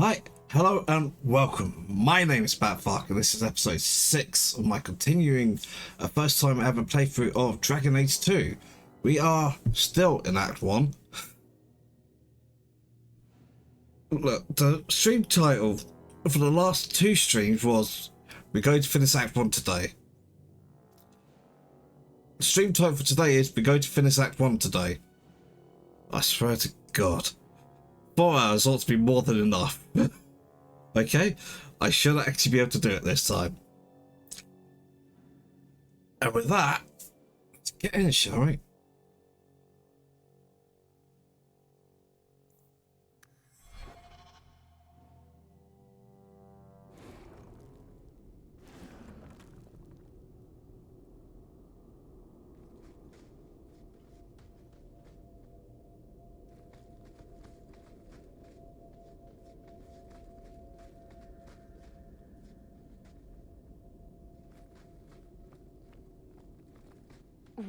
Hi, hello, and welcome. My name is Batfuck, and this is episode 6 of my continuing first time ever playthrough of Dragon Age 2. We are still in Act 1. Look, the stream title for the last two streams was we're going to finish Act 1 today. The stream title for today is we're going to finish Act 1 today. I swear to God. 4 hours ought to be more than enough. Okay? I should actually be able to do it this time. And with that, let's get in, shall we?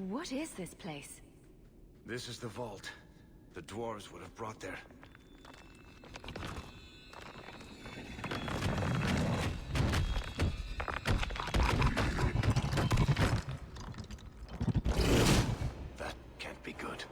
What is this place? This is the vault. The dwarves would have brought there. That can't be good.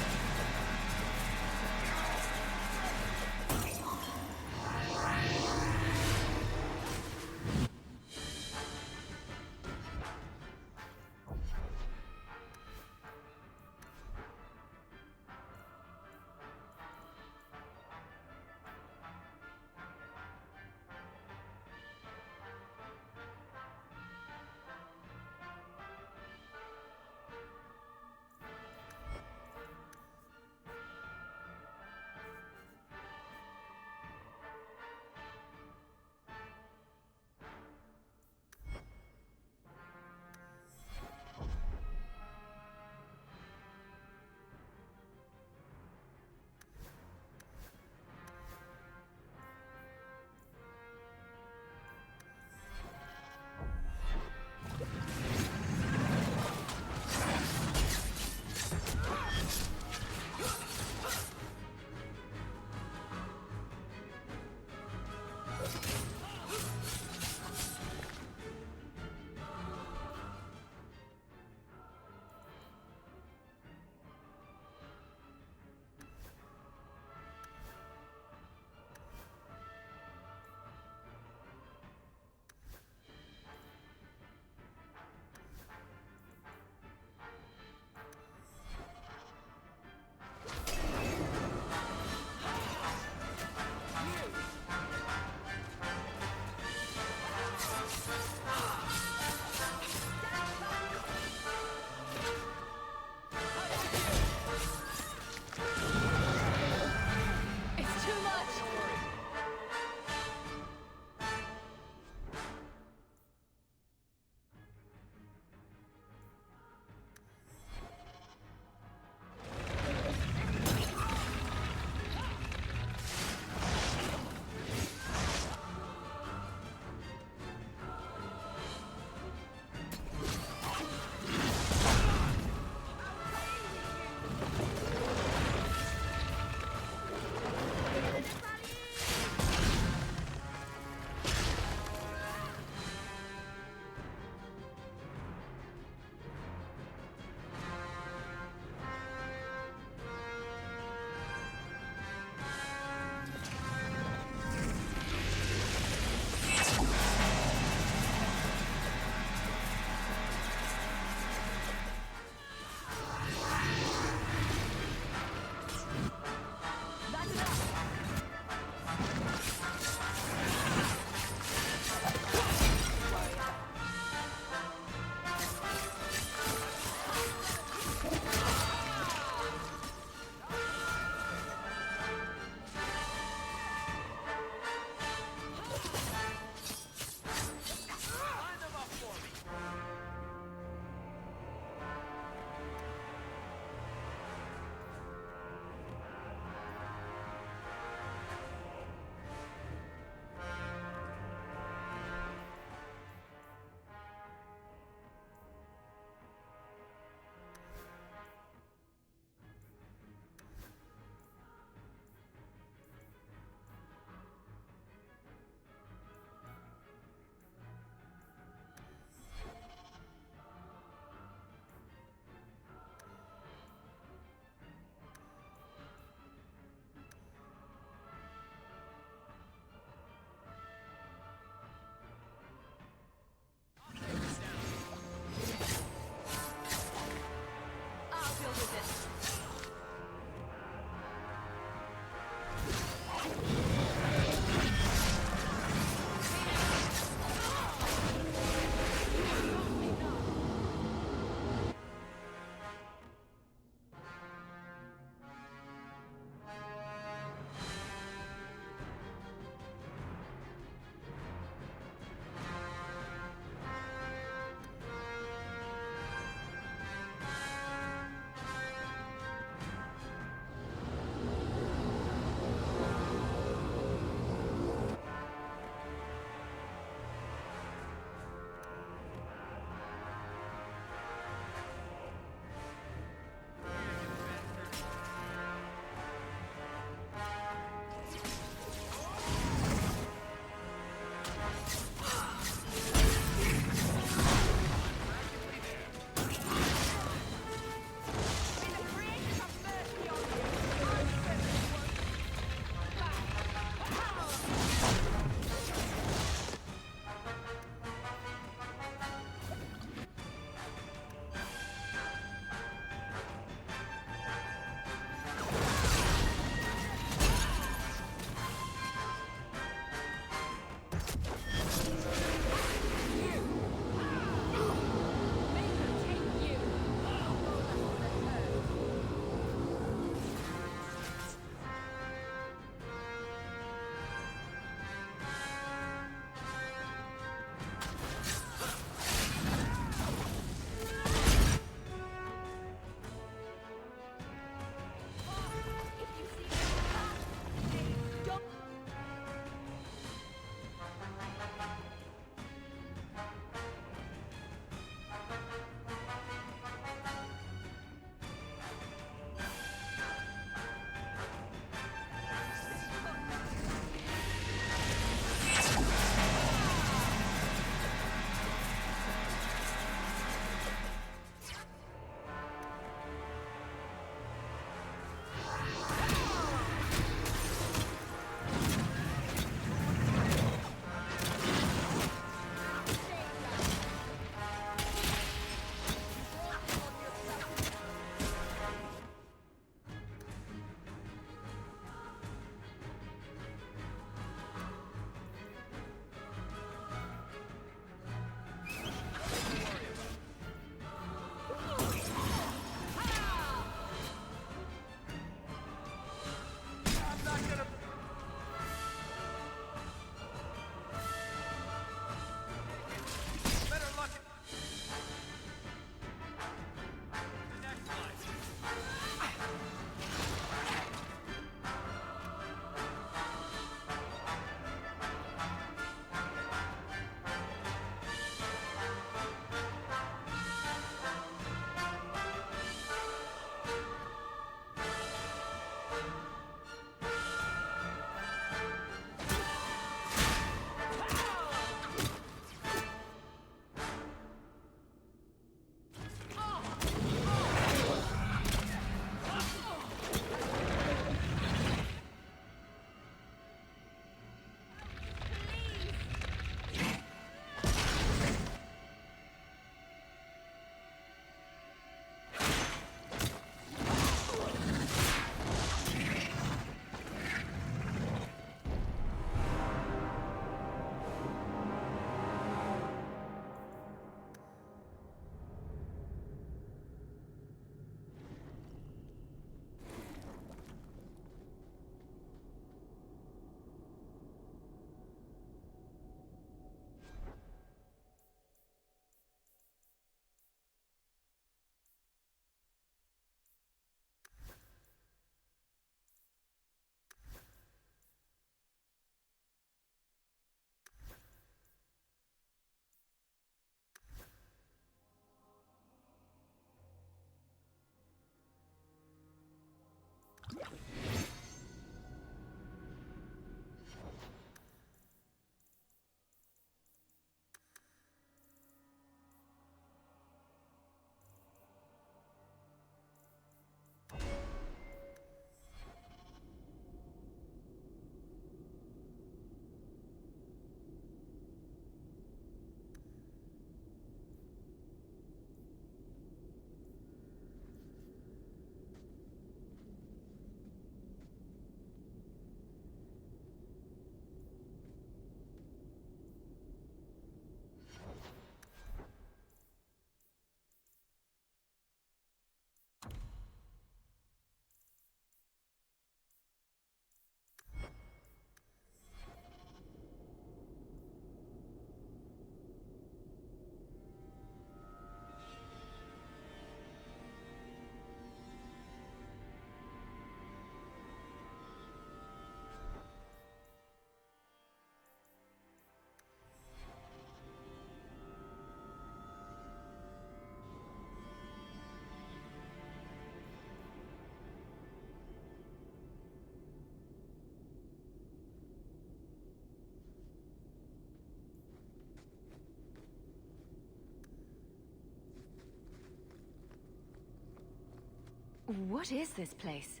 What is this place?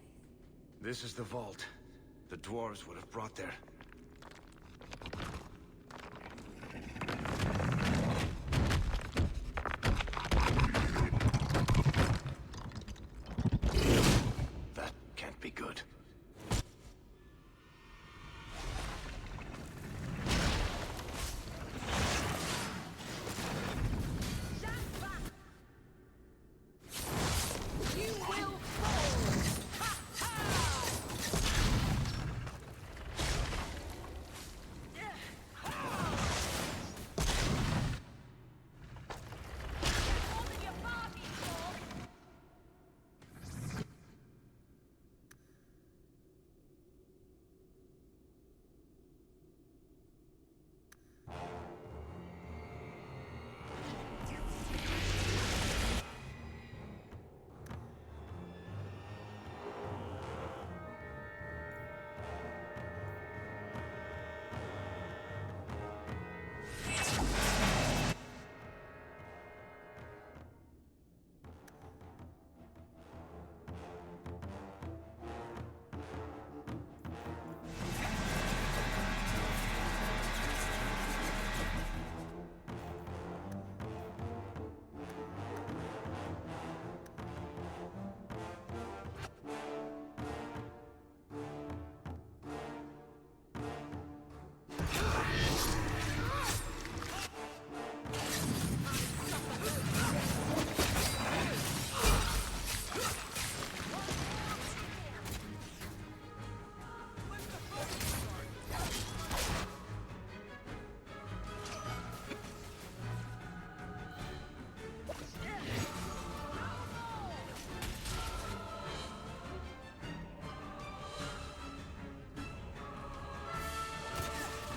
This is the vault. The dwarves would have brought there. That can't be good.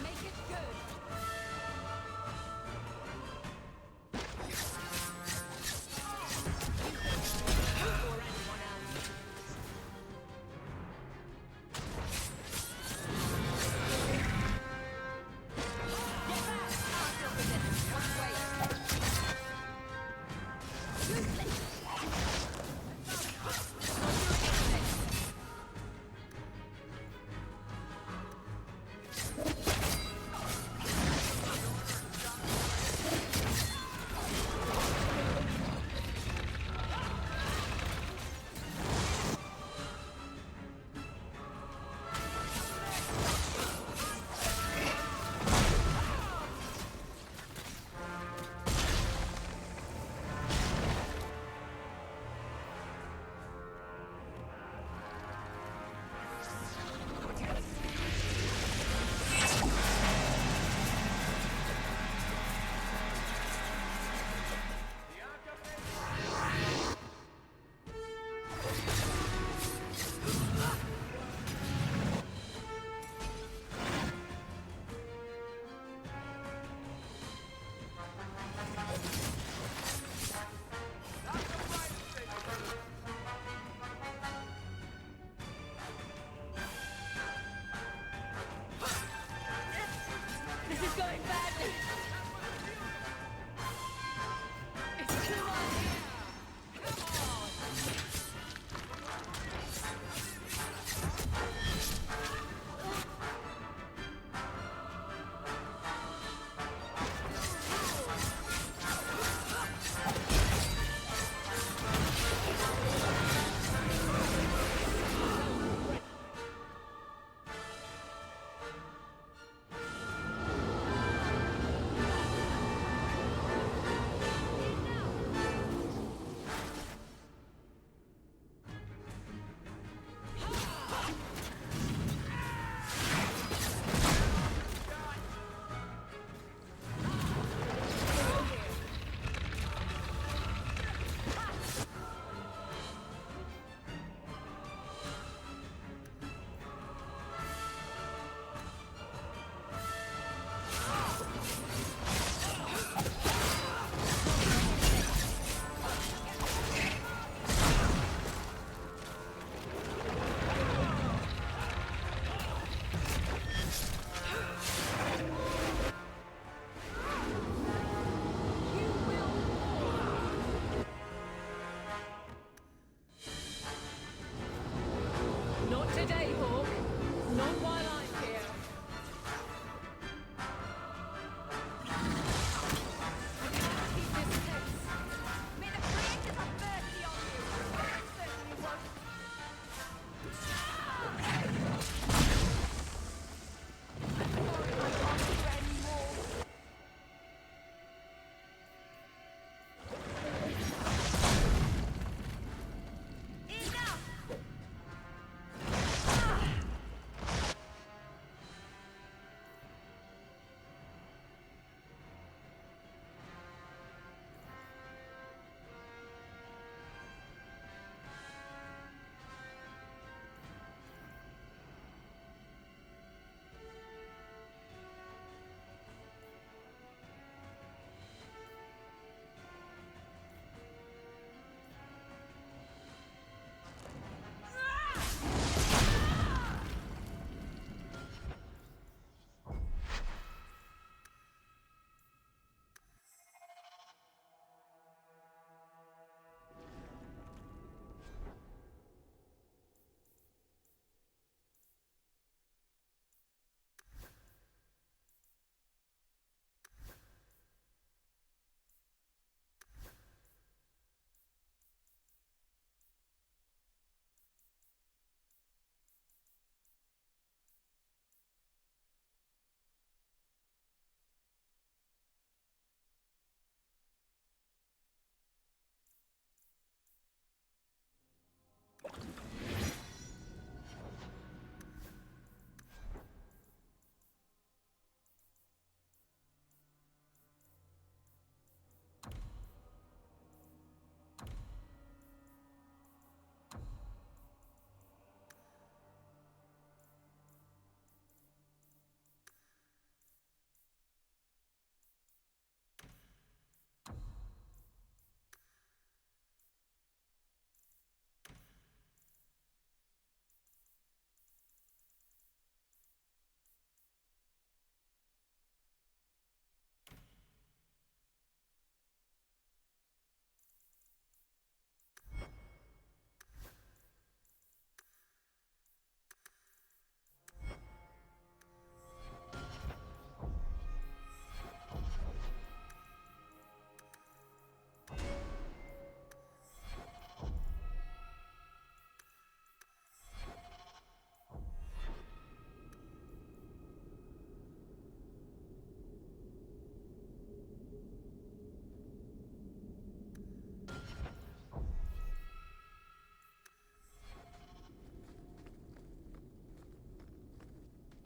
Make it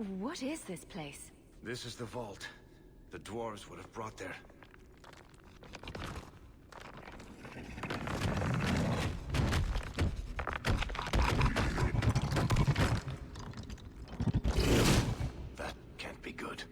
What is this place? This is the vault. The dwarves would have brought there. That can't be good.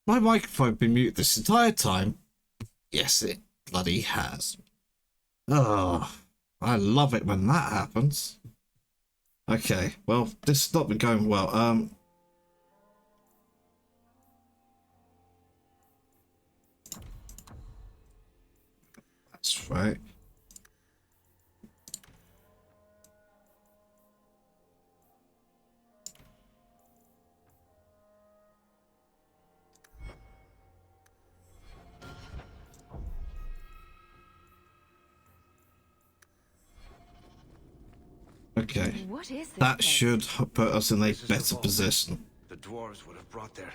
My microphone been muted this entire time? Yes, it bloody has. Oh, I love it when that happens. Okay, well, this has not been going well. That's right. Okay, What is this that place? should put us in a This is the better vault. position. The dwarves would have brought there.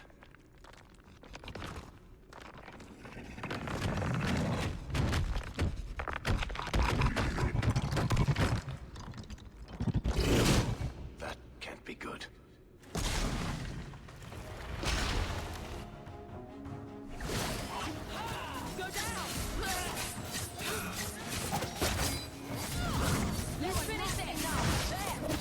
That can't be good. Let's finish this now. There.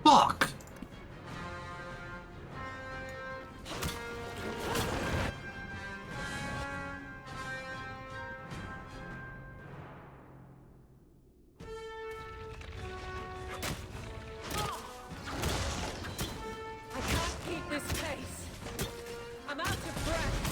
Fuck! I can't keep this pace. I'm out of breath.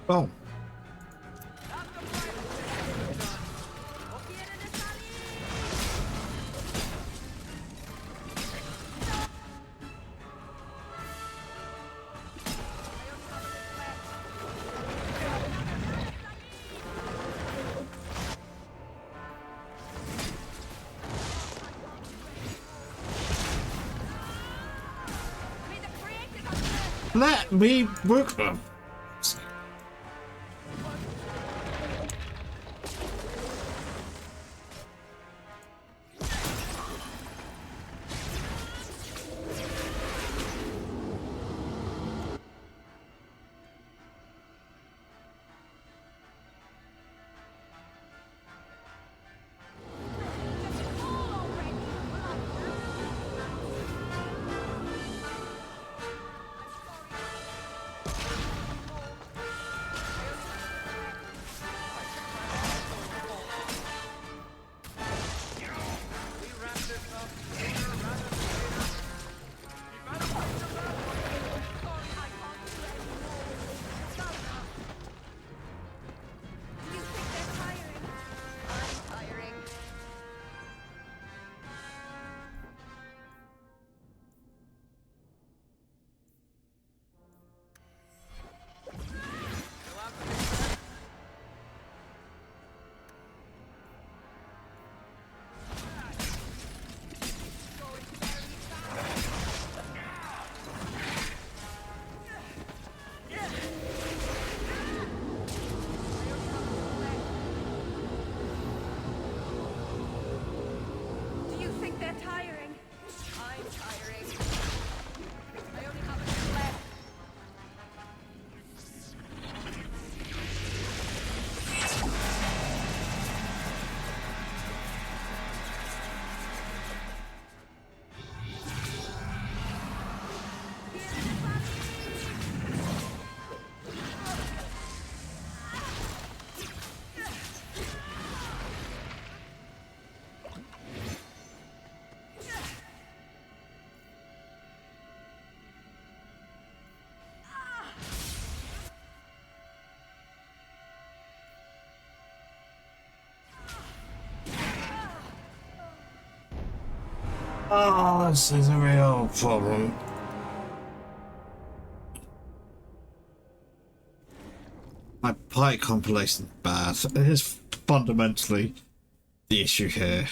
Oh. Let me work. Oh, this is a real problem. My pie compilation is bad. It is fundamentally the issue here.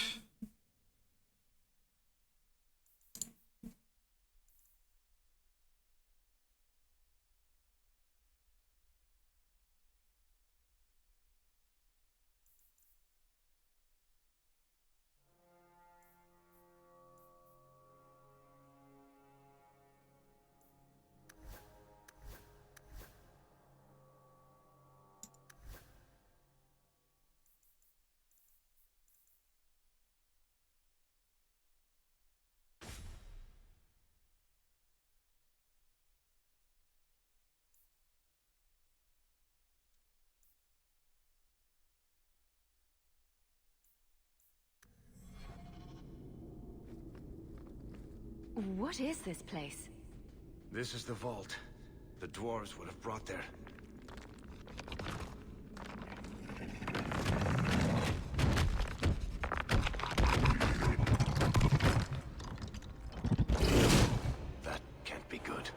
What is this place? This is the vault. The dwarves would have brought there. That can't be good.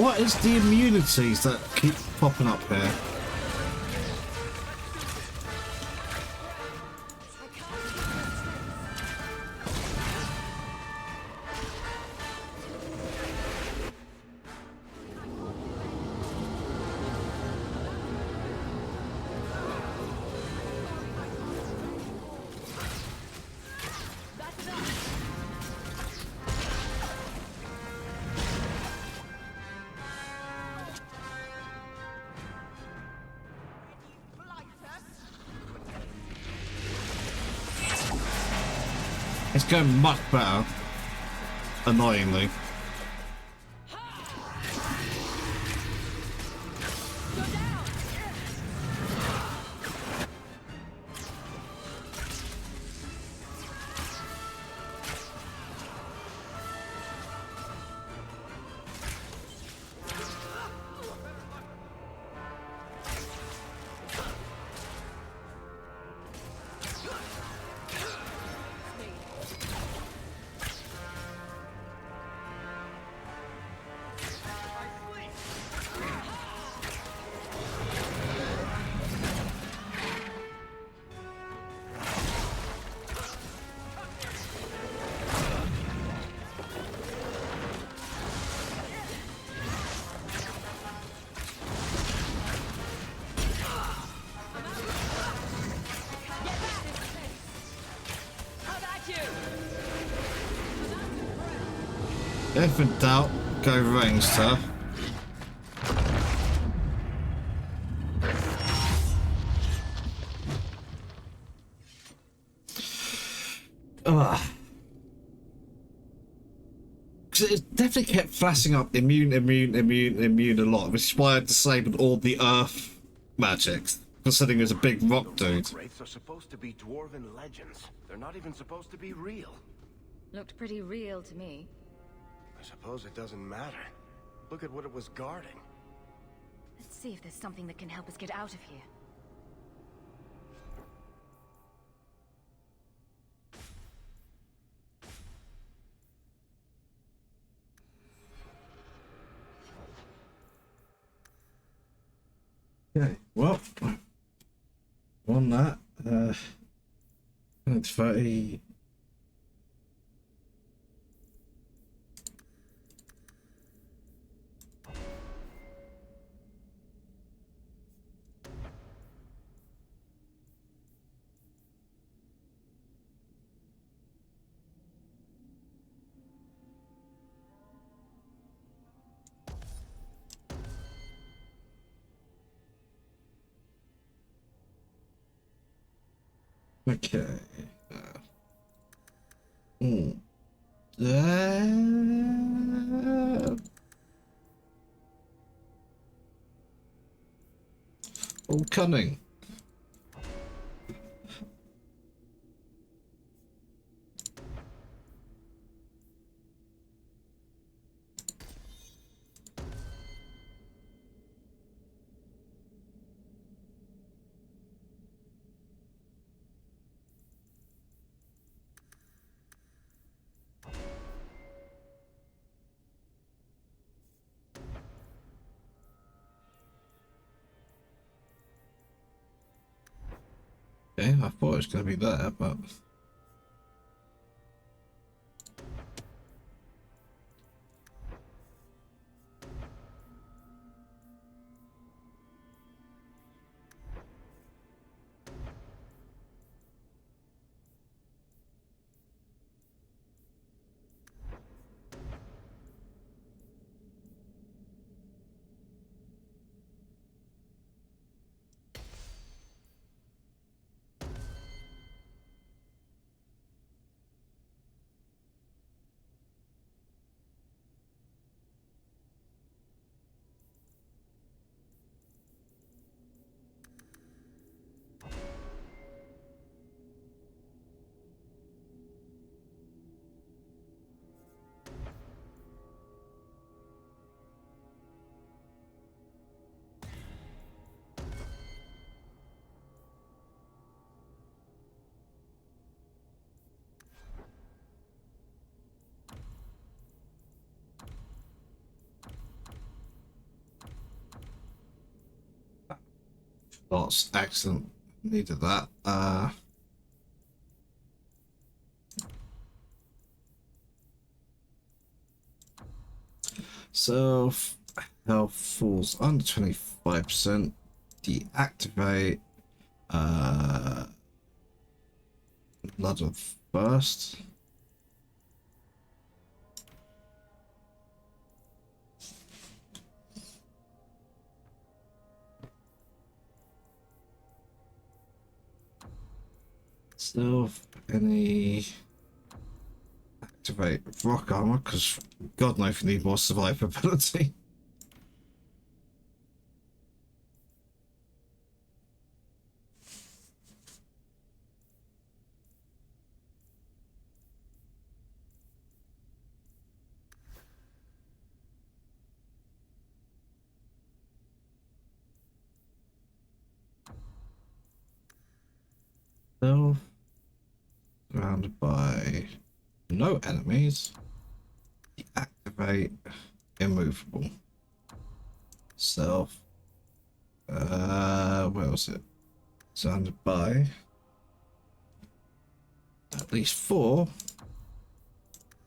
What is the immunities that keep popping up here? It's going much better. Annoyingly. If in doubt, go ranged, sir. Ugh. Because it definitely kept flashing up immune a lot, which is why I disabled all the earth magics, considering there's a big rock dude. Wraiths are supposed to be dwarven legends. They're not even supposed to be real. Looked pretty real to me. I suppose it doesn't matter. Look at what it was guarding. Let's see if there's something that can help us get out of here. Okay, well, on that, 30. Okay. All cunning. Okay, I thought it was going to be there, but... That's excellent. Needed that. So health falls under 25%. Deactivate Blood of First. Stealth, any activate rock armor, because God knows if you need more survivability. Stealth, surrounded by no enemies. Deactivate immovable. Stealth. Where was it? Surrounded by at least 4.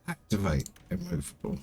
Activate immovable.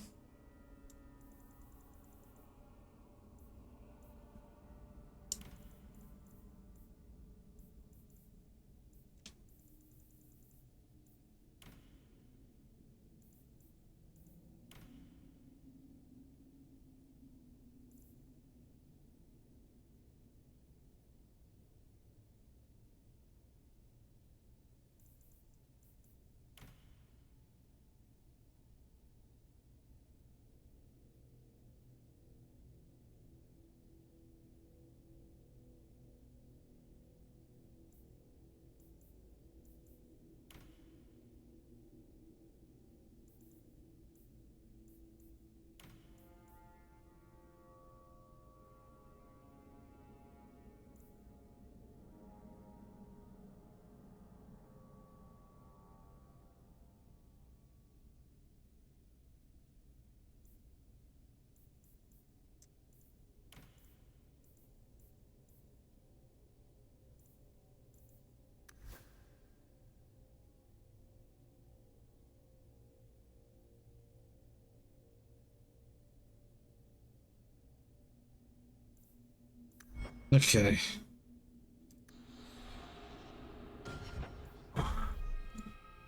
Okay.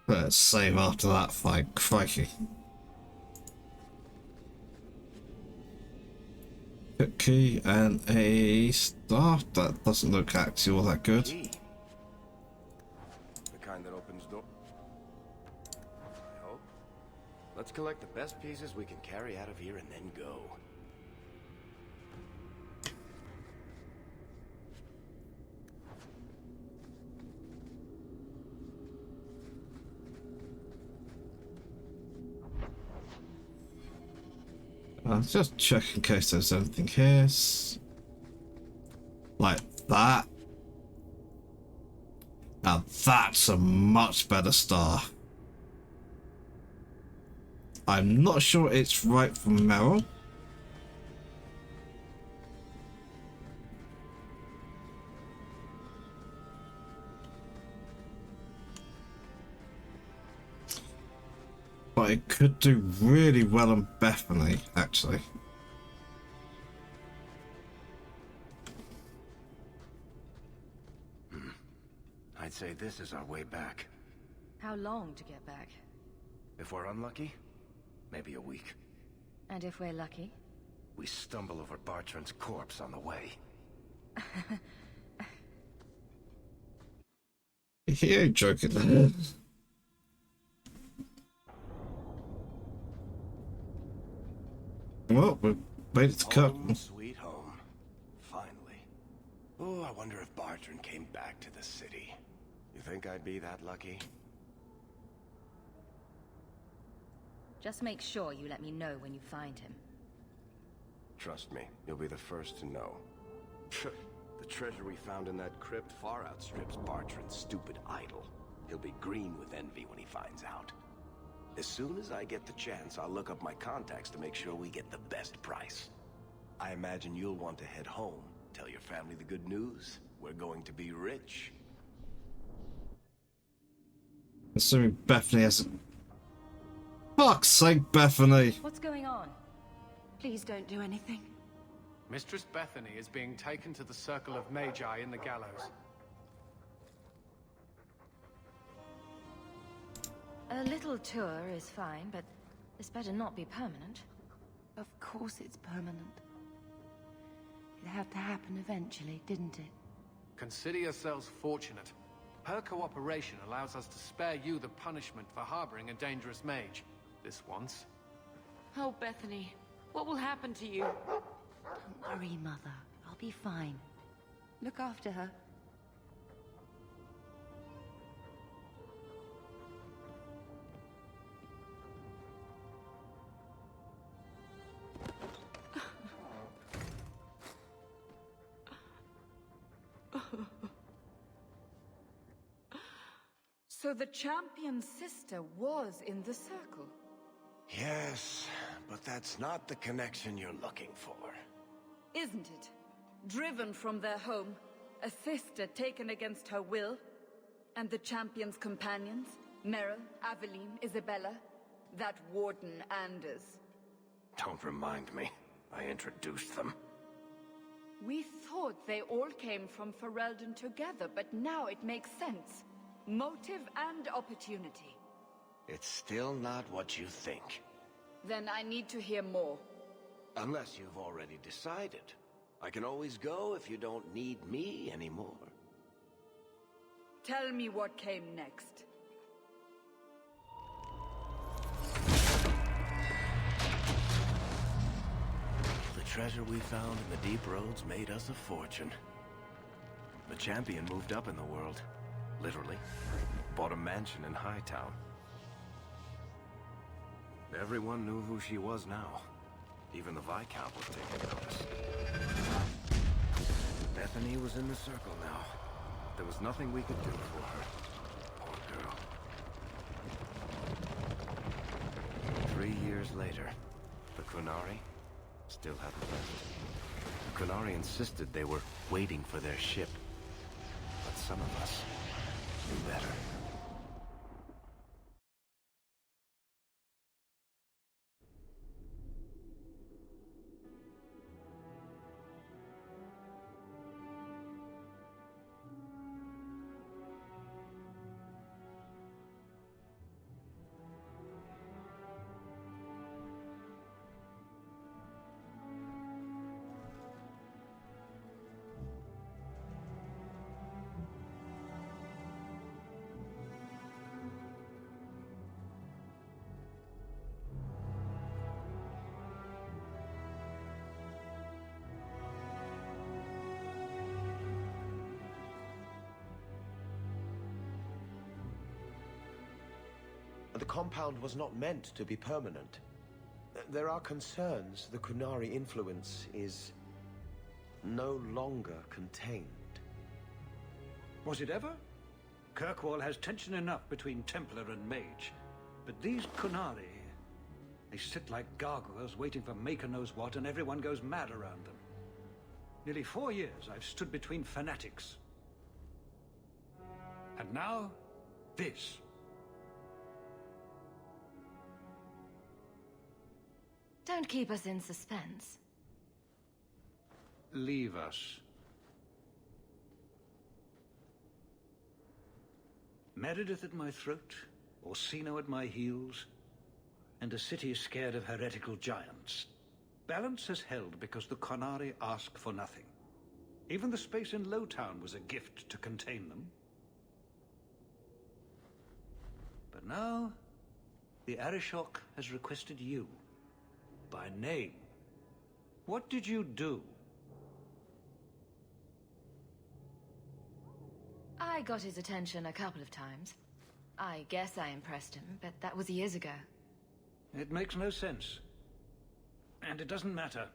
Let's save after that fight. Crikey. Key and a staff. That doesn't look actually all that good. Key. The kind that opens door. I hope. Let's collect the best pieces we can carry out of here and then go. Just check in case there's anything here. Like that. Now that's a much better star. I'm not sure it's right for Meryl. But it could do really well on Bethany, actually. I'd say this is our way back. How long to get back? If we're unlucky, maybe a week. And if we're lucky? We stumble over Bartrand's corpse on the way. He ain't joking. Well, we made it to Kirkland. Home, sweet home. Finally. Oh, I wonder if Bartrand came back to the city. You think I'd be that lucky? Just make sure you let me know when you find him. Trust me, you'll be the first to know. The treasure we found in that crypt far outstrips Bartrand's stupid idol. He'll be green with envy when he finds out. As soon as I get the chance, I'll look up my contacts to make sure we get the best price. I imagine you'll want to head home, tell your family the good news, We're going to be rich. Assuming Bethany has... Fuck's sake, Bethany! What's going on? Please don't do anything. Mistress Bethany is being taken to the Circle of Magi in the gallows. A little tour is fine, but this better not be permanent. Of course it's permanent. It had to happen eventually, didn't it? Consider yourselves fortunate. Her cooperation allows us to spare you the punishment for harboring a dangerous mage. This once. Oh, Bethany, what will happen to you? Don't worry, Mother. I'll be fine. Look after her. So the champion's sister was in the circle? Yes, but that's not the connection you're looking for. Isn't it? Driven from their home, a sister taken against her will, and the champion's companions, Merrill, Aveline, Isabella, that warden Anders. Don't remind me. I introduced them. We thought they all came from Ferelden together, but now it makes sense. Motive and opportunity. It's still not what you think. Then I need to hear more. Unless you've already decided. I can always go if you don't need me anymore. Tell me what came next. The treasure we found in the deep roads made us a fortune. The champion moved up in the world. Literally. Bought a mansion in Hightown. Everyone knew who she was now. Even the Viscount was taking notice. Bethany was in the circle now. There was nothing we could do for her. Poor girl. 3 years later, the Qunari still hadn't left. The Qunari insisted they were waiting for their ship. But some of us knew better. The compound was not meant to be permanent. There are concerns the Qunari influence is no longer contained. Was it ever? Kirkwall has tension enough between Templar and Mage. But these Qunari, they sit like gargoyles waiting for Maker knows what, and everyone goes mad around them. Nearly 4 years I've stood between fanatics. And now, this. Don't keep us in suspense. Leave us. Meredith at my throat, Orsino at my heels, and a city scared of heretical giants. Balance has held because the Qunari ask for nothing. Even the space in Lowtown was a gift to contain them. But now, the Arishok has requested you. By name. What did you do? I got his attention a couple of times. I guess I impressed him, but that was years ago. It makes no sense. And it doesn't matter.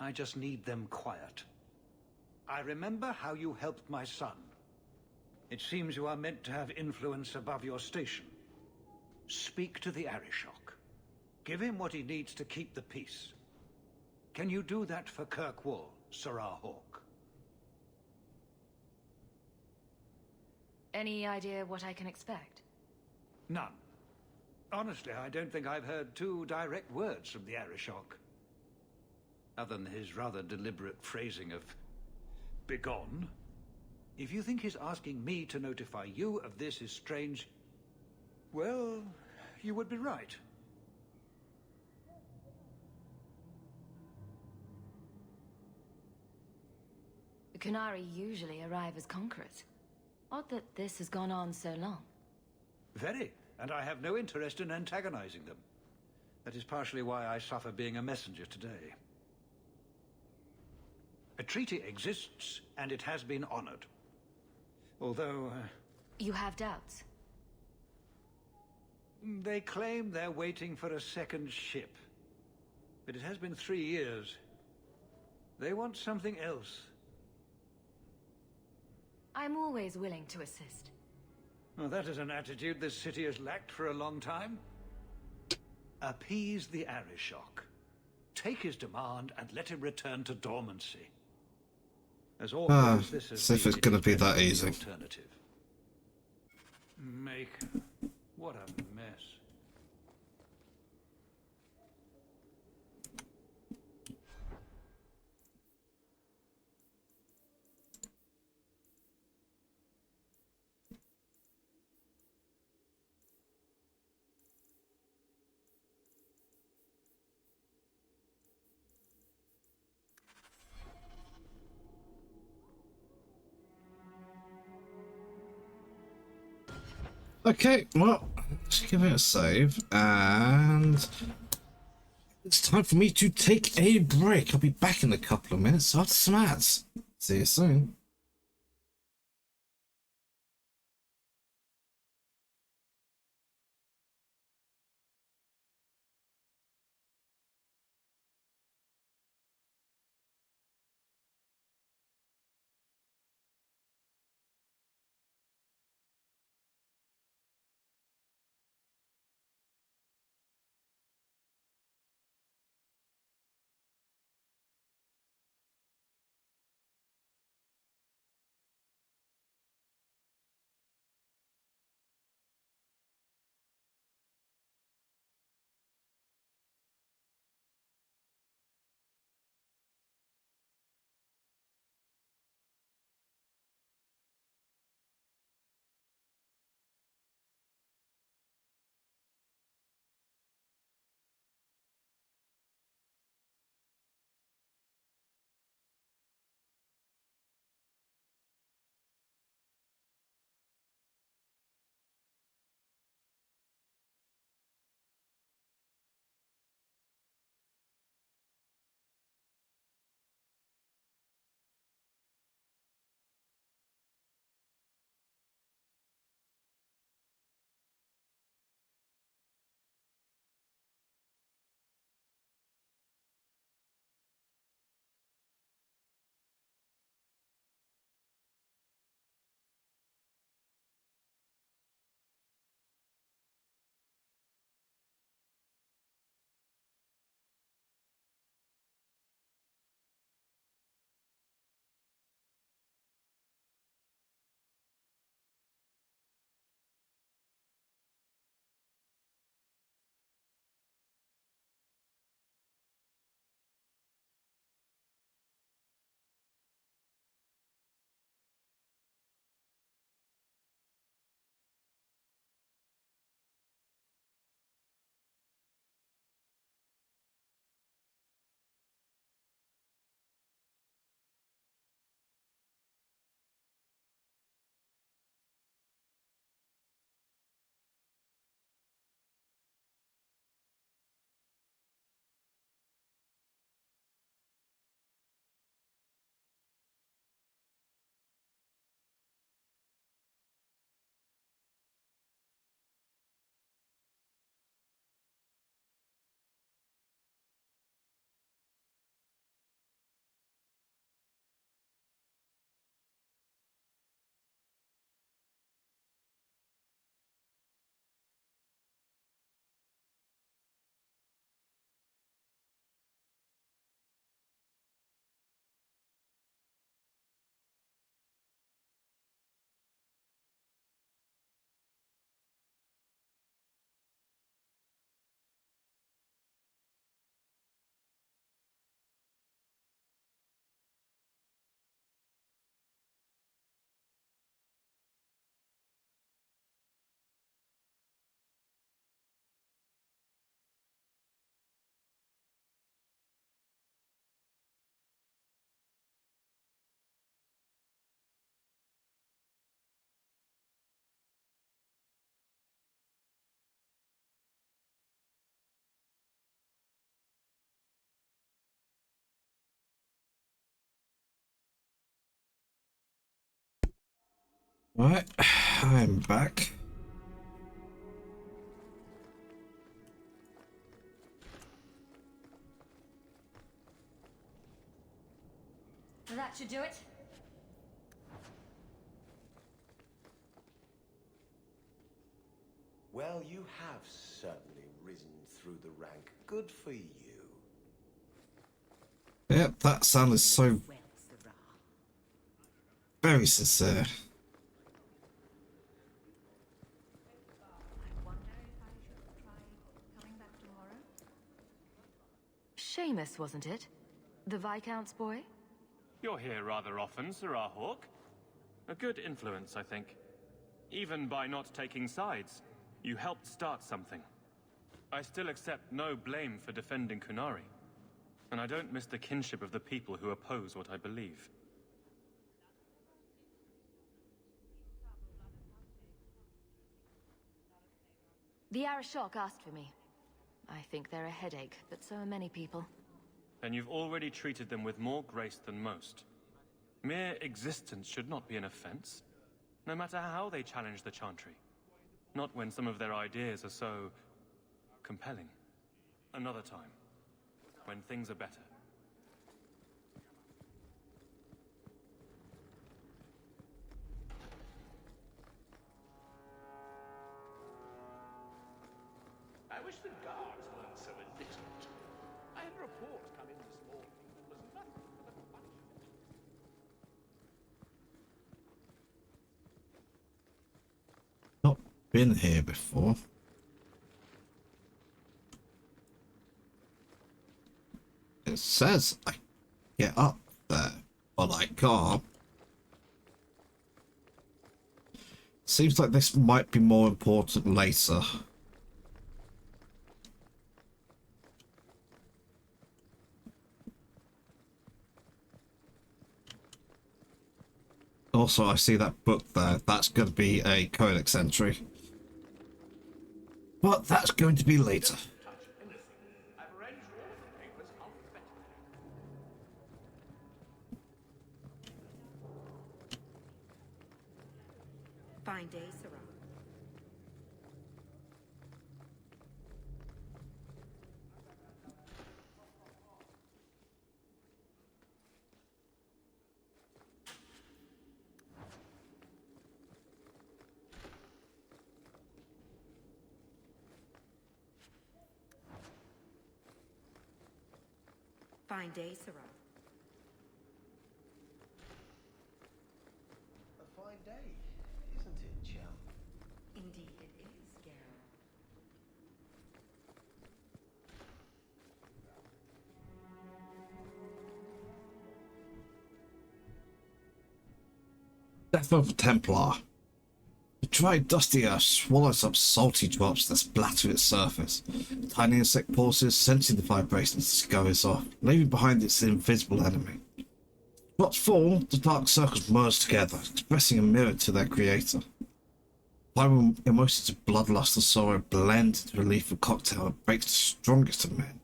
I just need them quiet. I remember how you helped my son. It seems you are meant to have influence above your station. Speak to the Arishok. Give him what he needs to keep the peace. Can you do that for Kirkwall, Sirrah Hawke? Any idea what I can expect? None. Honestly, I don't think I've heard 2 direct words from the Arishok. Other than his rather deliberate phrasing of begone. If you think his asking me to notify you of this is strange, well, you would be right. The Qunari usually arrive as conquerors. Odd that this has gone on so long. Very, and I have no interest in antagonizing them. That is partially why I suffer being a messenger today. A treaty exists, and it has been honored. Although... You have doubts? They claim they're waiting for a second ship. But it has been 3 years. They want something else. I'm always willing to assist. Well, that is an attitude this city has lacked for a long time. Appease the Arishok. Take his demand and let him return to dormancy. As awkward as this has so if it's been, gonna be that the easy. alternative. What a mess. Okay, well, let's give it a save, and it's time for me to take a break. I'll be back in a couple of minutes after some ads. See you soon. Right, I'm back. That should do it. Well, you have certainly risen through the rank. Good for you. Yep, that sounded so very sincere. Seamus, wasn't it? The Viscount's boy? You're here rather often, Sirrah Hawke. A good influence, I think. Even by not taking sides, you helped start something. I still accept no blame for defending Qunari. And I don't miss the kinship of the people who oppose what I believe. The Arishok asked for me. I think they're a headache, but so are many people. And you've already treated them with more grace than most. Mere existence should not be an offense, no matter how they challenge the Chantry. Not when some of their ideas are so compelling. Another time, when things are better. I wish the guards weren't so illiterate. I had a report come in this morning that was nothing but a punishment. Not been here before. It says I get up there, but I can't. Seems like this might be more important later. Also, I see that book there. That's going to be a codex entry. But that's going to be later. I've arranged all of the papers alphabetically. Fine day, Sirrah. Fine day, Sirrah. A fine day, isn't it, Chell? Indeed it is, Geralt. Death of a Templar. The dry, dusty earth swallows up salty drops that splatter its surface. Tiny insect pauses, sensing the vibrations as it goes off, leaving behind its invisible enemy. Drops fall, the dark circles merge together, expressing a mirror to their creator. Primal emotions of bloodlust and sorrow blend into a lethal cocktail that breaks the strongest of men.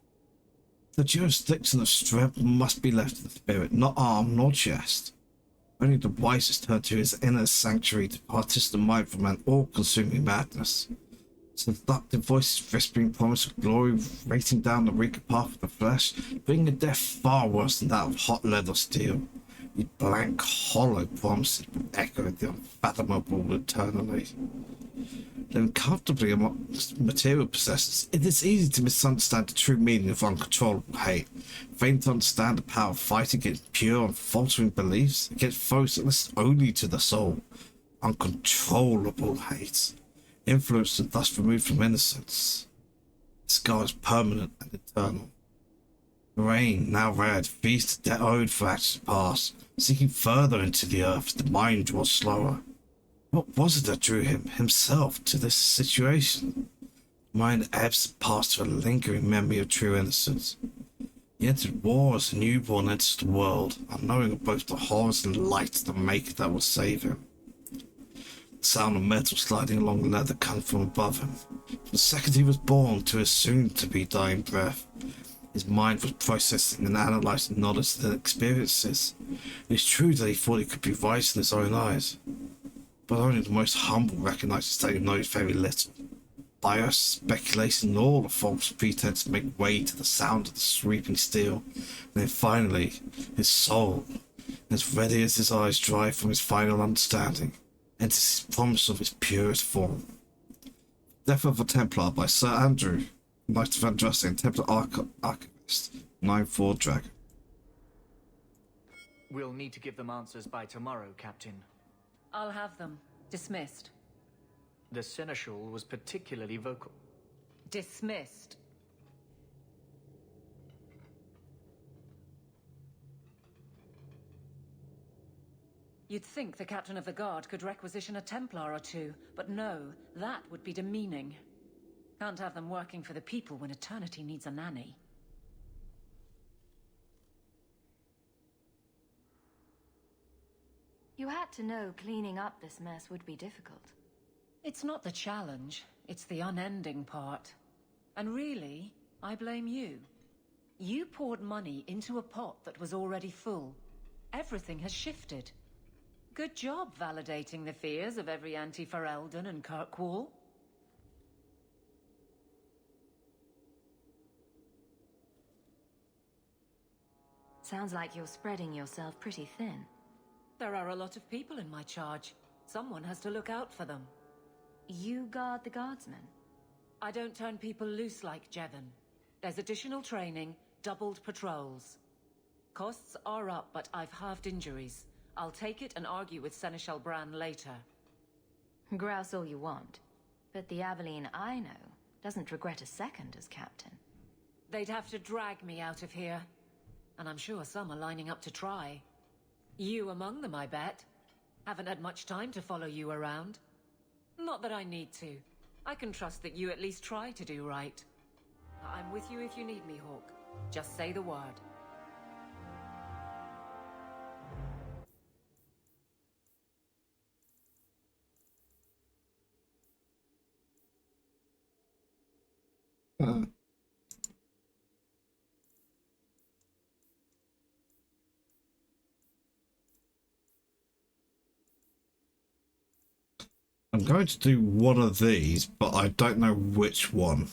The jurisdiction of strength must be left to the spirit, not arm nor chest. Only the wisest turn to his inner sanctuary to partition the mind from an all-consuming madness. Seductive voices whispering promise of glory, rating down the weaker path of the flesh, bringing a death far worse than that of hot lead or steel. The blank, hollow promises echo the unfathomable eternally. Living comfortably amongst material possessors, it is easy to misunderstand the true meaning of uncontrollable hate, failing to understand the power of fighting against pure and faltering beliefs, against foes that listen only to the soul. Uncontrollable hate, influenced and thus removed from innocence. The scar is permanent and eternal. The rain, now red, feeds the dead owed for actions past, sinking further into the earth as the mind draws slower. What was it that drew him, himself, to this situation? Mind ebbs past to a lingering memory of true innocence. He entered war as a newborn enters the world, unknowing of both the horrors and light of the maker that will save him. The sound of metal sliding along leather comes from above him. From the second he was born to his soon-to-be dying breath, his mind was processing and analysing knowledge and experiences. It is true that he thought he could be right in his own eyes. but only the most humble recognizes that he knows very little. Bio speculating all the false pretense make way to the sound of the sweeping steel, and then finally, his soul, as ready as his eyes dry from his final understanding, enters his promise of his purest form. Death of a Templar by Sir Andrew, Knight of Andraste, Templar Archivist, 9-4 Dragon. We'll need to give them answers by tomorrow, Captain. I'll have them. Dismissed. The Seneschal was particularly vocal. Dismissed. You'd think the Captain of the Guard could requisition a Templar or two, but no, that would be demeaning. Can't have them working for the people when eternity needs a nanny. You had to know cleaning up this mess would be difficult. It's not the challenge, it's the unending part. And really, I blame you. You poured money into a pot that was already full. Everything has shifted. Good job validating the fears of every anti-Ferelden and Kirkwall. Sounds like you're spreading yourself pretty thin. There are a lot of people in my charge. Someone has to look out for them. You guard the guardsmen? I don't turn people loose like Jevon. There's additional training, doubled patrols. Costs are up, but I've halved injuries. I'll take it and argue with Seneschal Bran later. Grouse all you want. But the Aveline I know doesn't regret a second as captain. They'd have to drag me out of here. And I'm sure some are lining up to try. You among them, I bet. Haven't had much time to follow you around. Not that I need to. I can trust that you at least try to do right. I'm with you if you need me, Hawke. Just say the word. I'm going to do one of these, but I don't know which one.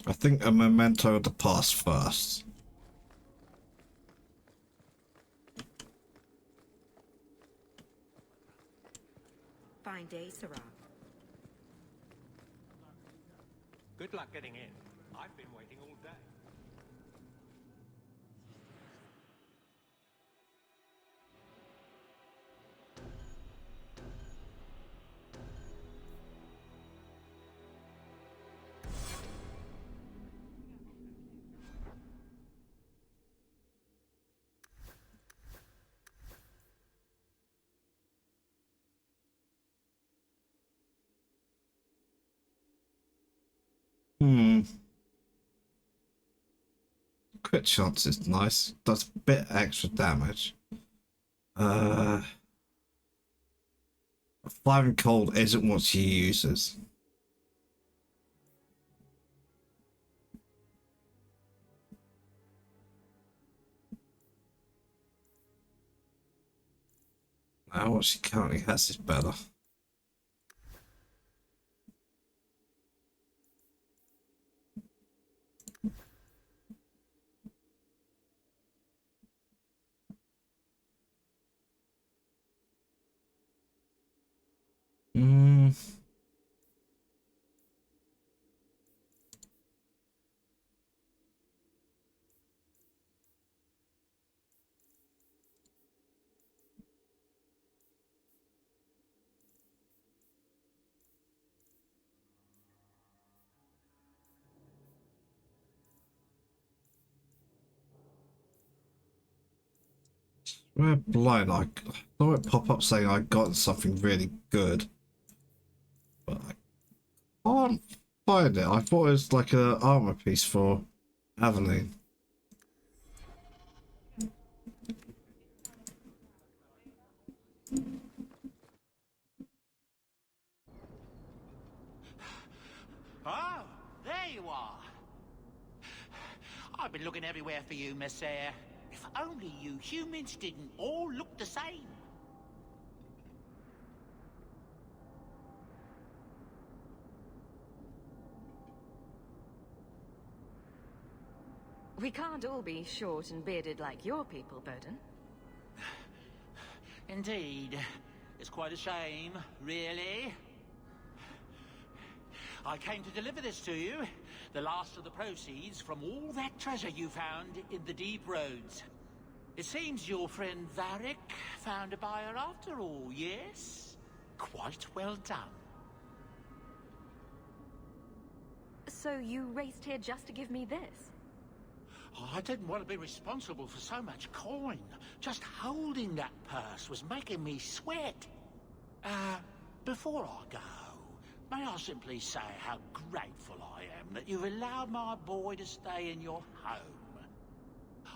I think a memento of the past first. Fine day, Sarah. Good luck getting in. I've been waiting all day. Crit chance is nice. Does a bit extra damage. 5 and cold isn't what she uses. Now what she currently has is better. We're blind. I saw it pop up saying I got something really good, but I can't find it. I thought it was like an armor piece for Aveline. Oh, there you are. I've been looking everywhere for you, Messiah. If only you humans didn't all look the same. We can't all be short and bearded like your people, Bowden. Indeed. It's quite a shame, really. I came to deliver this to you. The last of the proceeds from all that treasure you found in the deep roads. It seems your friend Varric found a buyer after all, yes? Quite well done. So you raced here just to give me this? I didn't want to be responsible for so much coin. Just holding that purse was making me sweat. Before I go, may I simply say how grateful I am that you've allowed my boy to stay in your home.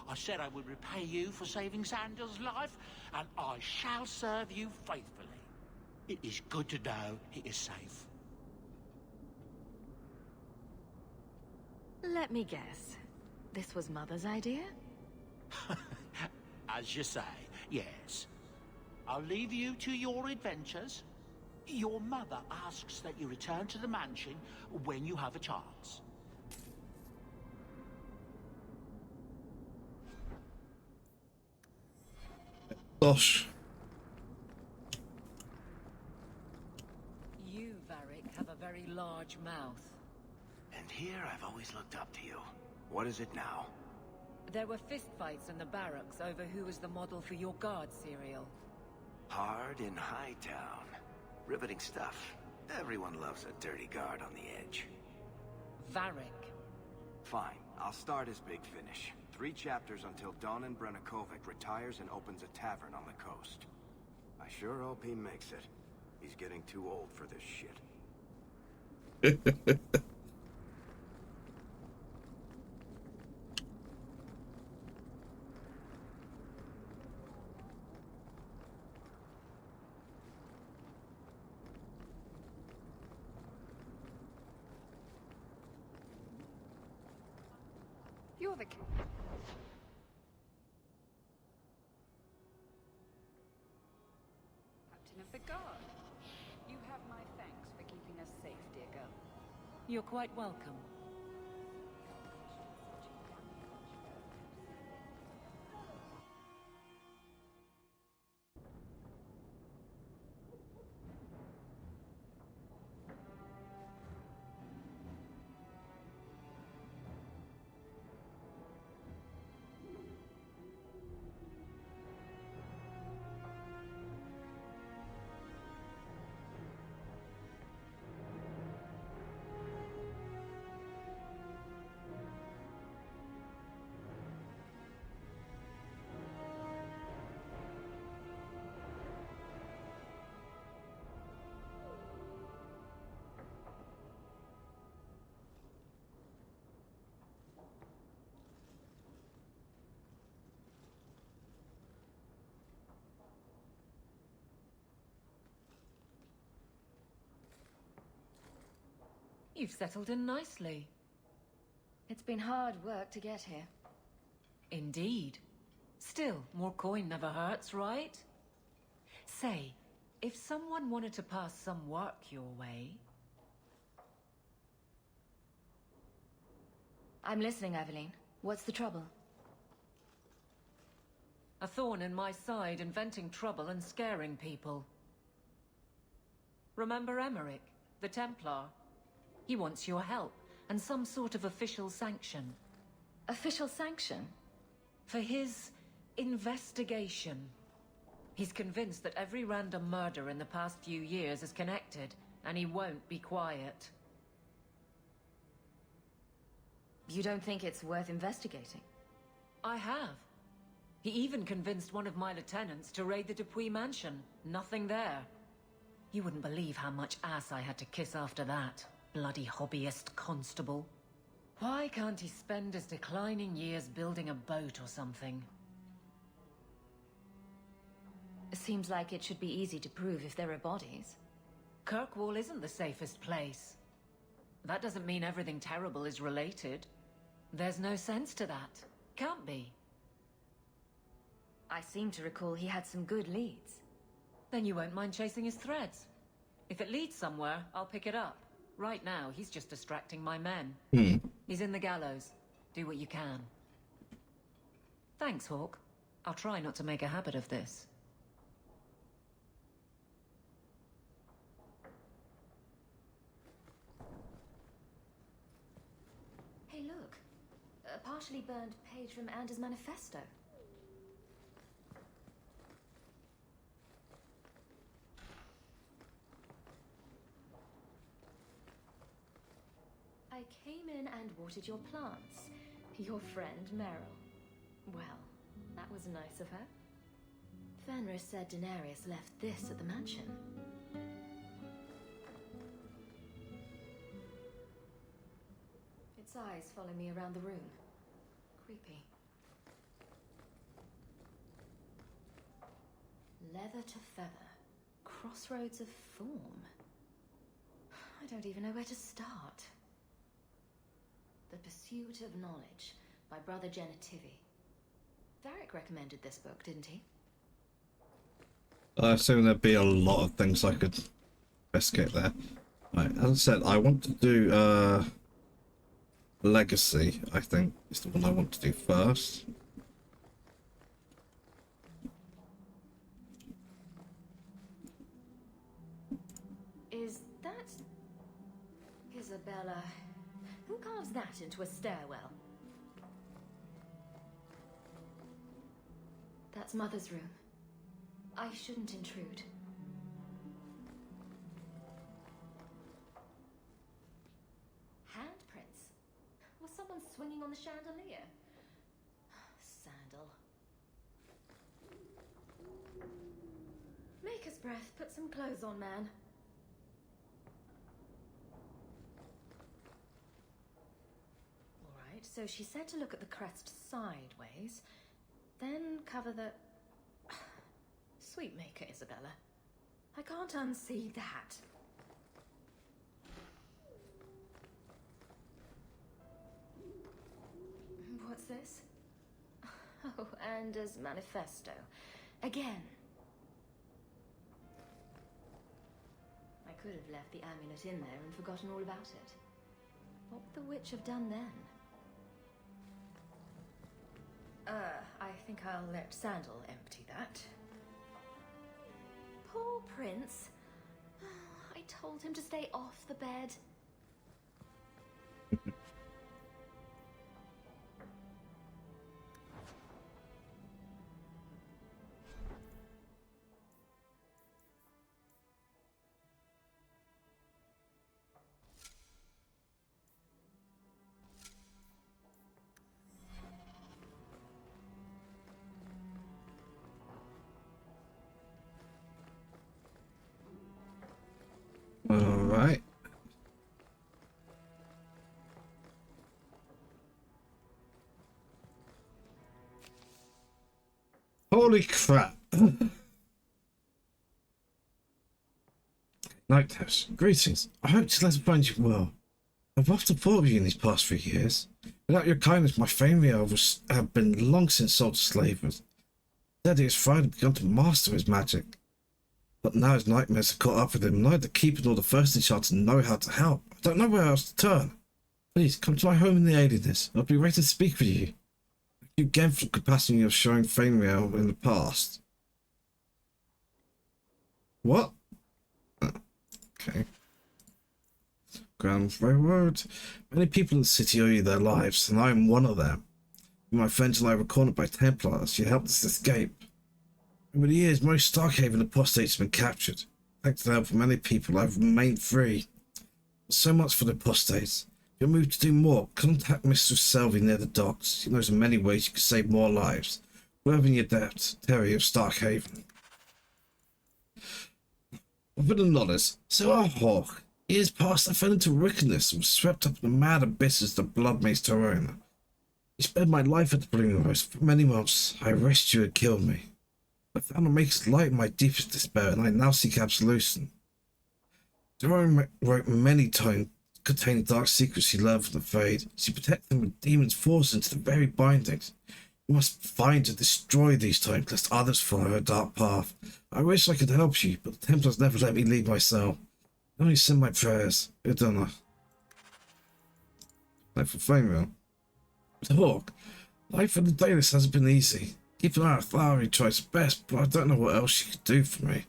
I said I would repay you for saving Sandal's life, and I shall serve you faithfully. It is good to know he is safe. Let me guess. This was Mother's idea? As you say, yes. I'll leave you to your adventures. Your mother asks that you return to the mansion when you have a chance. Gosh. You, Varric, have a very large mouth. And here I've always looked up to you. What is it now? There were fistfights in the barracks over who was the model for your guard cereal. Hard in Hightown. Riveting stuff. Everyone loves a dirty guard on the edge. Varric. Fine, I'll start as Big Finish. 3 chapters until Donan Brennakovic retires and opens a tavern on the coast. I sure hope he makes it. He's getting too old for this shit. You're the captain of the guard. You have my thanks for keeping us safe, dear girl. You're quite welcome. You've settled in nicely. It's been hard work to get here. Indeed. Still, more coin never hurts, right? Say, if someone wanted to pass some work your way... I'm listening, Aveline. What's the trouble? A thorn in my side, inventing trouble and scaring people. Remember Emmerich, the Templar? He wants your help, and some sort of official sanction. Official sanction? For his investigation. He's convinced that every random murder in the past few years is connected, and he won't be quiet. You don't think it's worth investigating? I have. He even convinced one of my lieutenants to raid the Dupuis mansion. Nothing there. You wouldn't believe how much ass I had to kiss after that. Bloody hobbyist constable. Why can't he spend his declining years building a boat or something? It seems like it should be easy to prove if there are bodies. Kirkwall isn't the safest place. That doesn't mean everything terrible is related. There's no sense to that. Can't be. I seem to recall he had some good leads. Then you won't mind chasing his threads. If it leads somewhere, I'll pick it up. Right now, he's just distracting my men. He's in the gallows. Do what you can. Thanks, Hawke. I'll try not to make a habit of this. Hey, look. A partially burned page from Anders' manifesto. I came in and watered your plants. Your friend, Meryl. Well, that was nice of her. Fenris said Daenerys left this at the mansion. Its eyes follow me around the room. Creepy. Leather to feather. Crossroads of form. I don't even know where to start. The Pursuit of Knowledge by Brother Genitivi. Varric recommended this book, didn't he? I assume there'd be a lot of things I could investigate there. Right, as I said, I want to do Legacy, I think, is the one I want to do first. Is that Isabella? Who carves that into a stairwell? That's Mother's room. I shouldn't intrude. Handprints? Was someone swinging on the chandelier? Sandal. Maker's breath. Put some clothes on, man. Alright, so she said to look at the crest sideways, then cover the... Sweet Maker, Isabella. I can't unsee that. What's this? Oh, Anders' manifesto. Again. I could have left the amulet in there and forgotten all about it. What would the witch have done then? I think I'll let Sandal empty that. Poor Prince. I told him to stay off the bed. Alright. Holy crap. Nighthouse, greetings. I hope to let find you well. I've often thought of you in these past few years. Without your kindness, my family have been long since sold to slavers. Daddy has finally begun to master his magic. But now his nightmares have caught up with him. Neither the Keeper nor the First Enchanter know how to help. I don't know where else to turn. Please, come to my home in the alienness. I'll be ready to speak with you. Thank you again for the compassion you have shown Fainriel in the past. What? Oh, okay. Grand Railroad. Many people in the city owe you their lives, and I am one of them. When my friends and I were cornered by Templars, you helped us escape. Over the years, most Starkhaven apostates have been captured. Thanks to the help of many people, I've remained free. So much for the apostates. If you're moved to do more, contact Mistress Selby near the docks. She knows of many ways you can save more lives. Wherever in your depth, Terry of Starkhaven. Within the knowledge, so our Hawke. Years past, I fell into wickedness and was swept up in the mad abysses the Blood Mace Torona. I spared my life at the Blooming Rose. For many months, I wished you had killed me. I found a Maker's light in my deepest despair, and I now seek absolution. Torona wrote many times containing dark secrets she learned from the Fade. She protected them with demons forced into the very bindings. We must find and destroy these times, lest others follow a dark path. I wish I could help you, but the Templars never let me leave my cell. I only send my prayers. Iduna. Like for Flamewheel. Hawke, life in the Daedalus hasn't been easy. Keeping out of Thari tries her best, but I don't know what else she could do for me.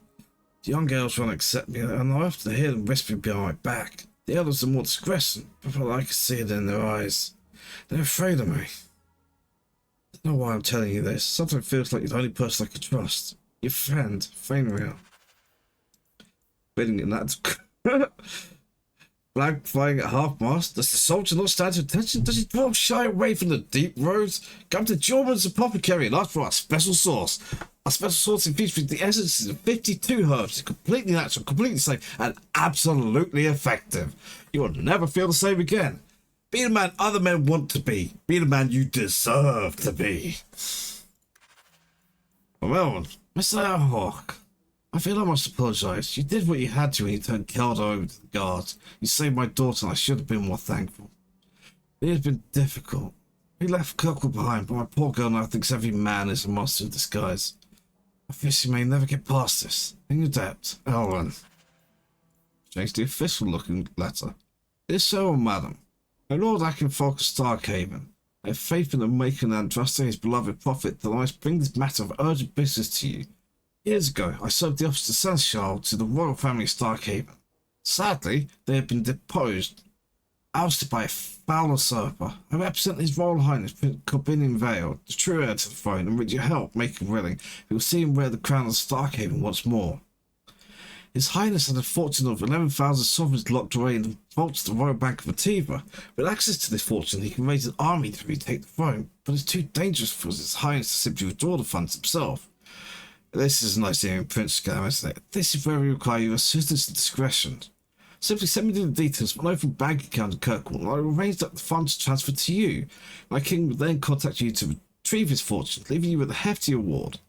The young girls won't accept me, and I often hear them whispering behind my back. The elders are more discretion, but I can see it in their eyes. They're afraid of me. I don't know why I'm telling you this. Something feels like you're the only person I can trust. Your friend, Fenrir. Bidding in that. Flag flying at half-mast. Does the soldier not stand to attention? Does he drop shy away from the deep roads? Come to Jorman's Apothecary and ask for our special sauce. Our special sauce features the essences of 52 herbs. It's completely natural, completely safe, and absolutely effective. You will never feel the same again. Be the man other men want to be. Be the man you deserve to be. Well, Mr. Hawke, I feel I must apologise. You did what you had to when you turned Kelda over to the guards. You saved my daughter and I should have been more thankful. It has been difficult. We left Kirkwall behind, but my poor girl now thinks every man is a monster in disguise. I fear she may never get past this. In your debt, Elrond. Change the official-looking letter. Dear Sir, madam, my Lord Akenfolk of Starkhaven, I have faith in the Maker and trust in his beloved prophet that I must bring this matter of urgent business to you. Years ago, I served the office of Seneschal to the royal family of Starkhaven. Sadly, they have been deposed, ousted by a foul usurper. I represent His Royal Highness Prince Corbinian Vale, the true heir to the throne, and with your help, make him willing, we will see him wear the crown of Starkhaven once more. His Highness had a fortune of 11,000 sovereigns locked away in the vaults of the Royal Bank of Ativa. With access to this fortune, he can raise an army to retake the throne, but it's too dangerous for His Highness to simply withdraw the funds himself. This is a nice hearing Prince Scam, isn't it? This is where we require your assistance and discretion. Simply send me the details of an open bank account in Kirkwall, and I will arrange that the funds transfer to you. My king will then contact you to retrieve his fortune, leaving you with a hefty reward.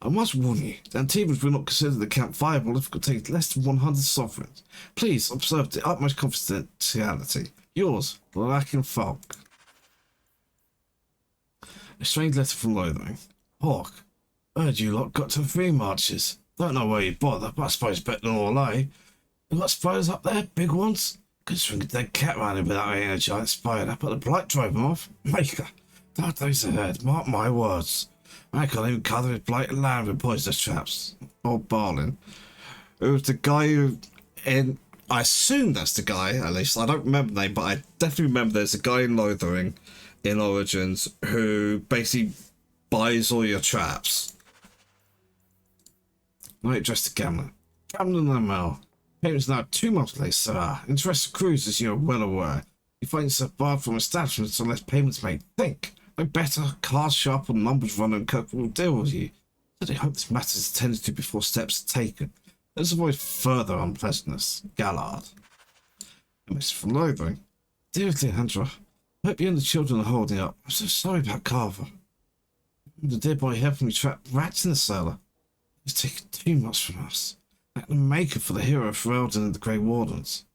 I must warn you, the Antivans will not consider the account viable if it contains less than 100 sovereigns. Please observe the utmost confidentiality. Yours, Akenfolk. A strange letter from Lothering. Hawke, heard you lot got to the Three Marches. Don't know where you bother, but I suppose better than all I. You got spiders up there, big ones? Could swing a dead cat round him without hitting a giant spider, but the blight drove him off. Maker, dark days ahead, mark my words. I can't even cover his blighted land with poisonous traps. Old Barlin. It was the guy who, I assume that's the guy, at least. I don't remember the name, but I definitely remember there's a guy in Lothering, in Origins, who basically buys all your traps. Right, address to Gamlen. Gamlen Lamel. Payments now 2 months late, sir. Interest accrues, as you are well aware. You find yourself barred from establishments unless payments made. Think. No better, class sharp or numbers runner and Kirk will deal with you. I hope this matter is attended to before steps are taken. Let us avoid further unpleasantness. Gallard. A message from Lothering. Dear Leandra, I hope you and the children are holding up. I'm so sorry about Carver. The dear boy helping me trap rats in the cellar. He's taken too much from us. Like the maker for the hero of Ferelden and the Grey Wardens.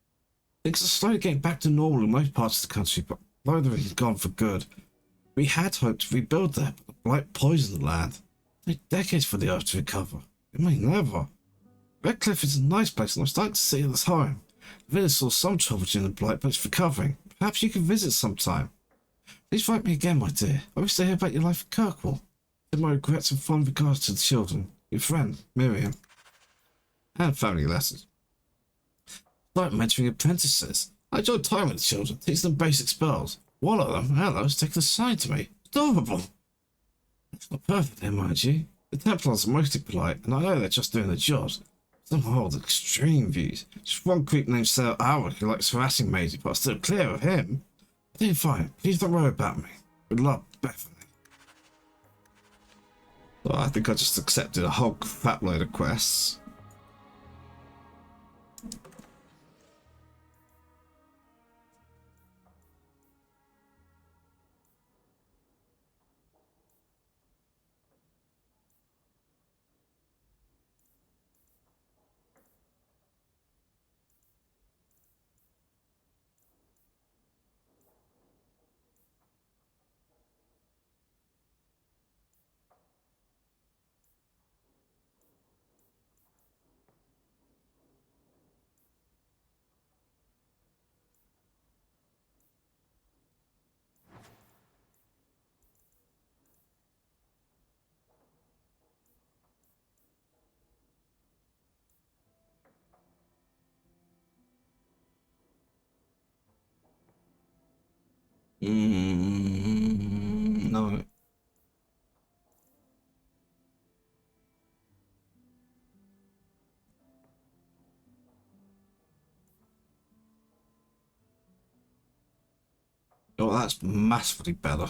Things are slowly getting back to normal in most parts of the country, but Lothering is gone for good. We had hoped to rebuild there, but the blight poisoned the land. It took decades for the earth to recover. It may never. Redcliffe is a nice place, and I'm starting to see it as home. The village saw some trouble during the blight, but it's recovering. Perhaps you can visit sometime. Please write me again, my dear. I wish to hear about your life at Kirkwall. Send my regrets and fond regards to the children. Your friend, Miriam. And family letters. Start mentoring apprentices. I enjoy time with the children, teach them basic spells. One of them, Hello, has taken a side to me. Adorable. It's not perfect here, mind you. The Templars are mostly polite, and I know they're just doing their jobs. Some hold extreme views. Just one creep named Sir Alric who likes harassing Maisie, but I'm still clear of him. Doing fine. Please don't worry about me. With love, Bethany. Well, I think I just accepted a whole crap load of quests. No. Oh, that's massively better.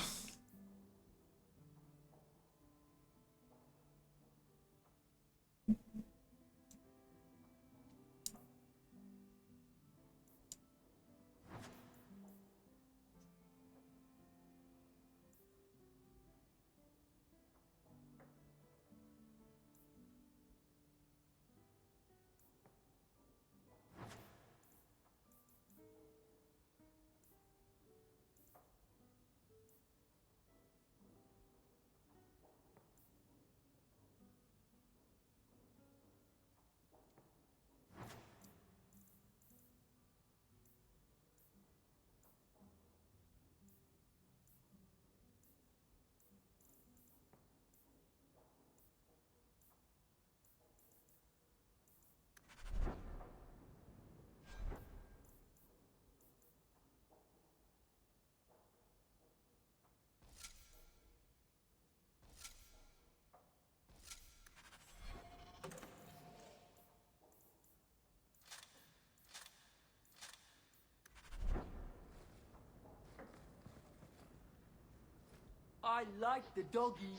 I like the doggy.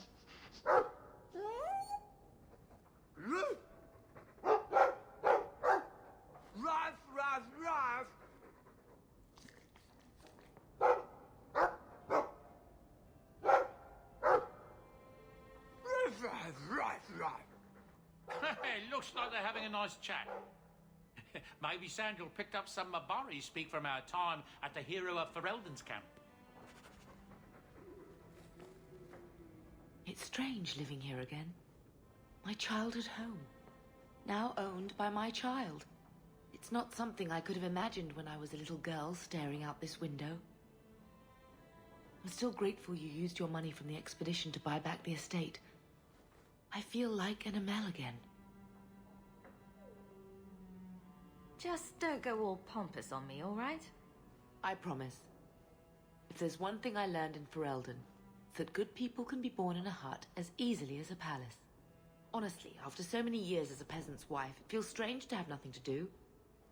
Ruff, ruff, ruff. It looks like they're having a nice chat. Maybe Sandal picked up some Mabari speak from our time at the hero of Ferelden's camp. It's strange living here again. My childhood home. Now owned by my child. It's not something I could have imagined when I was a little girl staring out this window. I'm still grateful you used your money from the expedition to buy back the estate. I feel like an Amel again. Just don't go all pompous on me, all right? I promise. If there's one thing I learned in Ferelden, it's that good people can be born in a hut as easily as a palace. Honestly, after so many years as a peasant's wife, it feels strange to have nothing to do.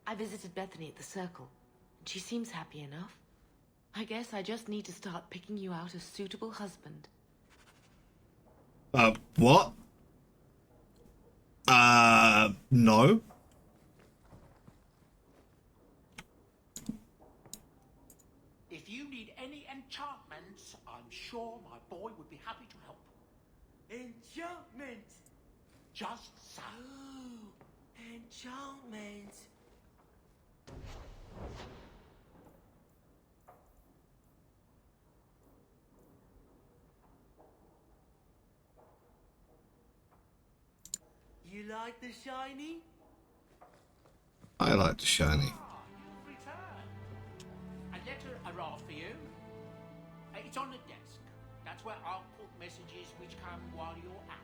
I visited Bethany at the Circle, and she seems happy enough. I guess I just need to start picking you out a suitable husband. What? No. If you need any enchantments, I'm sure my boy would be happy to help. Enchantment. Just so. Oh, enchantment. You like the shiny? I like the shiny. You've returned. A letter arrived for you. It's on the desk. That's where I'll put messages which come while you're out.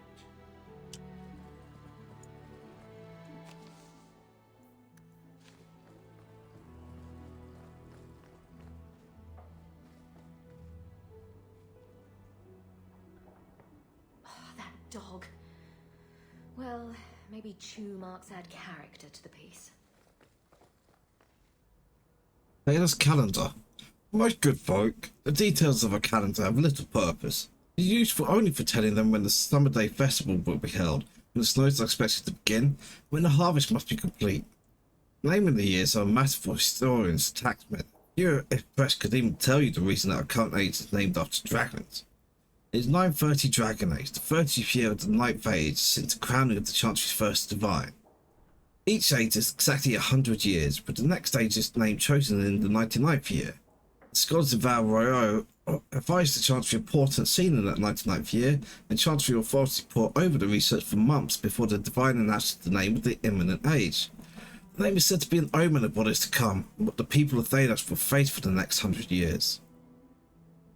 Oh, that dog. Well, maybe chew marks add character to the piece. Thayla's calendar. Most good folk, the details of a calendar have little purpose. It's useful only for telling them when the summer day festival will be held, when the snows are expected to begin, when the harvest must be complete. Naming the years are a matter for historians and taxmen. Your Express could even tell you the reason that our current age is named after dragons. It is 930 Dragon Age, the 30th year of the Ninth Age since the crowning of the Chantry's first divine. Each age is exactly 100 years, but the next age is named chosen in the 99th year. The scholars of Val Royale advised the Chantry important seen in that 99th year, and Chantry authorities poured over the research for months before the divine announced the name of the imminent age. The name is said to be an omen of what is to come, and what the people of Thanos will face for the next 100 years.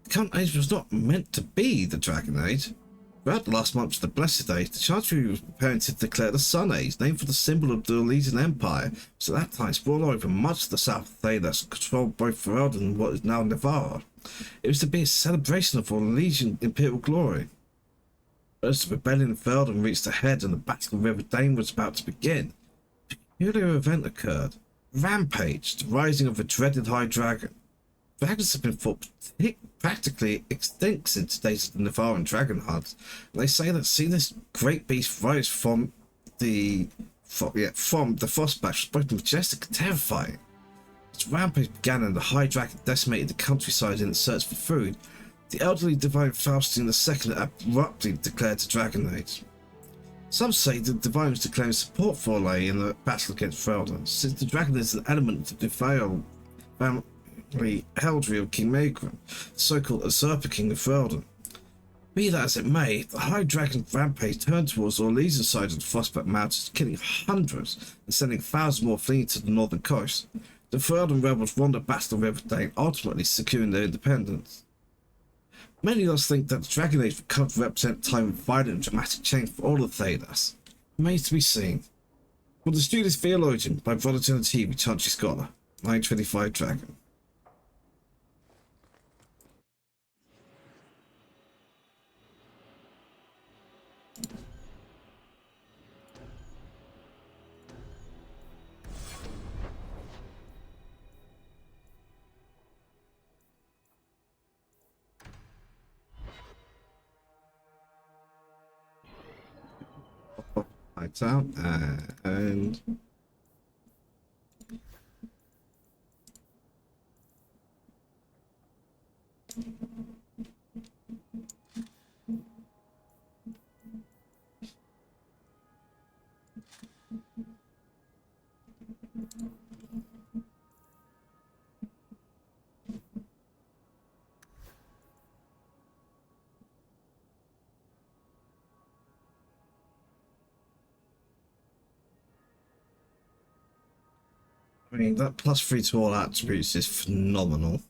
The current age was not meant to be the Dragon Age. Throughout the last month of the Blessed Age, the Chancery was preparing to declare the Sun Age, named for the symbol of the Elysian Empire, was at that time sprawled over much of the south of Thedas, controlled both Ferelden and what is now Nevarra. It was to be a celebration of Elysian imperial glory. As the rebellion in Ferelden reached a head and the Battle of River Dane was about to begin, a peculiar event occurred. Rampage, the rising of a dreaded High Dragon. Dragons have been thought practically extinct since the days of the Nevarran dragon hunts, and they say that seeing this great beast rise from the Frostbatch was both majestic and terrifying. As rampage began and the High Dragon decimated the countryside in its search for food, the elderly divine Faustine II abruptly declared the Dragon Age. Some say the divine was declaring support for Olay in the battle against Ferelden, since the dragon is an element of the family heraldry of King Maegrin, the so-called usurper king of Ferelden. Be that as it may, the High Dragon rampage turned towards the Orlesian side of the Frostback Mountains, killing hundreds and sending thousands more fleeing to the northern coast. The Ferelden rebels won the Battle of River Dane, ultimately securing their independence. Many of us think that the Dragon Age would come to represent a time of violent and dramatic change for all of Thedas. Remains to be seen. For the Student's Theologian by Brother TV, Chauncey Scholar, 925 Dragon. Lights out and I mean, that +3 to all attributes is phenomenal.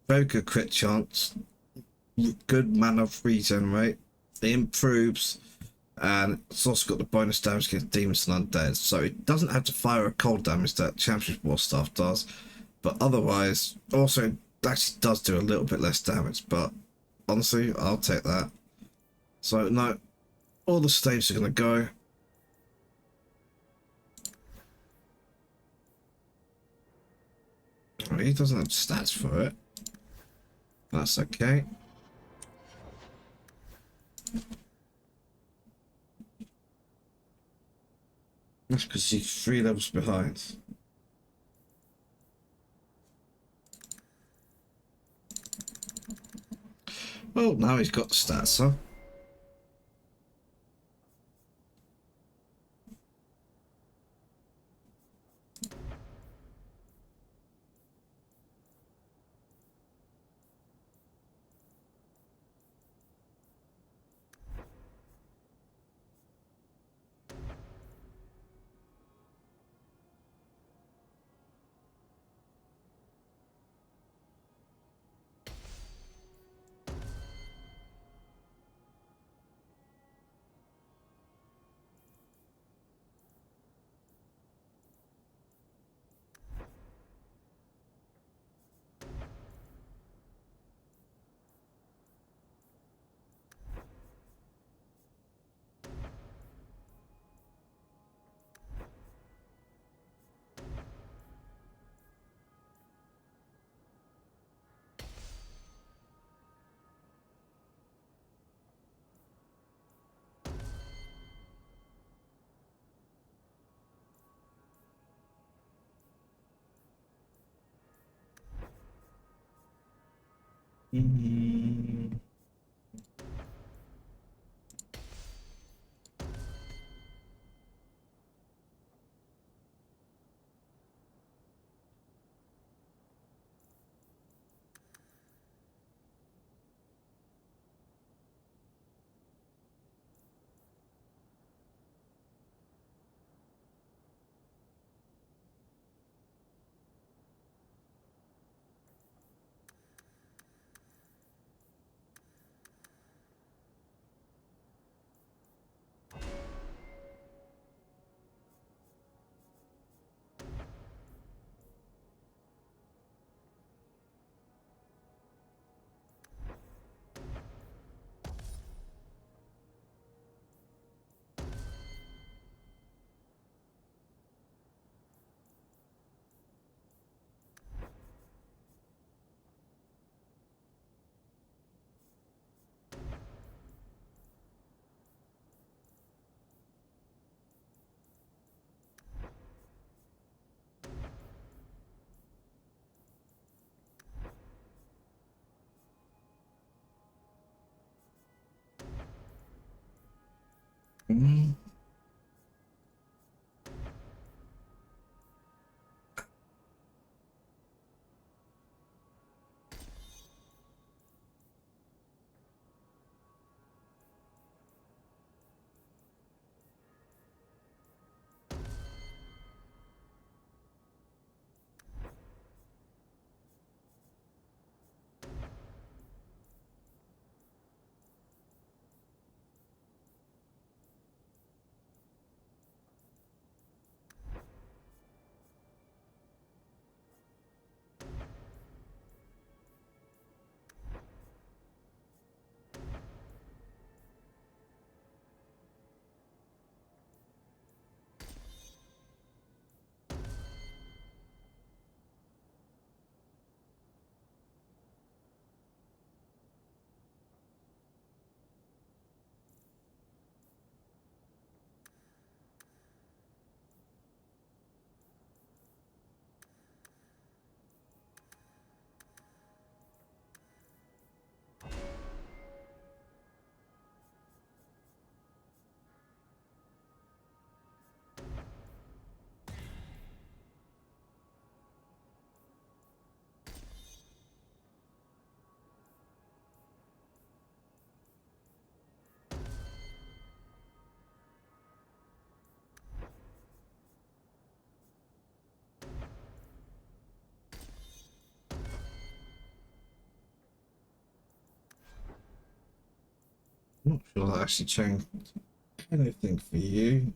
Very good crit chance. Good mana regenerate. It improves. And it's also got the bonus damage against demons and undead. So it doesn't have to fire a cold damage that Championship War stuff does. But otherwise, also it actually does do a little bit less damage. But honestly, I'll take that. So no, all the staves are going to go. He doesn't have stats for it. That's okay. That's because he's 3 levels behind. Well, now he's got the stats, huh? Mm. Not sure that actually changed anything for you.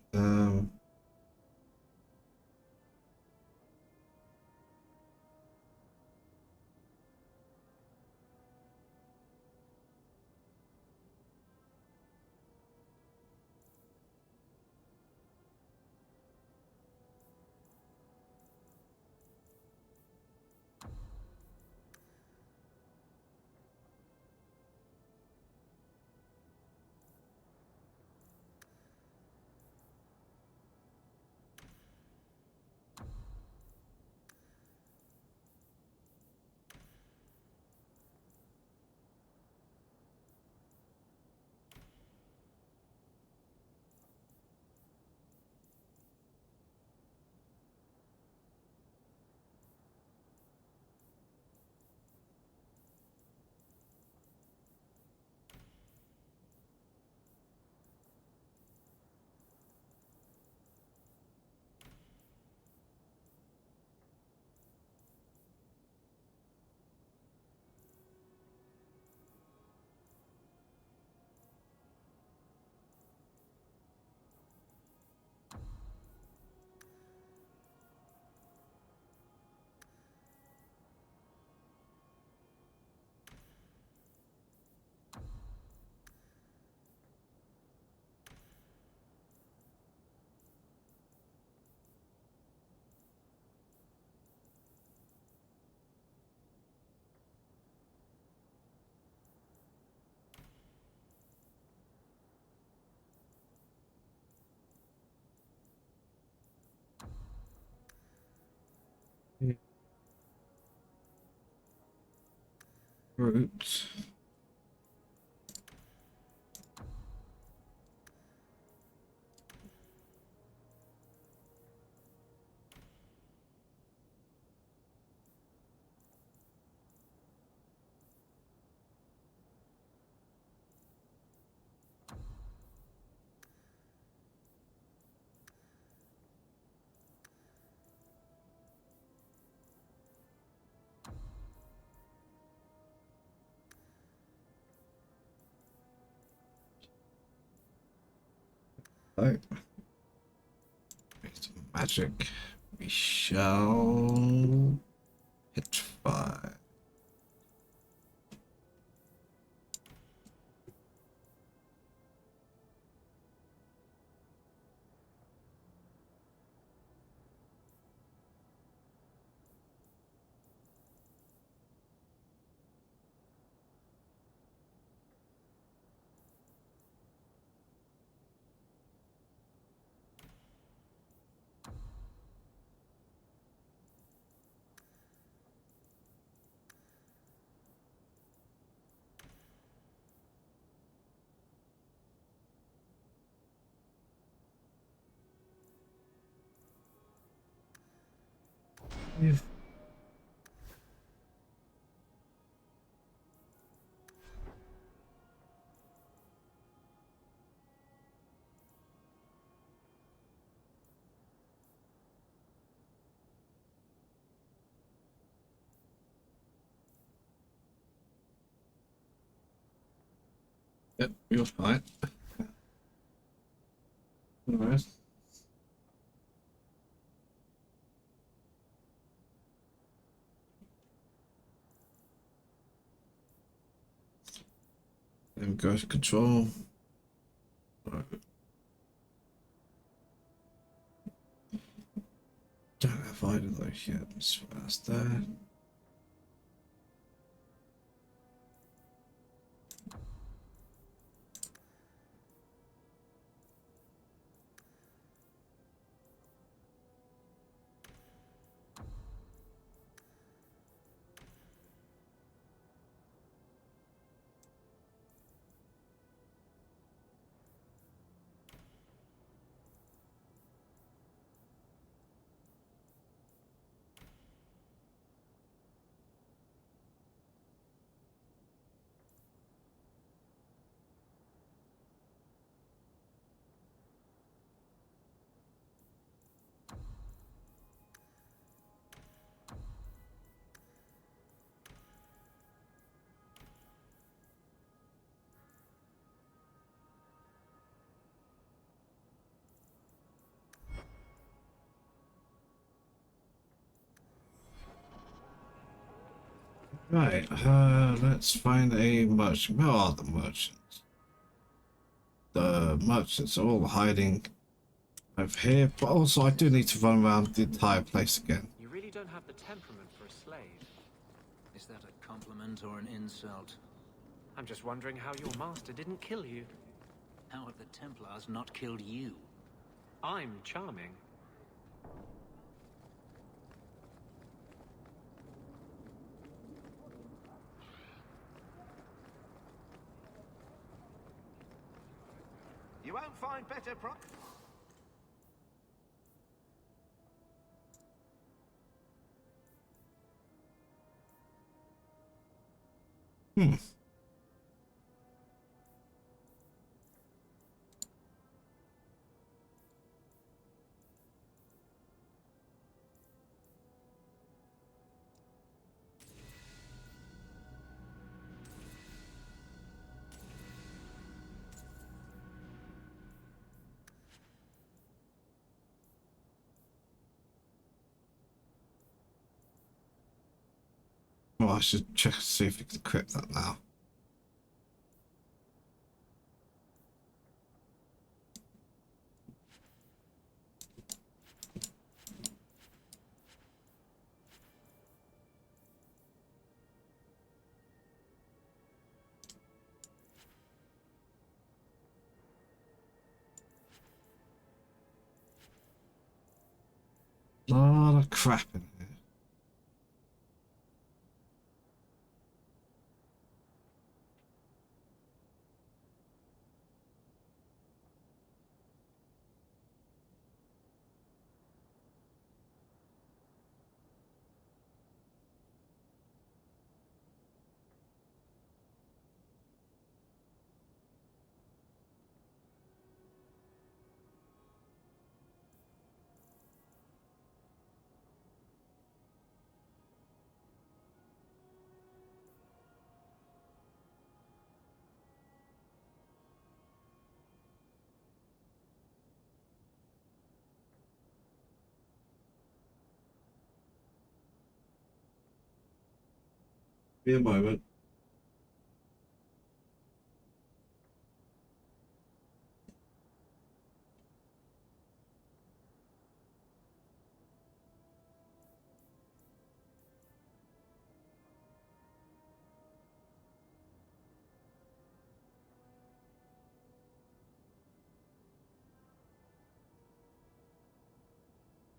Root. Oh. It's magic. We shall hit 5. Yep, you're fine. Alright. Then go to control. Right. Don't have either of those yet. So that's there. Right, let's find a merchant. Where are the merchants? The merchants are all hiding over here, but also I do need to run around the entire place again. You really don't have the temperament for a slave. Is that a compliment or an insult? I'm just wondering how your master didn't kill you. How have the Templars not killed you? I'm charming. You won't find better pro... Oh, I should check to see if we can equip that now. Lot of crap in here. Be a moment.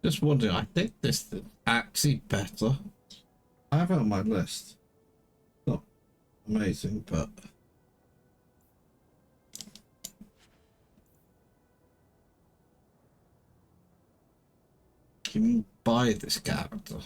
Just wondering, I think this is actually better. I have it on my list. Not amazing, but can you buy this character?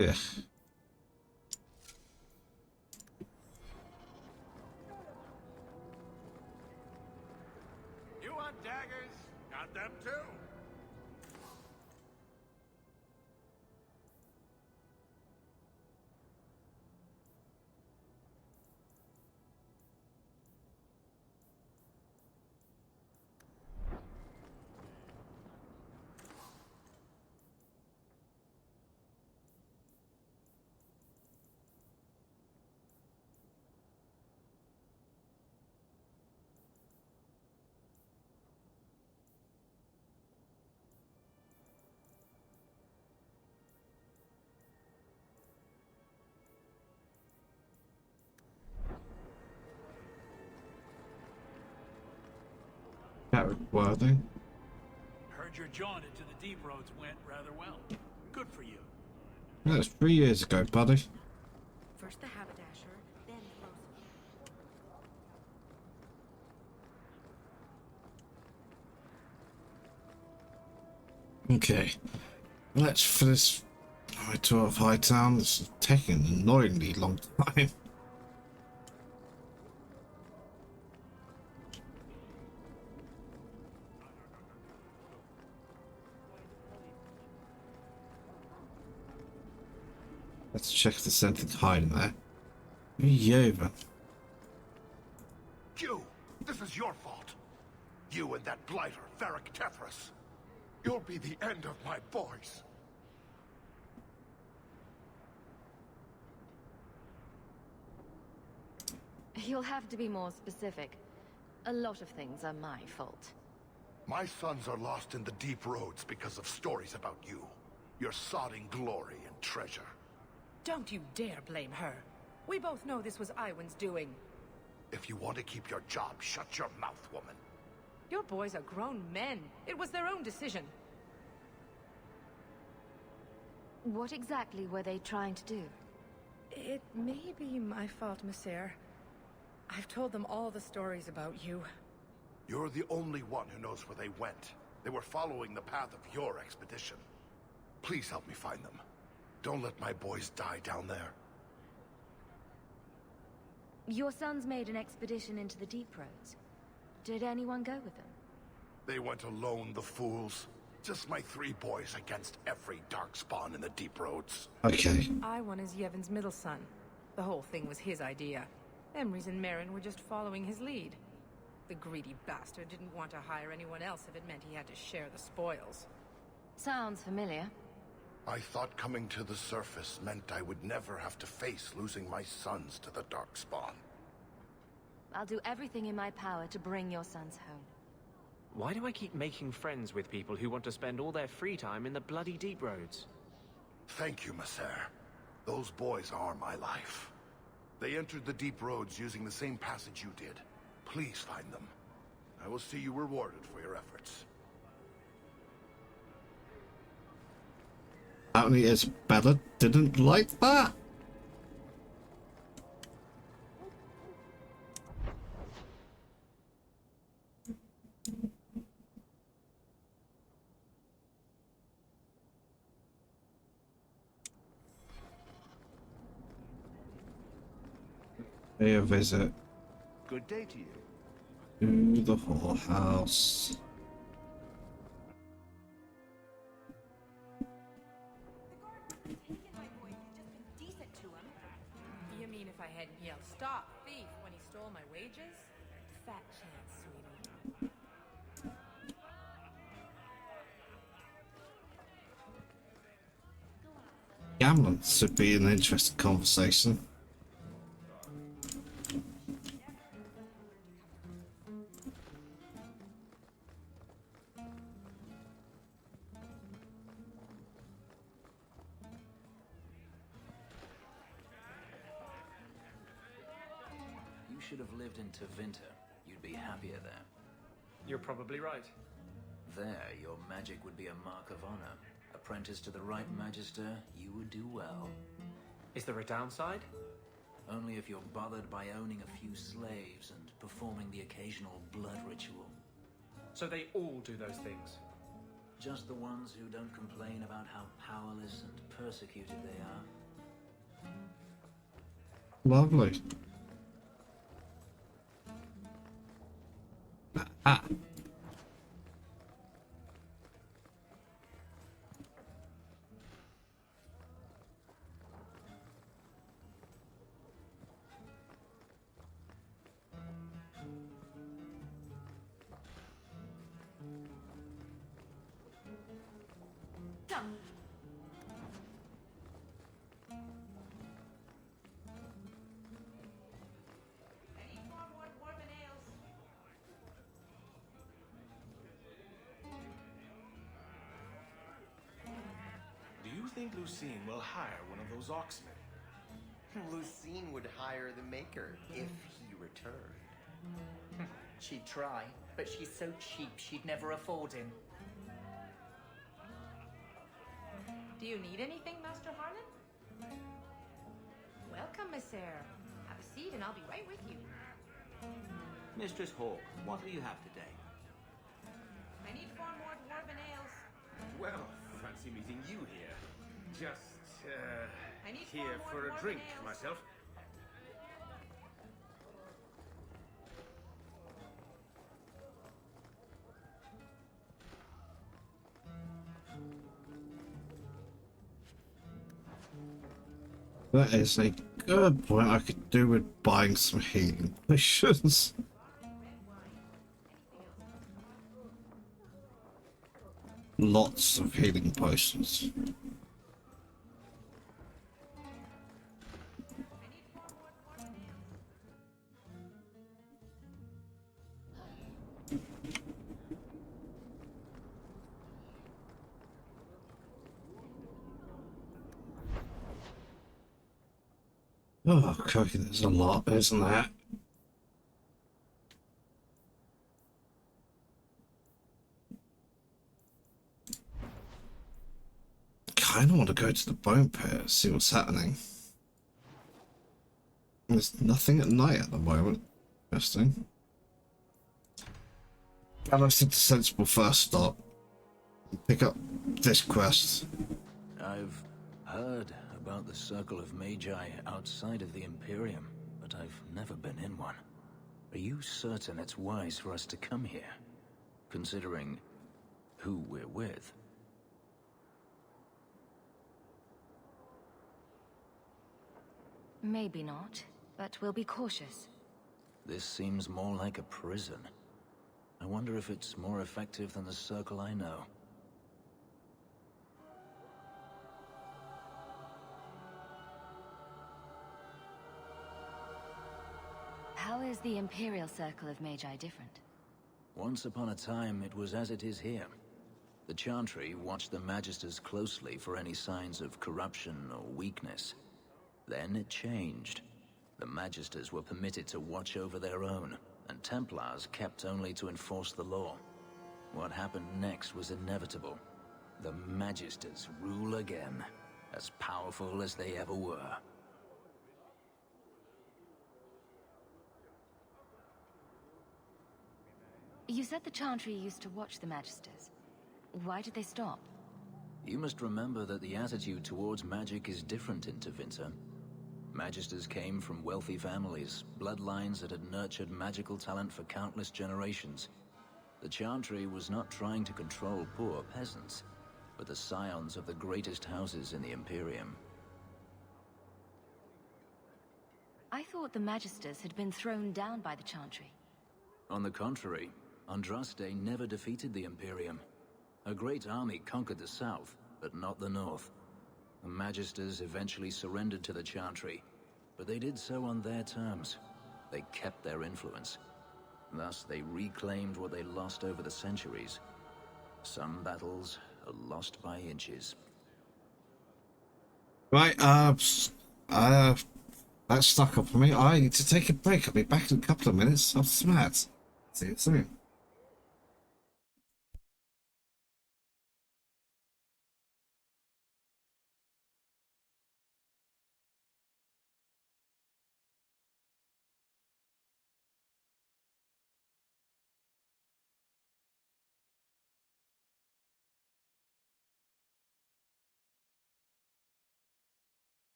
Yeah. You want daggers? Got them too. Worthy. Heard your jaunt into the deep roads went rather well. Good for you. That's 3 years ago, buddy. First the haberdasher, then Okay. Let's finish my tour of Hightown. This is taking an annoyingly long time. Let's check if there's anything hiding there. Yeoman. You! This is your fault! You and that blighter, Varric Tethras. You'll be the end of my boys. You'll have to be more specific. A lot of things are my fault. My sons are lost in the deep roads because of stories about you. Your sodding glory and treasure. Don't you dare blame her. We both know this was Iwan's doing. If you want to keep your job, shut your mouth, woman. Your boys are grown men. It was their own decision. What exactly were they trying to do? It may be my fault, Monsieur. I've told them all the stories about you. You're the only one who knows where they went. They were following the path of your expedition. Please help me find them. Don't let my boys die down there. Your sons made an expedition into the deep roads. Did anyone go with them? They went alone, the fools. Just my 3 boys against every darkspawn in the deep roads. Okay. Iwan is Yevon's middle son. The whole thing was his idea. Emrys and Merrin were just following his lead. The greedy bastard didn't want to hire anyone else if it meant he had to share the spoils. Sounds familiar. I thought coming to the surface meant I would never have to face losing my sons to the darkspawn. I'll do everything in my power to bring your sons home. Why do I keep making friends with people who want to spend all their free time in the bloody deep roads? Thank you, Maser. Those boys are my life. They entered the deep roads using the same passage you did. Please find them. I will see you rewarded for your efforts. Apparently Isabella didn't like that. Pay a visit Good day to you. to the whorehouse. You mean if I hadn't yelled, "Stop, thief," when he stole my wages? Fat chance, sweetie. Gambling should be an interesting conversation. You should have lived in Tevinter. You'd be happier there. You're probably right. There, your magic would be a mark of honor. Apprentice to the right magister, you would do well. Is there a downside? Only if you're bothered by owning a few slaves and performing the occasional blood ritual. So they all do those things? just the ones who don't complain about how powerless and persecuted they are. Lovely. Ah. Do you think Lucine will hire one of those Oxmen? Lucine would hire the Maker if he returned. She'd try, but she's so cheap she'd never afford him. Do you need anything, Master Harlan? Welcome, Miss Eyre. Have a seat and I'll be right with you. Mistress Hawke, what do you have today? I need 4 more dwarven ales. Well, fancy meeting you here. Just, I need here 4 more for a dwarven drink ales. myself. That is a good point. I could do with buying some healing potions. Lots of healing potions. Oh, crikey, there's a lot, isn't there? Kinda want to go to the bone pit, see what's happening. There's nothing at night at the moment. Interesting. Gallows did the sensible first stop. Pick up this quest. I've heard about the Circle of Magi outside of the Imperium, but I've never been in one. Are you certain it's wise for us to come here, considering who we're with? Maybe not, but we'll be cautious. This seems more like a prison. I wonder if it's more effective than the Circle I know. How is the Imperial Circle of Magi different? Once upon a time, it was as it is here. The Chantry watched the Magisters closely for any signs of corruption or weakness. Then it changed. The Magisters were permitted to watch over their own, and Templars kept only to enforce the law. What happened next was inevitable. The Magisters rule again, as powerful as they ever were. You said the Chantry used to watch the Magisters. Why did they stop? You must remember that the attitude towards magic is different in Tevinter. Magisters came from wealthy families, bloodlines that had nurtured magical talent for countless generations. The Chantry was not trying to control poor peasants, but the scions of the greatest houses in the Imperium. I thought the Magisters had been thrown down by the Chantry. On the contrary, Andraste never defeated the Imperium. A great army conquered the south, but not the north. The Magisters eventually surrendered to the Chantry, but they did so on their terms. They kept their influence. Thus, they reclaimed what they lost over the centuries. Some battles are lost by inches. Right, that's stuck up for me. I need to take a break. I'll be back in a couple of minutes. I'm smart. See you soon.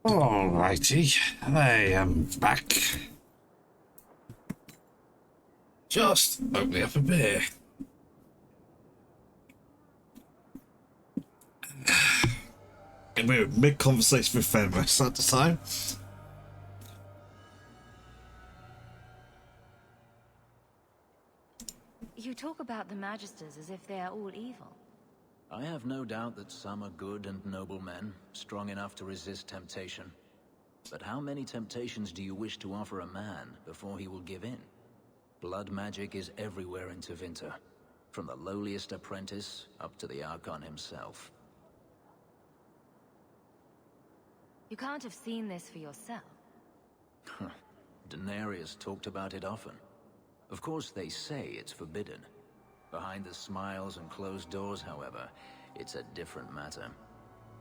Alrighty, I am back. Just opening up a beer. And we were mid-conversation with Fenris at the time. You talk about the Magisters as if they are all evil. I have no doubt that some are good and noble men, strong enough to resist temptation. But how many temptations do you wish to offer a man before he will give in? Blood magic is everywhere in Tevinter, from the lowliest apprentice up to the Archon himself. You can't have seen this for yourself. Daenerys talked about it often. Of course, they say it's forbidden. Behind the smiles and closed doors, however, it's a different matter.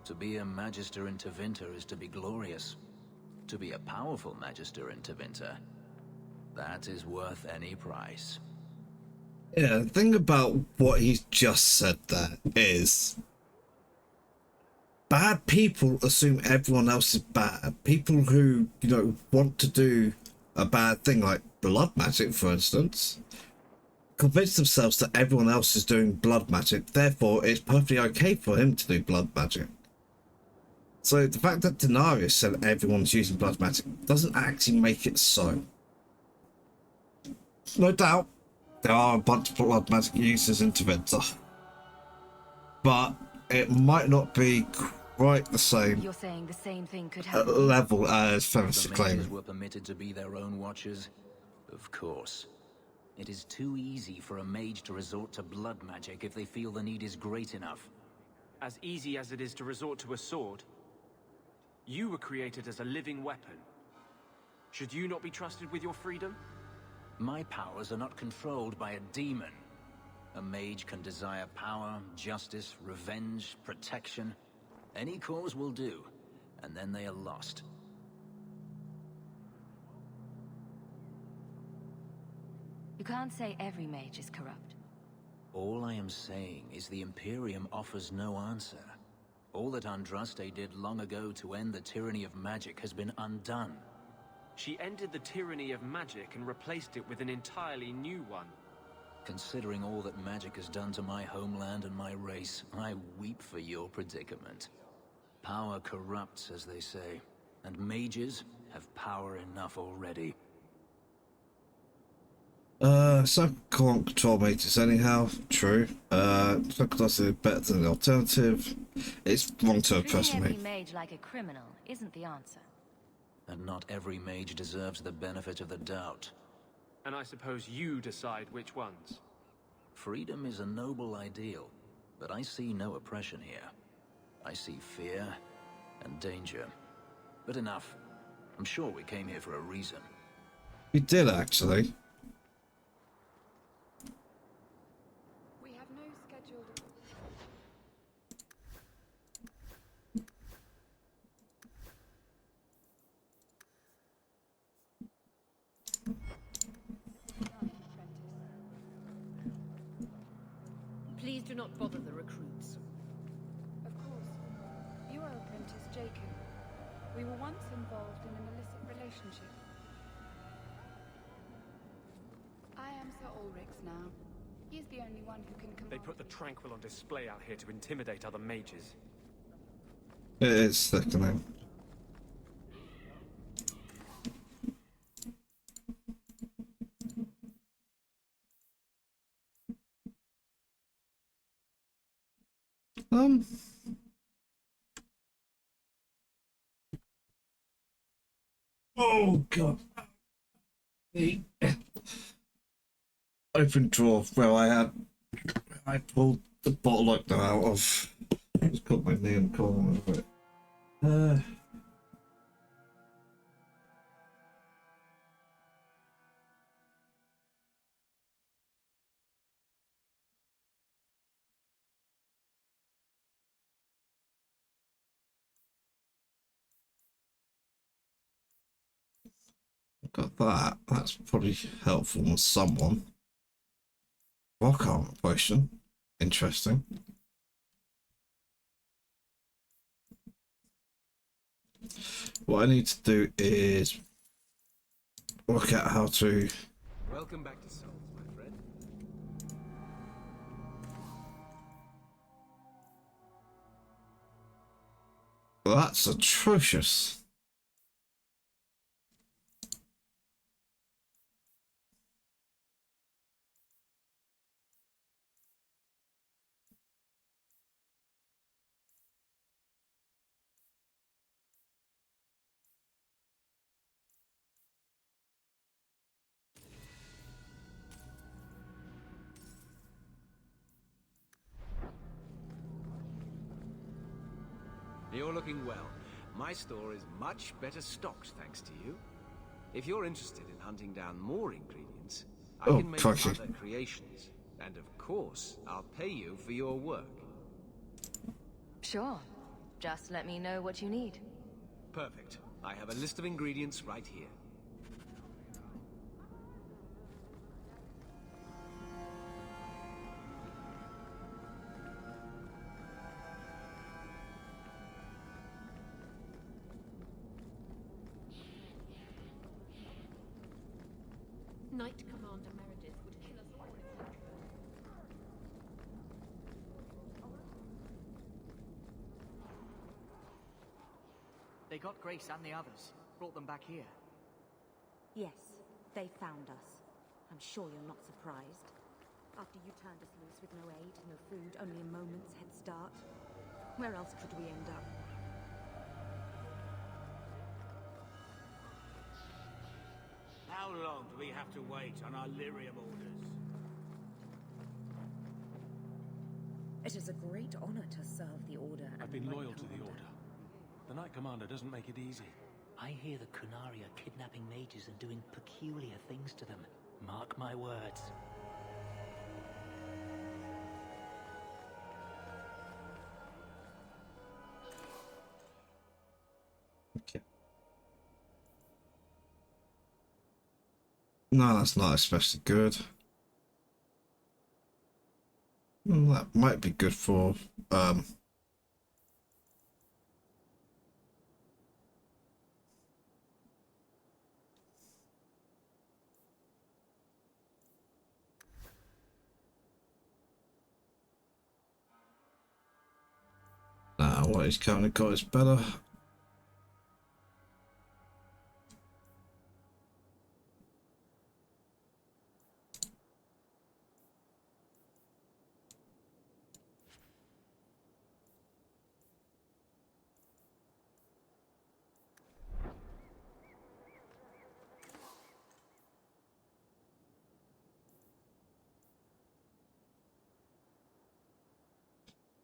To be a Magister in Tevinter is to be glorious. To be a powerful Magister in Tevinter, that is worth any price. Yeah, the thing about what he's just said there is bad people assume everyone else is bad. People who, you know, want to do a bad thing, like blood magic, for instance, convince themselves that everyone else is doing blood magic, therefore it's perfectly okay for him to do blood magic. So the fact that Daenerys said everyone's using blood magic doesn't actually make it so. No doubt, there are a bunch of blood magic users in Tevinter, but it might not be quite the same. You're saying the same thing could happen. Level as Fenris The claimed. mages were permitted to be their own watchers? Of course. It is too easy for a mage to resort to blood magic if they feel the need is great enough. As easy as it is to resort to a sword, you were created as a living weapon. Should you not be trusted with your freedom? My powers are not controlled by a demon. A mage can desire power, justice, revenge, protection. Any cause will do, and then they are lost. You can't say every mage is corrupt. All I am saying is the Imperium offers no answer. All that Andraste did long ago to end the tyranny of magic has been undone. She ended the tyranny of magic and replaced it with an entirely new one. Considering all that magic has done to my homeland and my race, I weep for your predicament. Power corrupts, as they say, and mages have power enough already. Some can't control mages anyhow, true. Some does it better than the alternative. It's wrong to oppress Treating every me. mage like a criminal isn't the answer. And not every mage deserves the benefit of the doubt. And I suppose you decide which ones. Freedom is a noble ideal, but I see no oppression here. I see fear and danger. But enough. I'm sure we came here for a reason. We did, actually. We have no scheduled... Please do not bother the recruits. Of course. You are apprentice Jacob. We were once involved in an illicit relationship. I am Sir Ulrix now. He is the only one who can command... They put the Tranquil on display out here to intimidate other mages. It is sickening. Oh god. The open drawer where I pulled the bottle opener out of. Just got my knee in the corner of it. Got that. That's probably helpful to someone. Rock armor potion. Interesting. What I need to do is work out how to... Welcome back to Souls, my friend. That's atrocious. You're looking well. My store is much better stocked thanks to you. If you're interested in hunting down more ingredients, I can make other creations. And of course, I'll pay you for your work. Sure. Just let me know what you need. Perfect. I have a list of ingredients right here. Knight Commander Meredith would kill us all. They got Grace and the others. Brought them back here. Yes, they found us. I'm sure you're not surprised. After you turned us loose with no aid, no food, only a moment's head start. Where else could we end up? How long do we have to wait on our lyrium orders? It is a great honor to serve the Order. I've been loyal to the Order. The Knight Commander doesn't make it easy. I hear the Kunari are kidnapping mages and doing peculiar things to them. Mark my words. Okay. No, that's not especially good. Well, that might be good for what he's currently got is better.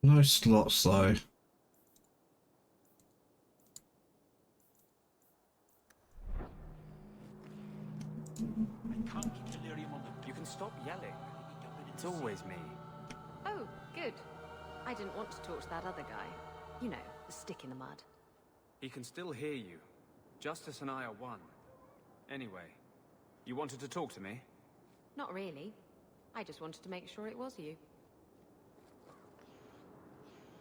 No slots though. You can stop yelling. It's always me. Oh, good. I didn't want to talk to that other guy. You know, the stick in the mud. He can still hear you. Justice and I are one. Anyway, you wanted to talk to me? Not really. I just wanted to make sure it was you.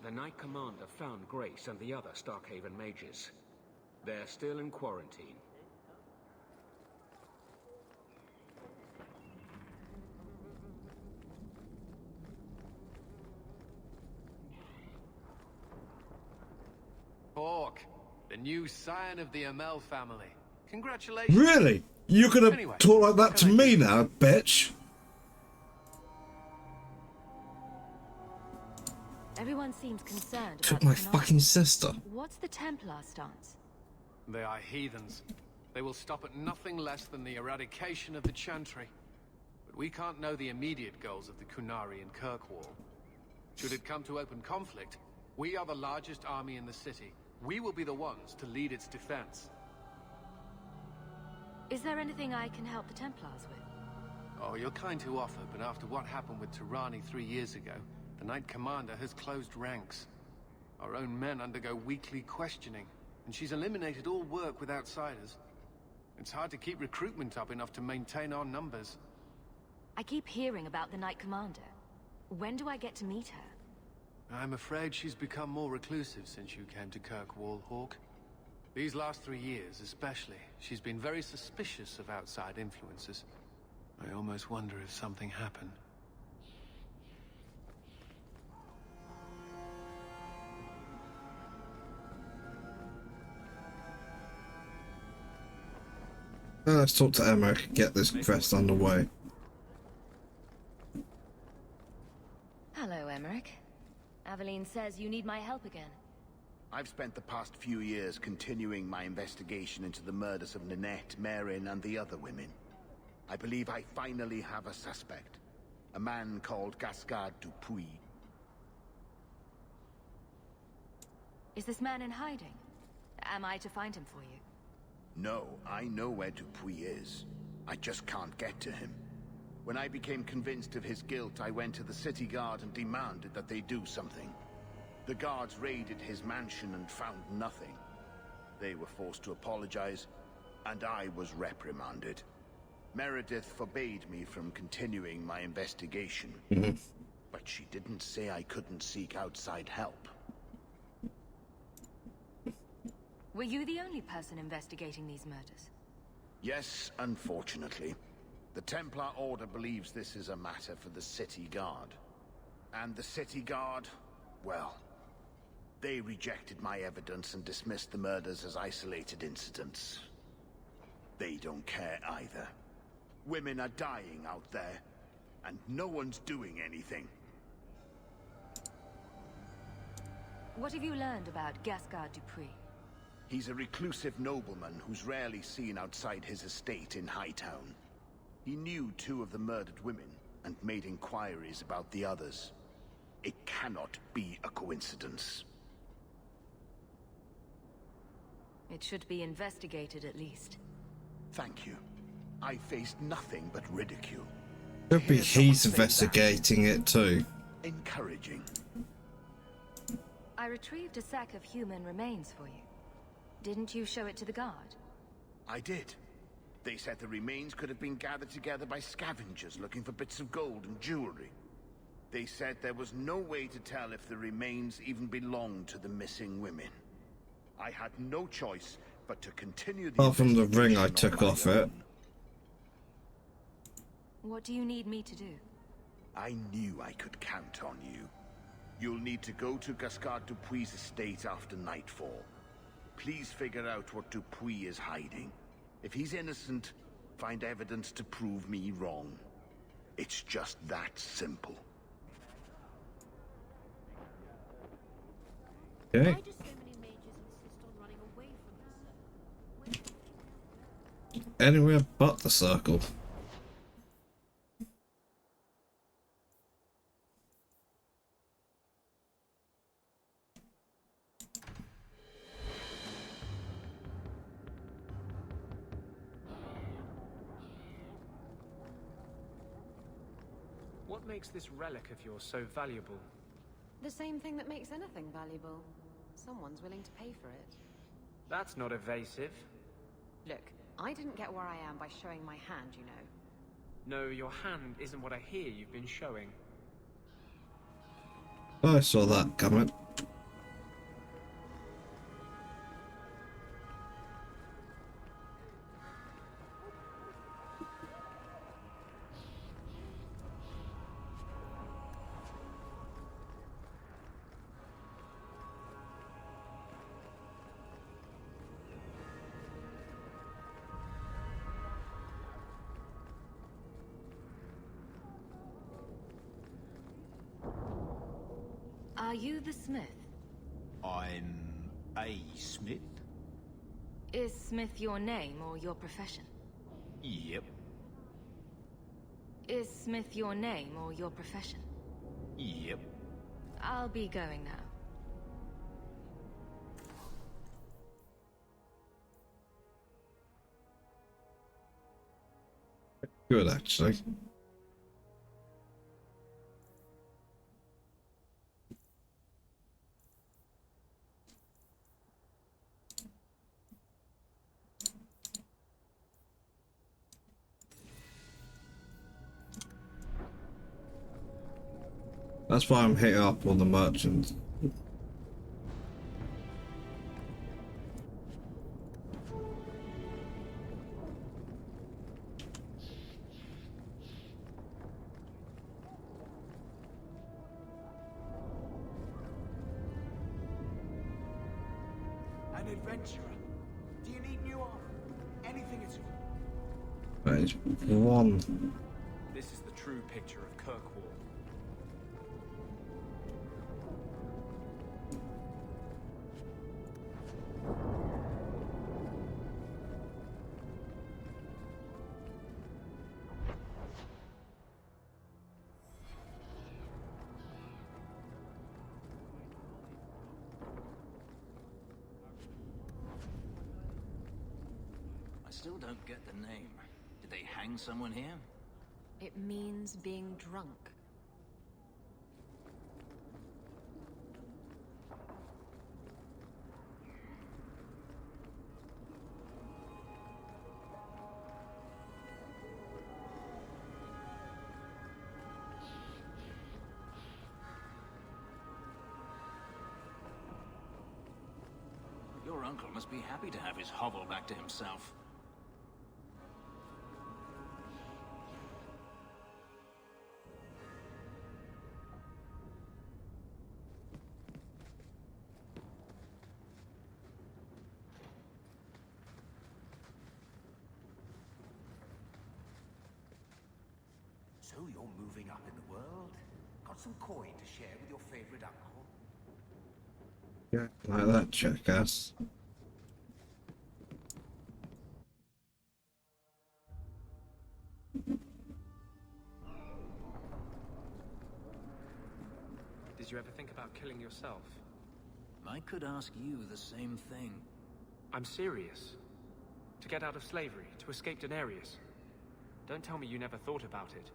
The Knight Commander found Grace and the other Starkhaven mages. They're still in quarantine. Hawke, the new scion of the Amell family. Congratulations. Really? You're gonna Anyway, talk like that to me now, bitch? Everyone seems concerned Took about my the Kunari. fucking sister. What's the Templar stance? They are heathens. They will stop at nothing less than the eradication of the Chantry. But we can't know the immediate goals of the Kunari in Kirkwall. Should it come to open conflict, we are the largest army in the city. We will be the ones to lead its defense. Is there anything I can help the Templars with? Oh, you're kind to offer, but after what happened with Tirani 3 years ago, the Knight Commander has closed ranks. Our own men undergo weekly questioning, and she's eliminated all work with outsiders. It's hard to keep recruitment up enough to maintain our numbers. I keep hearing about the Knight Commander. When do I get to meet her? I'm afraid she's become more reclusive since you came to Kirkwall, Hawke. These last 3 years, especially, she's been very suspicious of outside influences. I almost wonder if something happened. Let's talk to Emmerich and get this quest underway. Hello, Emmerich. Aveline says you need my help again. I've spent the past few years continuing my investigation into the murders of Ninette, Merrin, and the other women. I believe I finally have a suspect. A man called Gascard Dupuis. Is this man in hiding? Am I to find him for you? No, I know where Dupuis is. I just can't get to him. When I became convinced of his guilt, I went to the city guard and demanded that they do something. The guards raided his mansion and found nothing. They were forced to apologize, and I was reprimanded. Meredith forbade me from continuing my investigation. But she didn't say I couldn't seek outside help. Were you the only person investigating these murders? Yes, unfortunately. The Templar Order believes this is a matter for the City Guard. And the City Guard, well, they rejected my evidence and dismissed the murders as isolated incidents. They don't care either. Women are dying out there, and no one's doing anything. What have you learned about Gascard Dupuis? He's a reclusive nobleman who's rarely seen outside his estate in Hightown. He knew 2 of the murdered women and made inquiries about the others. It cannot be a coincidence. It should be investigated at least. Thank you. I faced nothing but ridicule. Could be he's investigating it too. Encouraging. I retrieved a sack of human remains for you. Didn't you show it to the guard? I did. They said the remains could have been gathered together by scavengers looking for bits of gold and jewelry. They said there was no way to tell if the remains even belonged to the missing women. I had no choice but to continue the Apart from the ring I took off it. What do you need me to do? I knew I could count on you. You'll need to go to Gascard Dupuis' estate after nightfall. Please figure out what Dupuis is hiding. If he's innocent, find evidence to prove me wrong. It's just that simple. Okay. Why do so many mages insist on running away from this? Anywhere but the circle. What makes this relic of yours so valuable? The same thing that makes anything valuable. Someone's willing to pay for it. That's not evasive. Look, I didn't get where I am by showing my hand, you know. No, your hand isn't what I hear you've been showing. I saw that coming. Are you the Smith? I'm a Smith? Is Smith your name or your profession? Yep. Is Smith your name or your profession? Yep. I'll be going now. Good, actually. That's why I'm hitting up all the merchants. an adventurer. Do you need new armor? Anything at all? Right, one. This is the true picture of Kirkwall. I still don't get the name. Did they hang someone here? It means being drunk. Your uncle must be happy to have his hovel back to himself. So you're moving up in the world? Got some coin to share with your favorite uncle? Yeah, like that, jackass. Did you ever think about killing yourself? I could ask you the same thing. I'm serious. To get out of slavery, to escape Denarius. Don't tell me you never thought about it.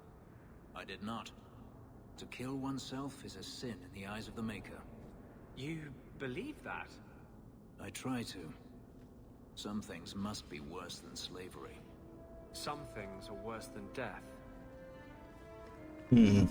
I did not. To kill oneself is a sin in the eyes of the Maker. You believe that? I try to. Some things must be worse than slavery. Some things are worse than death. Hmm.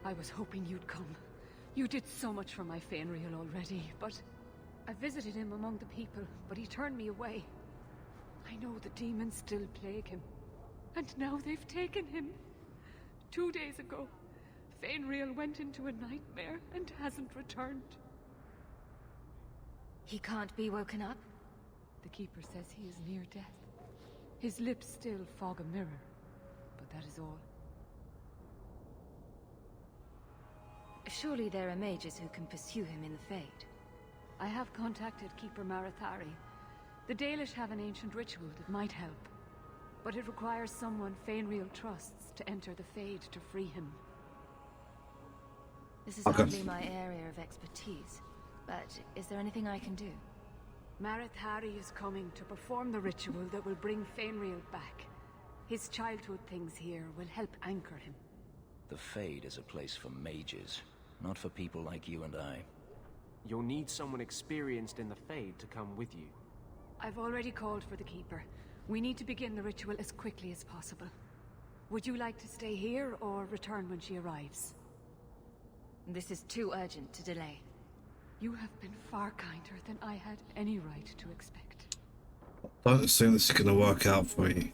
I was hoping you'd come. You did so much for my Fainriel already, but I visited him among the people, but he turned me away. I know the demons still plague him, and now they've taken him. 2 days ago, Fainriel went into a nightmare and hasn't returned. He can't be woken up? The Keeper says he is near death. His lips still fog a mirror, but that is all. Surely there are mages who can pursue him in the Fade. I have contacted Keeper Marethari. The Dalish have an ancient ritual that might help, but it requires someone Fainriel trusts to enter the Fade to free him. This is hardly my area of expertise, but is there anything I can do? Marethari is coming to perform the ritual that will bring Fainriel back. His childhood things here will help anchor him. The Fade is a place for mages, not for people like you and I. You'll need someone experienced in the Fade to come with you. I've already called for the Keeper. We need to begin the ritual as quickly as possible. Would you like to stay here or return when she arrives? This is too urgent to delay. You have been far kinder than I had any right to expect. Don't assume this is going to work out for you.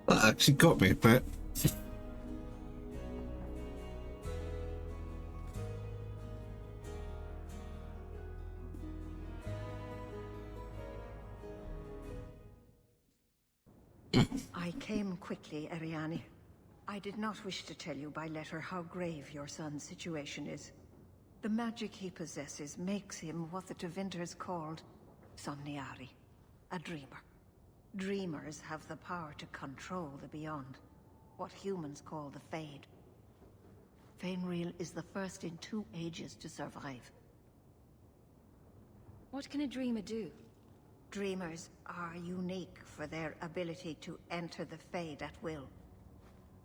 That actually got me a bit. I came quickly, Ariane. I did not wish to tell you by letter how grave your son's situation is. The magic he possesses makes him what the Tevinters called Somniari, a dreamer. Dreamers have the power to control the beyond, what humans call the Fade. Feynriel is the first in 2 ages to survive. What can a dreamer do? Dreamers are unique for their ability to enter the Fade at will,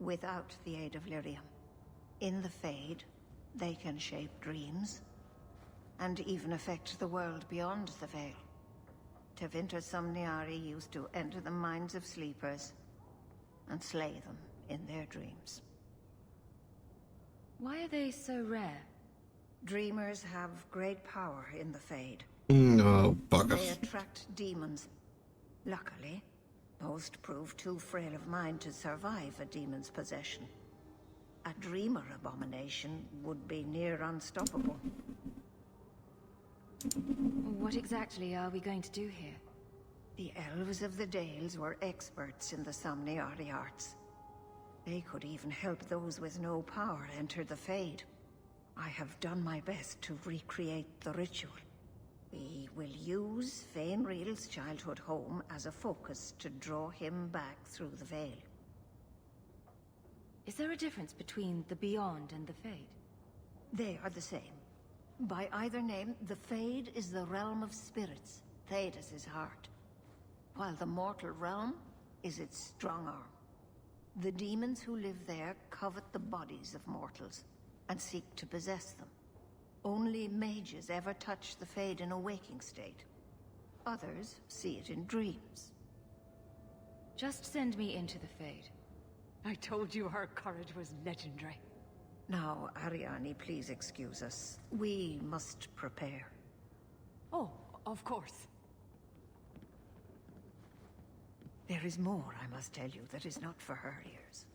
without the aid of Lyrium. In the Fade, they can shape dreams, and even affect the world beyond the Veil. Tevinter Somniari used to enter the minds of sleepers, and slay them in their dreams. Why are they so rare? Dreamers have great power in the Fade. Oh, bugger. They attract demons. Luckily, most prove too frail of mind to survive a demon's possession. A dreamer abomination would be near unstoppable. What exactly are we going to do here? The elves of the Dales were experts in the Somniari arts. They could even help those with no power enter the Fade. I have done my best to recreate the ritual. We will use Feynriel's childhood home as a focus to draw him back through the Veil. Is there a difference between the Beyond and the Fade? They are the same. By either name, the Fade is the realm of spirits, Thedas' heart, while the mortal realm is its strong arm. The demons who live there covet the bodies of mortals and seek to possess them. Only mages ever touch the Fade in a waking state. Others see it in dreams. Just send me into the Fade. I told you her courage was legendary. Now, Ariani, please excuse us. We must prepare. Oh, of course. There is more, I must tell you, that is not for her ears.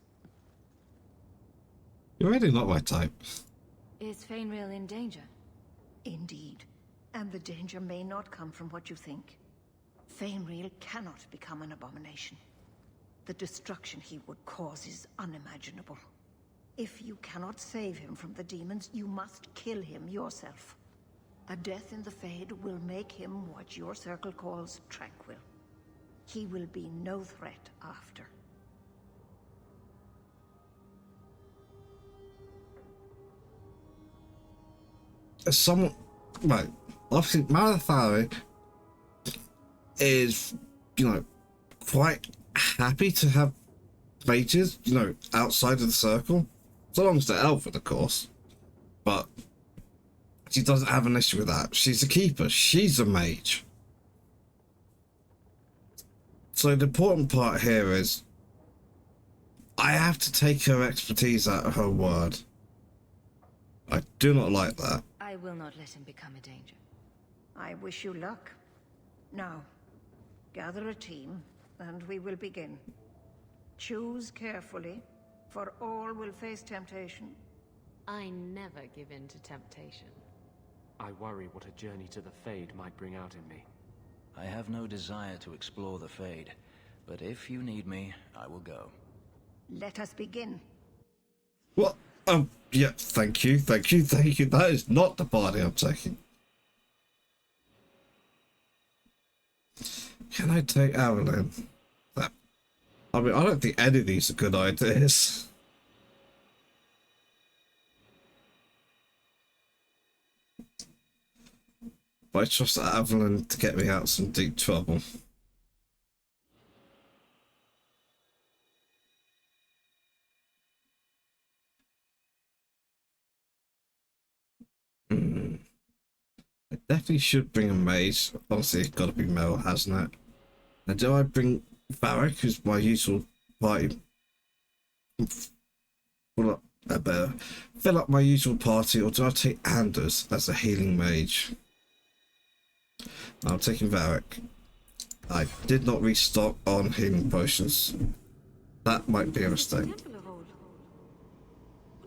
You're really not my type. Is Feynriel in danger? Indeed. And the danger may not come from what you think. Feynriel cannot become an abomination. The destruction he would cause is unimaginable. If you cannot save him from the demons, you must kill him yourself. A death in the Fade will make him what your circle calls tranquil. He will be no threat after. As someone, right, obviously Malathari is, quite happy to have mages, outside of the circle. So long as they're elven, of course. But she doesn't have an issue with that. She's a keeper. She's a mage. So the important part here is I have to take her expertise out of her word. I do not like that. I will not let him become a danger. I wish you luck. Now, gather a team, and we will begin. Choose carefully, for all will face temptation. I never give in to temptation. I worry what a journey to the Fade might bring out in me. I have no desire to explore the Fade, but if you need me, I will go. Let us begin. What? Yeah, thank you. That is not the party I'm taking. Can I take Avalyn? I don't think any of these are good ideas. But I trust Avalyn to get me out of some deep trouble. I definitely should bring a mage. Obviously, it's got to be Mel, hasn't it? And do I bring Varric, who's my usual party? Fill up my usual party, or do I take Anders as a healing mage? I'm taking Varric. I did not restock on healing potions. That might be a mistake. What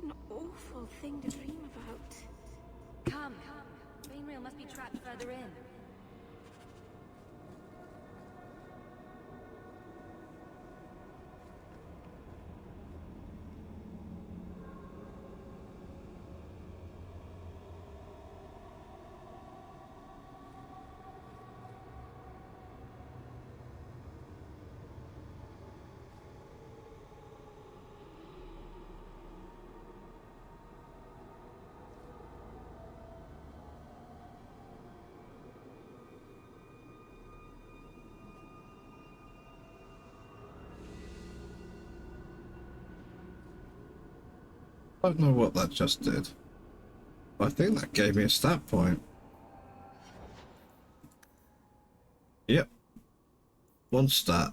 an awful thing to dream about. Come. Feynriel must be trapped further in. I don't know what that just did. I think that gave me a stat point. Yep. 1 stat.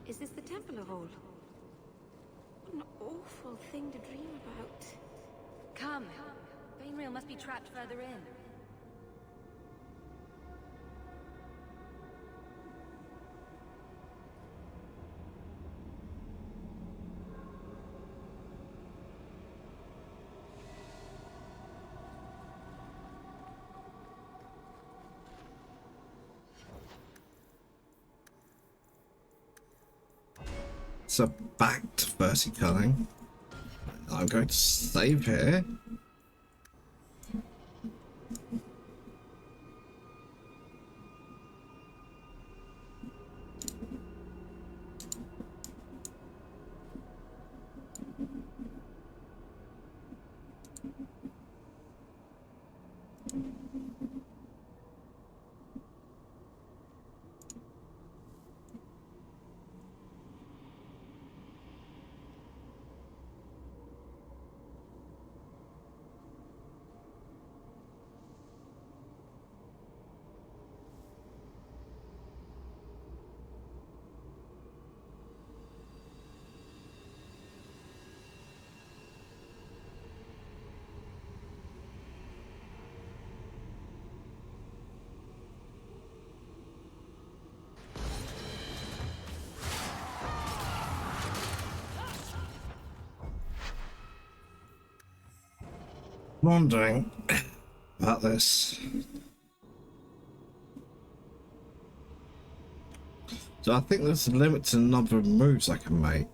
Is this the Templar Hall? What an awful thing to dream about. Come. Bainreal must be trapped further in. So back to Versi Culling. I'm going to save here. Wondering about this. So I think there's a limit to the number of moves I can make.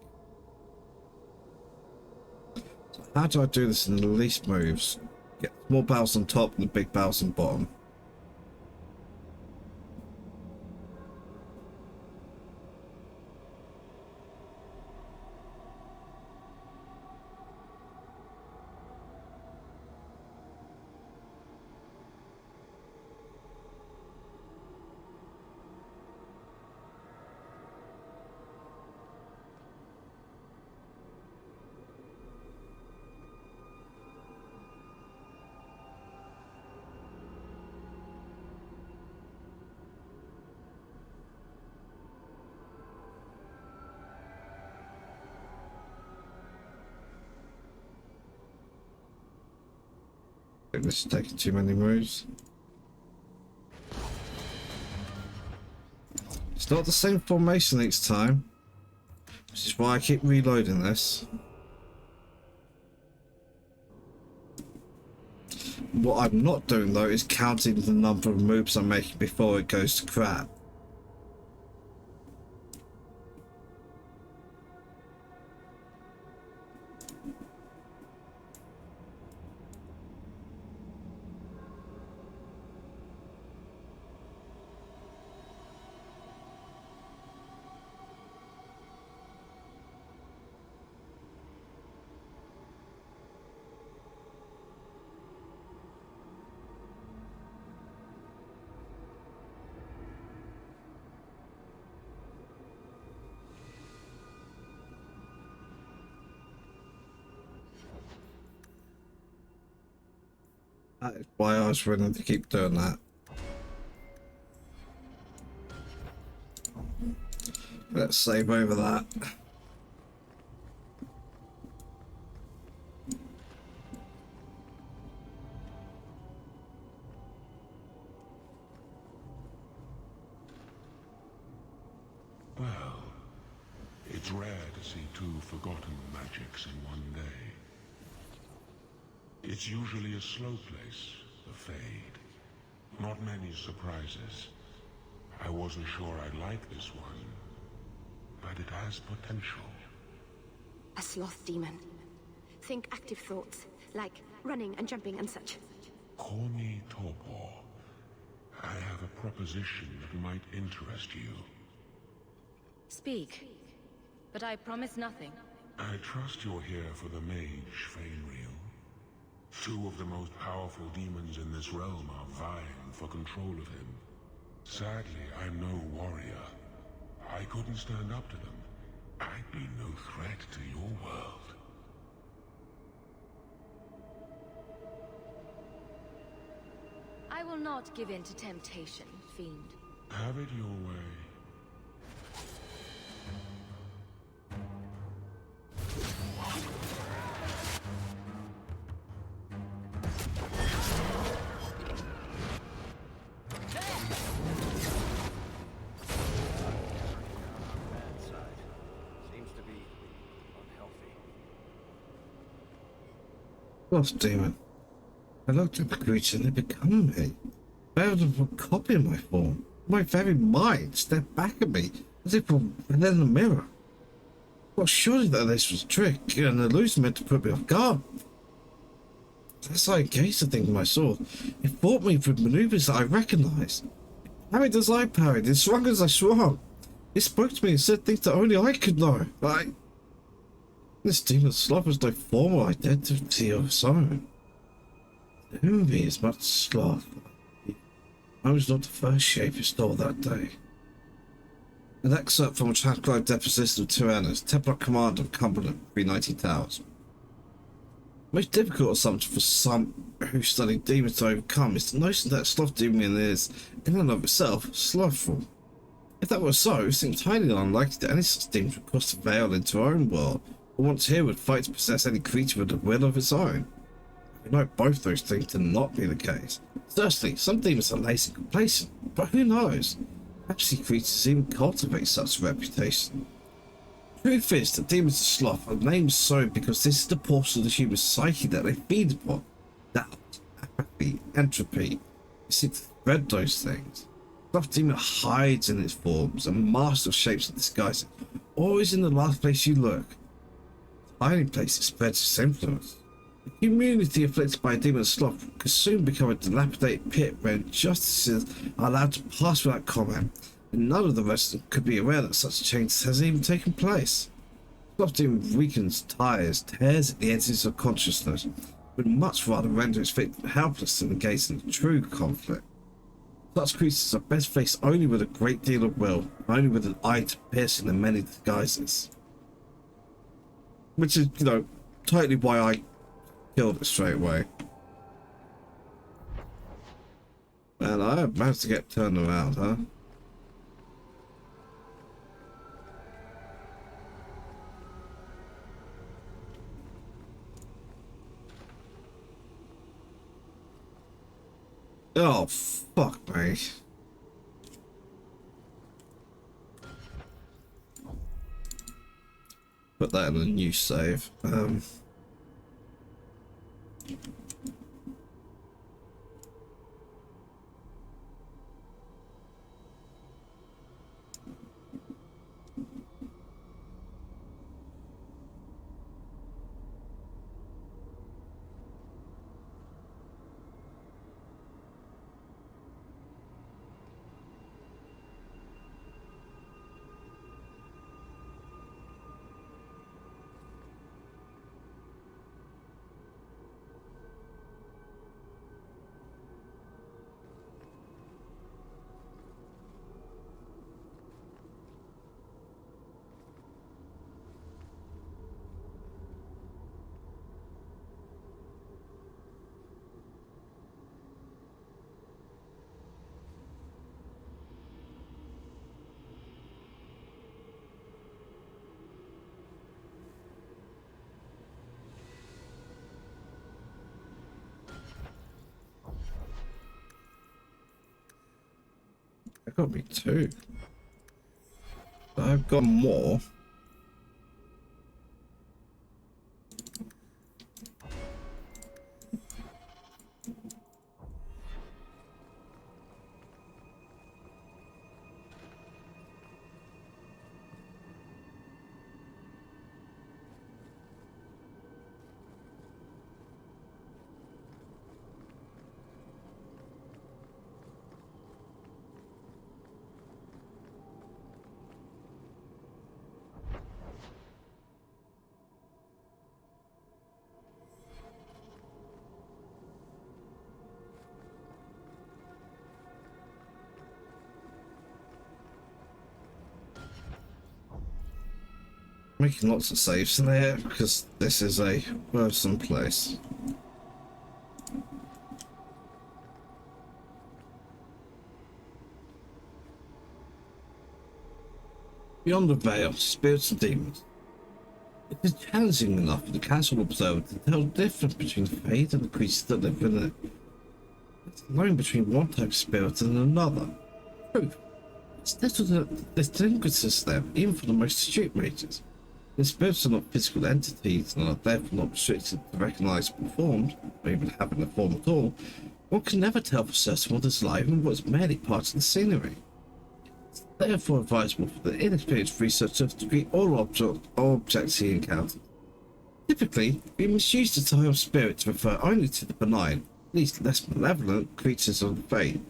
So how do I do this in the least moves? Get small barrels on top and the big barrels on bottom. I think this is taking too many moves. It's not the same formation each time, which is why I keep reloading this. What I'm not doing though is counting the number of moves I'm making before it goes to crap. That is why I was willing to keep doing that. Let's save over that. Well, it's rare to see two forgotten magics in one day. It's usually a slow place, a fade. Not many surprises. I wasn't sure I'd like this one, but it has potential. A sloth demon. Think active thoughts, like running and jumping and such. Call me Torpor. I have a proposition that might interest you. Speak, but I promise nothing. I trust you're here for the mage, Fainriel. Two of the most powerful demons in this realm are vying for control of him. Sadly, I'm no warrior. I couldn't stand up to them. I'd be no threat to your world. I will not give in to temptation, fiend. Have it your way. Lost demon. I looked at the creature and they become me. Failed to copy my form. My very mind stepped back at me as if from within the mirror. Well, surely that this was a trick, an illusion meant to put me off guard. As I gazed at things I saw, it fought me with maneuvers that I recognized. It parried as I parried, it swung as I swung. It spoke to me and said things that only I could know. This demon sloth has no formal identity of its own. Envy is much sloth. I was not the first shape it stole that day. An excerpt from a transcribed deposition of Tyrannus, Templar Commander of Cumberland, 390 Towers. The most difficult assumption for some who study demons to overcome is the notion that a sloth demon is, in and of itself, slothful. If that were so, it seems highly unlikely that any such demons would cross the veil into our own world, or once here would fight to possess any creature with a will of its own. We know both those things to not be the case. Certainly, some demons are lazy and complacent, but who knows? Perhaps these creatures even cultivate such a reputation. Truth is that demons of sloth are named so because this is the portion of the human psyche that they feed upon. Doubt, apathy, entropy. They seem to spread those things. Sloth demon hides in its forms and masters shapes and disguises, always in the last place you look. The hiding place it spreads its influence. The community afflicted by a demon of sloth could soon become a dilapidated pit where injustices are allowed to pass without comment, and none of the residents could be aware that such change has even taken place. Sloth demon weakens, tires, tears at the edges of consciousness, would much rather render its victim helpless than engage in a true conflict. Such creatures are best faced only with a great deal of will, only with an eye to pierce in the many disguises. Which is, totally why I killed it straight away. Man, I have managed to get turned around, huh? Oh, fuck me. Put that in a new save. That got me 2. I've got more. Making lots of saves in there because this is a worrisome place. Beyond the veil, spirits and demons. It is challenging enough for the casual observer to tell the difference between the Fade and the creatures that live in it. It's knowing between one type of spirit and another. Truth. It's little that distinguishes them, even for the most astute mages. The spirits are not physical entities and are therefore not restricted to recognizable forms, or even having a form at all. One can never tell for certain what is alive and what is merely part of the scenery. It's therefore advisable for the inexperienced researcher to treat all objects he encounters. Typically, we misuse the term spirit to refer only to the benign, at least less malevolent, creatures of the Fade.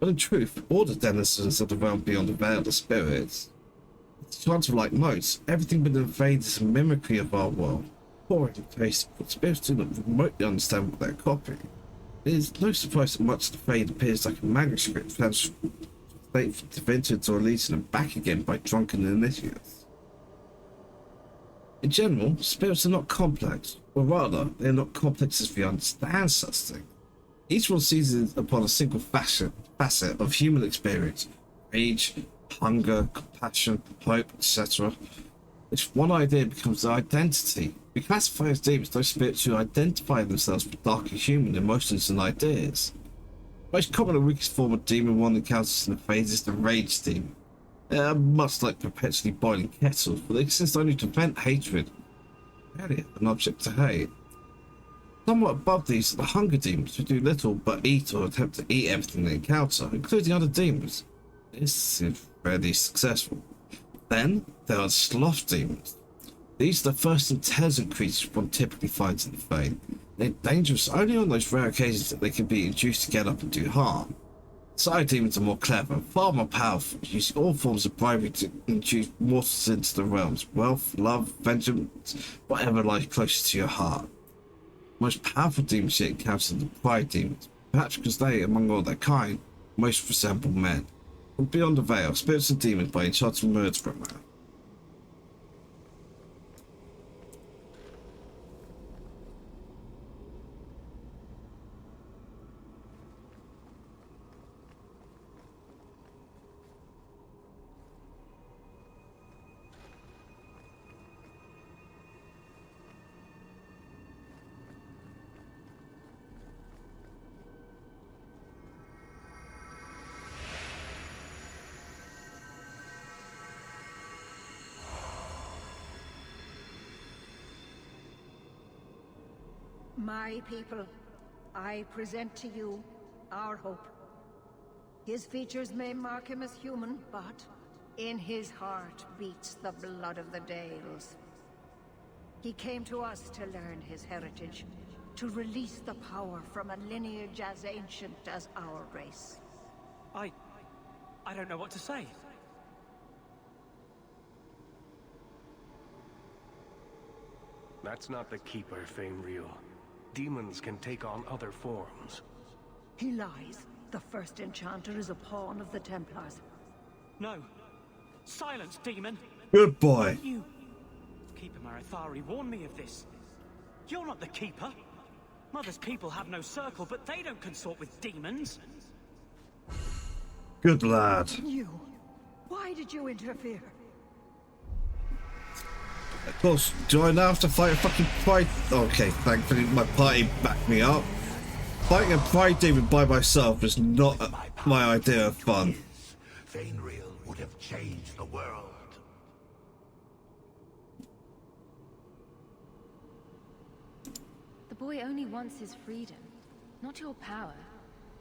But in truth, all the denizens of the realm beyond the veil are spirits. Chance of like notes, everything within the Fade is a mimicry of our world. Poor in taste, but spirits do not remotely understand what they're copying. It is no surprise that much of the Fade appears like a manuscript translated from Da Vinci or Elysian and back again by drunken initiates. In general, spirits are not complex, or rather, they are not complex as we understand such things. Each one seizes upon a single facet of human experience, rage, hunger, compassion, hope, etc. If one idea becomes their identity, we classify as demons those spirits who identify themselves with darker human emotions and ideas. Most common and weakest form of demon one encounters in the Fade is the Rage Demon. They are much like perpetually boiling kettles, but they exist only to vent hatred, rarely an object to hate. Somewhat above these are the Hunger Demons, who do little but eat or attempt to eat everything they encounter, including other demons. This is fairly successful. Then there are Sloth Demons. These are the first intelligent creatures one typically finds in the Fade. They're dangerous only on those rare occasions that they can be induced to get up and do harm. Side demons are more clever and far more powerful, using all forms of bribery to induce mortals into the realms. Wealth, love, vengeance, whatever lies closest to your heart. The most powerful demons yet encountered are the Pride Demons, perhaps because they, among all their kind, most resemble men. From Beyond the Veil, Spirits and Demons by Enchanted Murderer. My people, I present to you our hope. His features may mark him as human, but in his heart beats the blood of the Dales. He came to us to learn his heritage, to release the power from a lineage as ancient as our race. I don't know what to say. That's not the Keeper, Fainreal. Demons can take on other forms. He lies. The first enchanter is a pawn of the Templars. No. Silence, demon! Good boy. You... Keeper Marethari warned me of this. You're not the Keeper. Mother's people have no circle, but they don't consort with demons. Good lad. You. Why did you interfere? Of course, do I now have to fight a fucking Pride? Okay, thankfully my party backed me up. Fighting a Pride demon by myself is not my idea of fun. Fainriel would have changed the world. The boy only wants his freedom, not your power.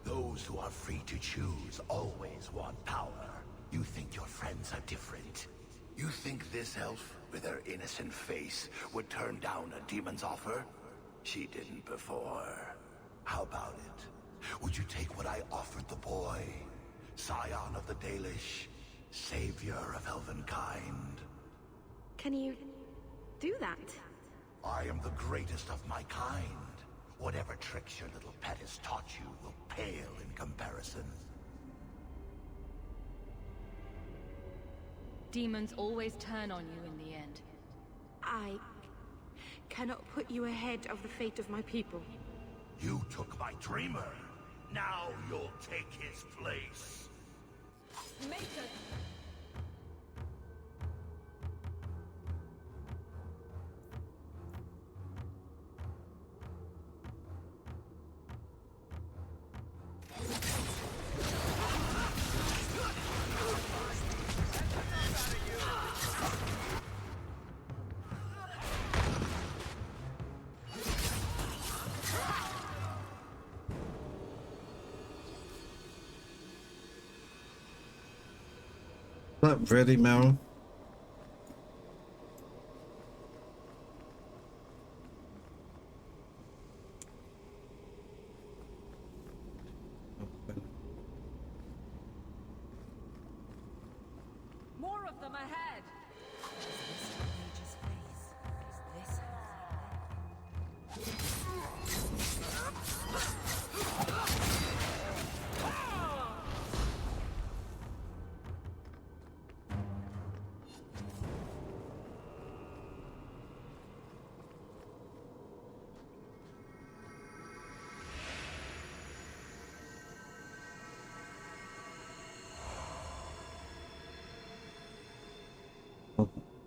Those who are free to choose always want power. You think your friends are different? You think this elf, with her innocent face, would turn down a demon's offer? She didn't before. How about it? Would you take what I offered the boy? Scion of the Dalish, savior of elvenkind. Can you do that? I am the greatest of my kind. Whatever tricks your little pet has taught you will pale in comparison. Demons always turn on you in the end. I cannot put you ahead of the fate of my people. You took my dreamer. Now you'll take his place. Mason! Not really, Meryl. More of them ahead!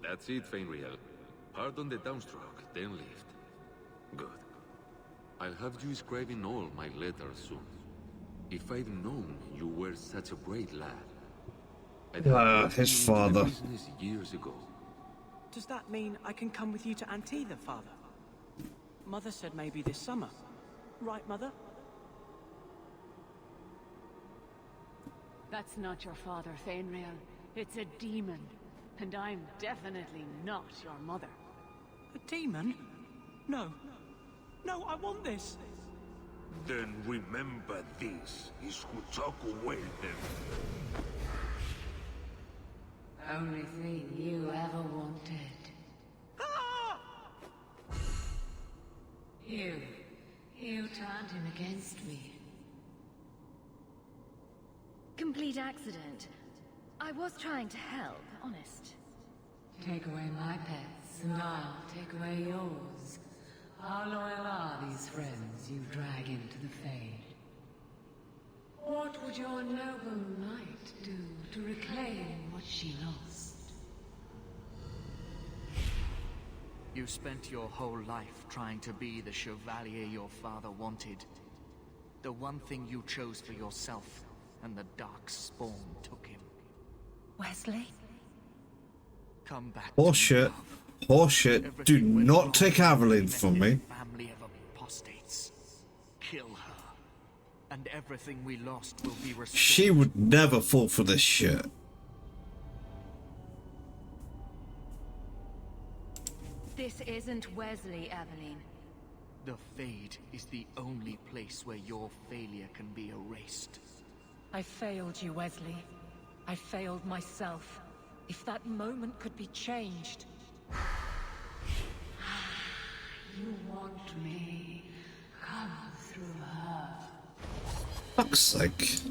That's it, Fainriel. Pardon the downstroke, then lift. Good. I'll have you scribing all my letters soon. If I'd known you were such a brave lad, I'd have His father. business years ago. Does that mean I can come with you to Antitha, Father? Mother said maybe this summer. Right, Mother? That's not your father, Fainriel. It's a demon. And I'm definitely not your mother. A demon? No. No, I want this. Then remember this is who took away them. Only thing you ever wanted. You turned him against me. Complete accident. I was trying to help, honest. Take away my pets, and I'll take away yours. How loyal are these friends you drag into the Fade? What would your noble knight do to reclaim what she lost? You spent your whole life trying to be the chevalier your father wanted. The one thing you chose for yourself, and the dark spawn took him. Wesley? Come back. Horseshit. Horseshit. Do not take Aveline from me. Family of apostates. Kill her. And everything we lost will be restored. She would never fall for this shit. This isn't Wesley, Aveline. The Fade is the only place where your failure can be erased. I failed you, Wesley. I failed myself. If that moment could be changed. You want me? Come through her. Fuck's sake.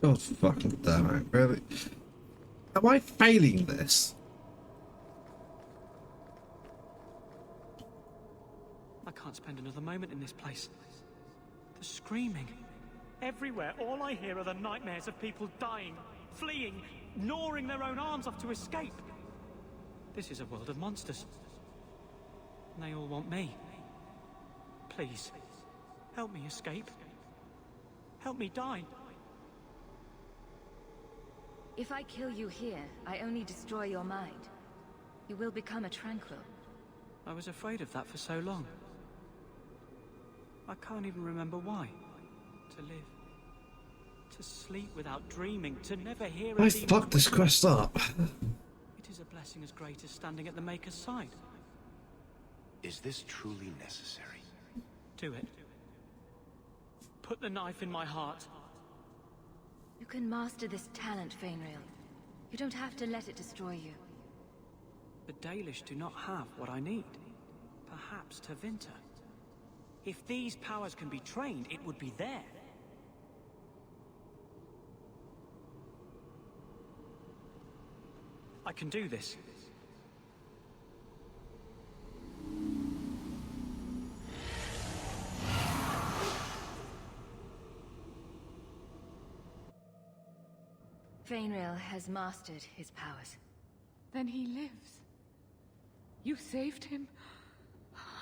God fucking damn it, really? Am I failing this? I can't spend another moment in this place. The screaming. Everywhere, all I hear are the nightmares of people dying, fleeing, gnawing their own arms off to escape. This is a world of monsters. And they all want me. Please, help me escape. Help me die. If I kill you here, I only destroy your mind. You will become a tranquil. I was afraid of that for so long. I can't even remember why. To live. To sleep without dreaming. To never hear a I demon fucked this whisper. quest up. It is a blessing as great as standing at the Maker's side. Is this truly necessary? Do it. Put the knife in my heart. You can master this talent, Fainrail. You don't have to let it destroy you. The Dalish do not have what I need. Perhaps Tevinter. If these powers can be trained, it would be there. I can do this. Fainrail has mastered his powers. Then he lives. You saved him.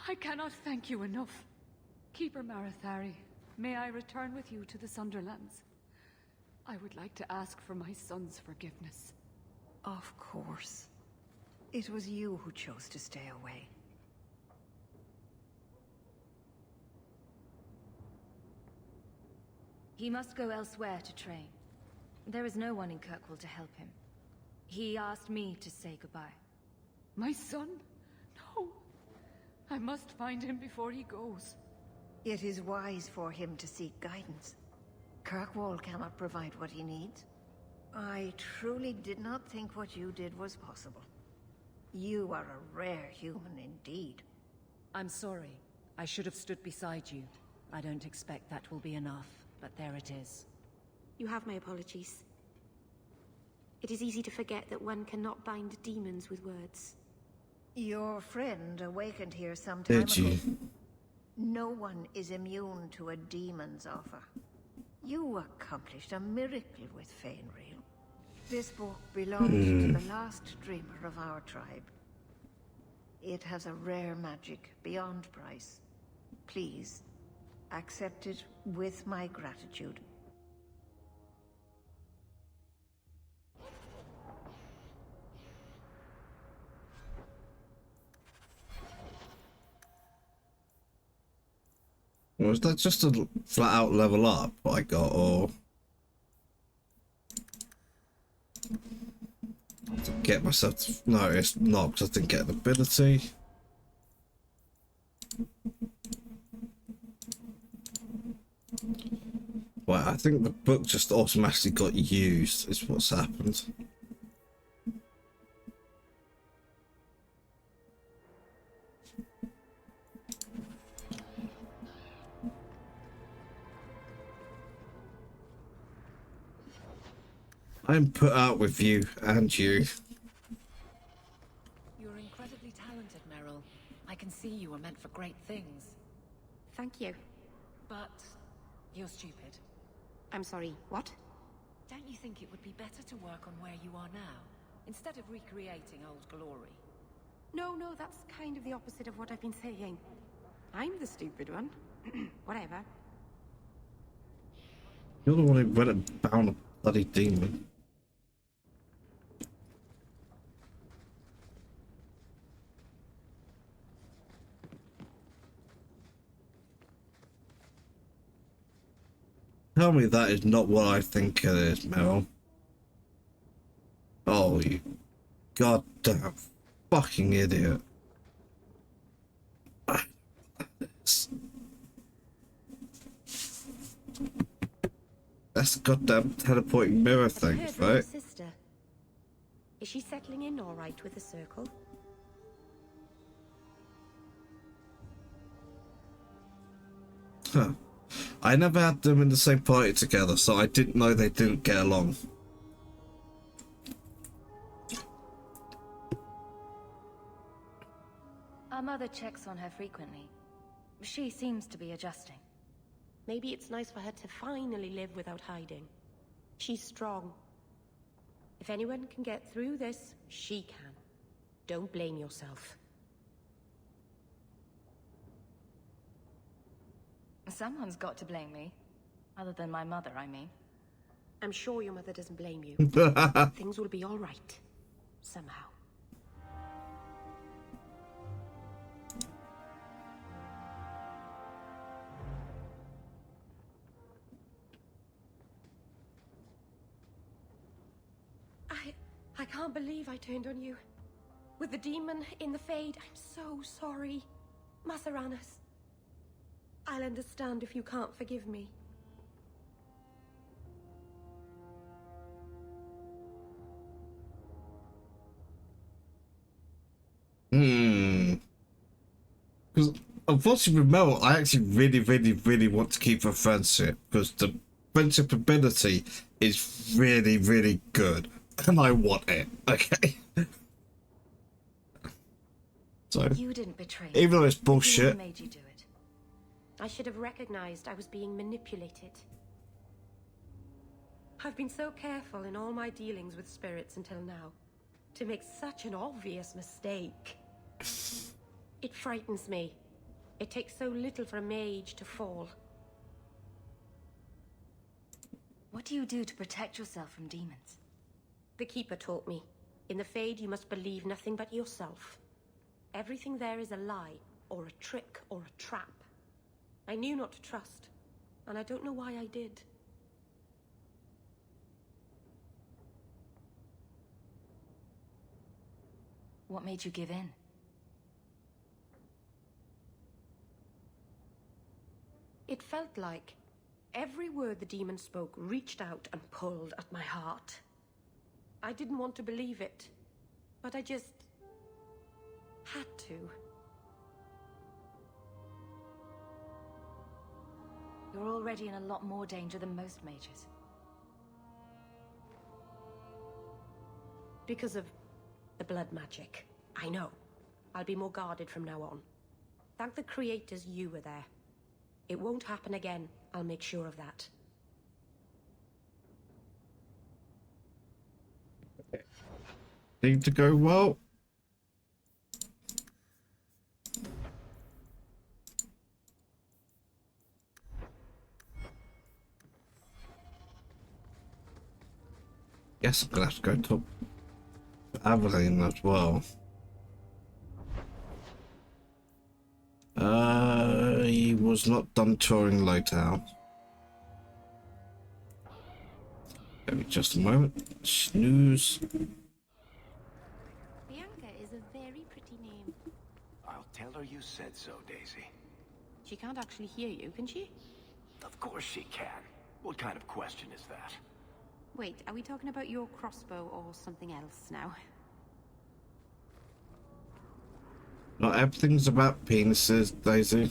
I cannot thank you enough. Keeper Marathari, may I return with you to the Sunderlands? I would like to ask for my son's forgiveness. Of course. It was you who chose to stay away. He must go elsewhere to train. There is no one in Kirkwall to help him. He asked me to say goodbye. My son? No. I must find him before he goes. It is wise for him to seek guidance. Kirkwall cannot provide what he needs. I truly did not think what you did was possible. You are a rare human indeed. I'm sorry. I should have stood beside you. I don't expect that will be enough, but there it is. You have my apologies. It is easy to forget that one cannot bind demons with words. Your friend awakened here some time Did ago. you? No one is immune to a demon's offer. You accomplished a miracle with Fainrail. This book belongs to the last dreamer of our tribe. It has a rare magic beyond price. Please, accept it with my gratitude. Was that just a flat out level up I got, or to get myself to... No, it's not, because I didn't get an ability. Well, I think the book just automatically got used, is what's happened. I'm put out with you and you. You're incredibly talented, Meryl. I can see you are meant for great things. Thank you. But you're stupid. I'm sorry, what? Don't you think it would be better to work on where you are now, instead of recreating old glory? No, that's kind of the opposite of what I've been saying. I'm the stupid one. Whatever. You're the one who went and bound a bloody demon. Tell me that is not what I think it is, Meryl. Oh, you goddamn fucking idiot. That's the goddamn teleporting mirror thing, I've heard from your right? sister. Is she settling in all right with the circle? Huh. I never had them in the same party together, so I didn't know they didn't get along. Our mother checks on her frequently. She seems to be adjusting. Maybe it's nice for her to finally live without hiding. She's strong. If anyone can get through this, she can. Don't blame yourself. Someone's got to blame me. Other than my mother, I mean. I'm sure your mother doesn't blame you. Things will be all right. Somehow. I can't believe I turned on you. With the demon in the Fade, I'm so sorry. Masaranas. I'll understand if you can't forgive me. Because unfortunately with Mel, I actually really want to keep a friendship, because the friendship ability is really good, and I want it. Okay. So You didn't betray me. even though it's bullshit, Made you do it. I should have recognized I was being manipulated. I've been so careful in all my dealings with spirits until now. To make such an obvious mistake. It frightens me. It takes so little for a mage to fall. What do you do to protect yourself from demons? The Keeper taught me. In the Fade, you must believe nothing but yourself. Everything there is a lie, or a trick, or a trap. I knew not to trust, and I don't know why I did. What made you give in? It felt like every word the demon spoke reached out and pulled at my heart. I didn't want to believe it, but I just had to. You're already in a lot more danger than most mages. Because of the blood magic. I know. I'll be more guarded from now on. Thank the creators you were there. It won't happen again. I'll make sure of that. seemed to go well. Guess I'm gonna have to go to Aveline as well. He was not done touring Lowtown. Give me just a moment. Snooze. Bianca is a very pretty name. I'll tell her you said so, Daisy. She can't actually hear you, can she? Of course she can. What kind of question is that? Wait, are we talking about your crossbow or something else now? Not everything's about penises, Daisy.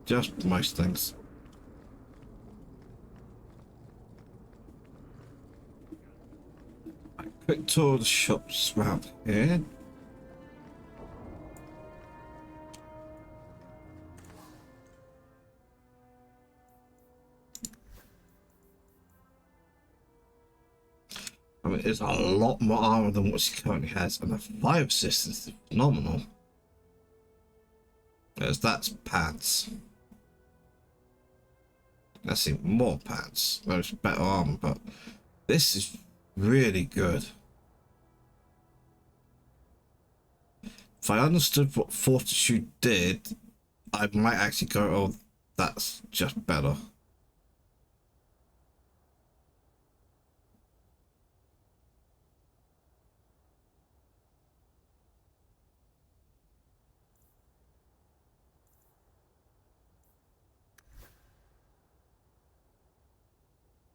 Just most things. A quick tour of the shops around here. I mean, it's a lot more armor than what she currently has, and the fire resistance is phenomenal. That's pants. That's even more pants. There's better armor, but this is really good. If I understood what Fortitude did, I might actually go, oh, that's just better.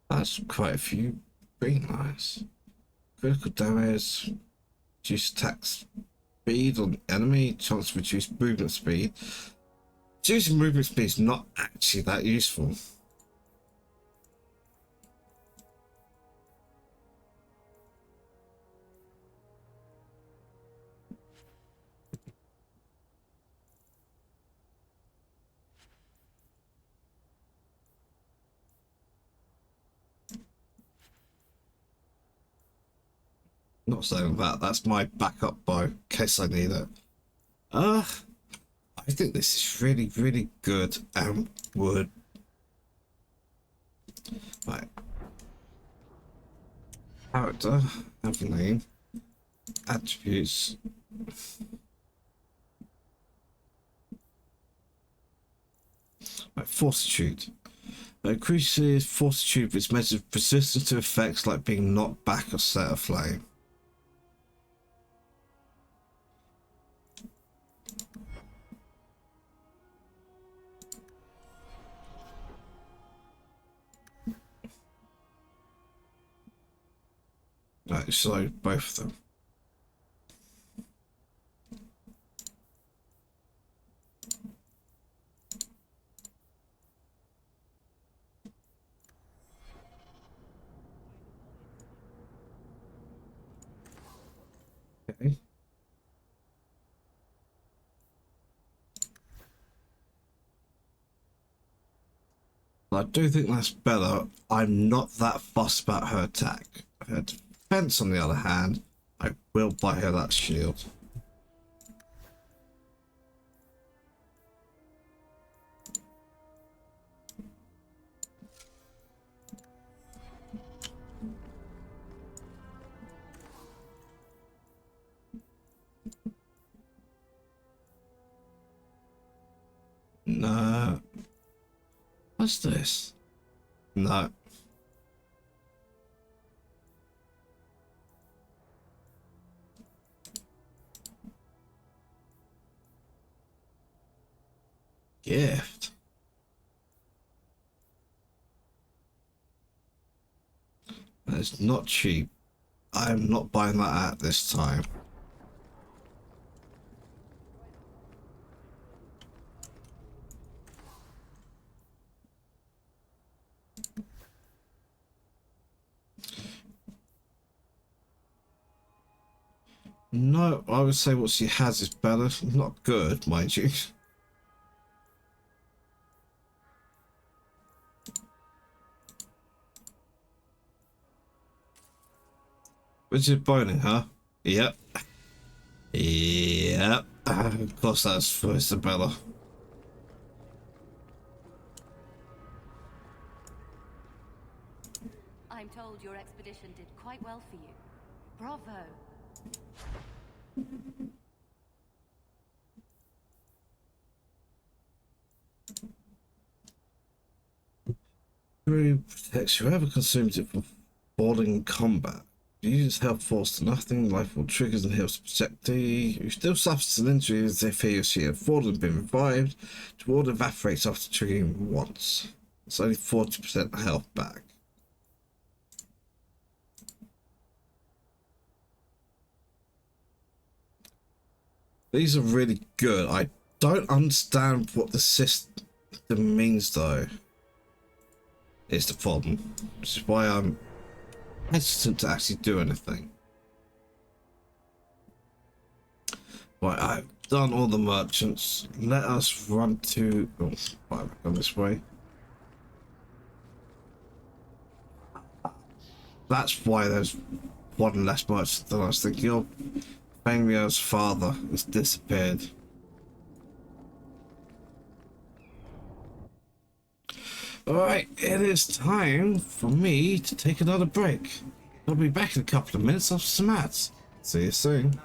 That's quite a few. Very nice. Critical damage, reduce attack speed on enemy, chance to reduce movement speed. Choosing movement speed is not actually that useful. Not saying that, that's my backup bow in case I need it. I think this is really, really good and would. Right. Character, have a name, attributes. Right, fortitude. Increases fortitude which measures persistence to effects like being knocked back or set aflame. Right, so both of them. Okay. I do think that's better. I'm not that fussed about her attack. Her defense, on the other hand, I will buy her that shield. No. What's this? No. Gift. That is not cheap. I am not buying that at this time. No, I would say what she has is better. Not good, mind you. Richard Boning, huh? Yep. Yep. Of course that's for Isabella. I'm told your expedition did quite well for you. Bravo. Protects whoever consumes it from falling in combat. Uses health force to nothing, life will triggers and heals projectile. Who still suffers an injury as if he or she had fallen and been revived. The ward evaporates after triggering once. It's only 40% health back. These are really good. I don't understand what the system means though. It's the problem. Which is why I'm hesitant to actually do anything. Right, I've done all the merchants. Let us run to... Oh, right, we've gone this way. That's why there's one less merchant than I was thinking of. Fenrir's father has disappeared. Alright, it is time for me to take another break. I'll be back in a couple of minutes after some ads. See you soon.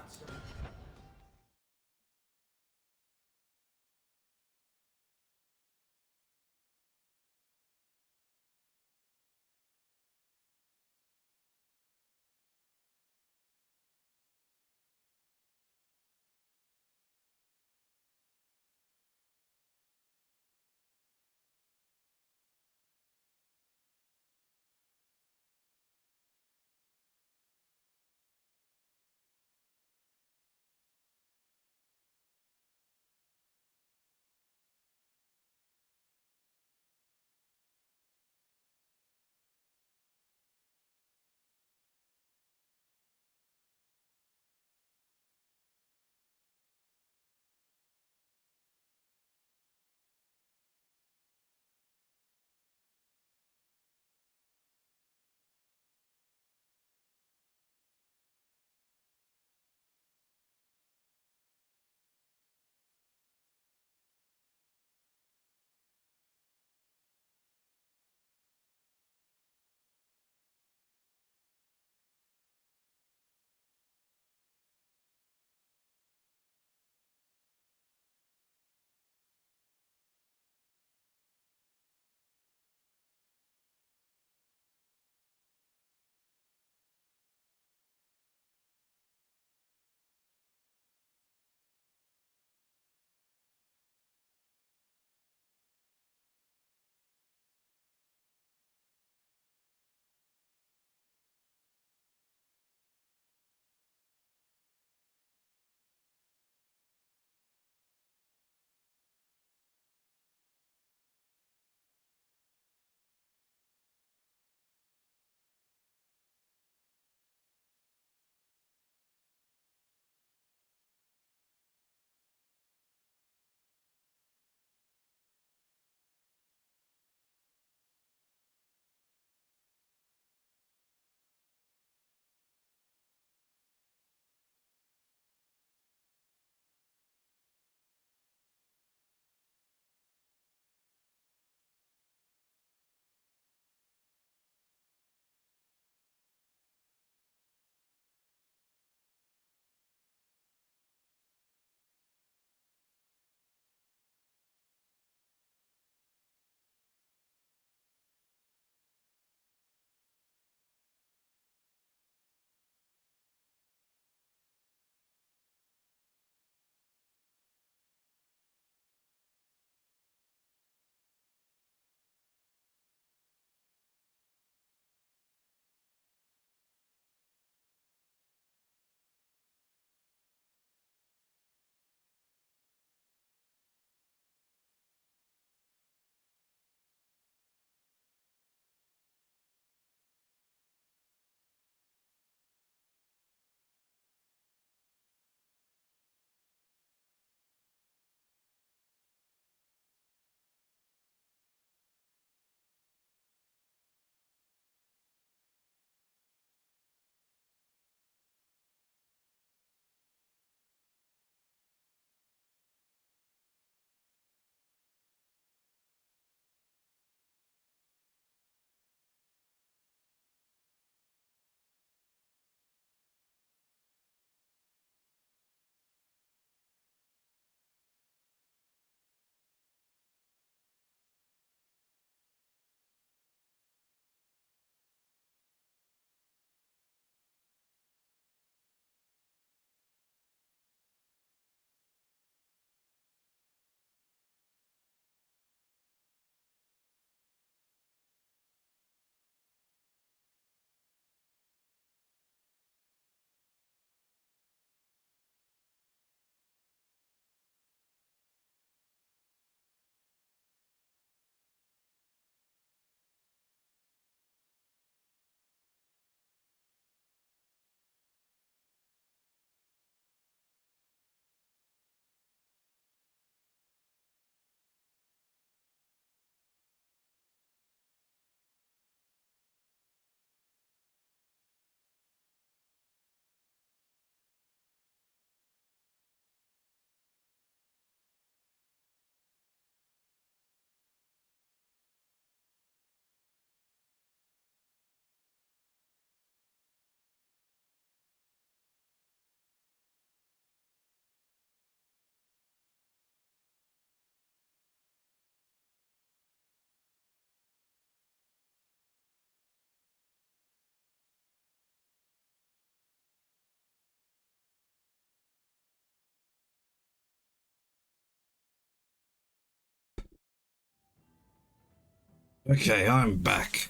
Okay, I'm back.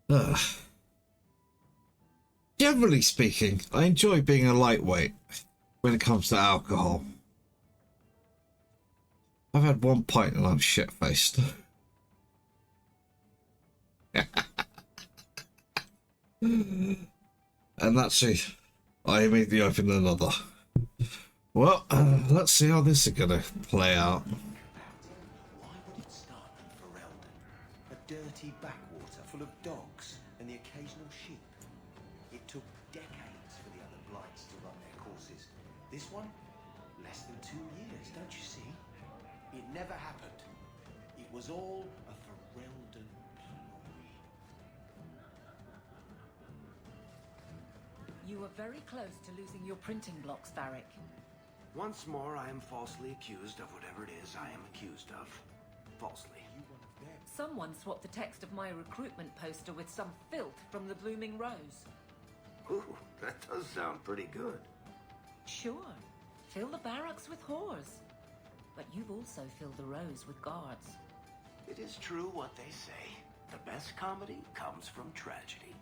Ugh. Generally speaking, I enjoy being a lightweight when it comes to alcohol. I've had one pint and I'm shit-faced. And that's it. I immediately opened another. Well, let's see how this is gonna play out. Why would it start in Ferelden? A dirty backwater full of dogs and the occasional sheep. It took decades for the other blights to run their courses. This one? Less than 2 years, don't you see? It never happened. It was all a Ferelden ploy. You were very close to losing your printing blocks, Varric. Once more, I am falsely accused of whatever it is I am accused of. Falsely. Someone swapped the text of my recruitment poster with some filth from the Blooming Rose. Ooh, that does sound pretty good. Sure. Fill the barracks with whores. But you've also filled the Rose with guards. It is true what they say. The best comedy comes from tragedy.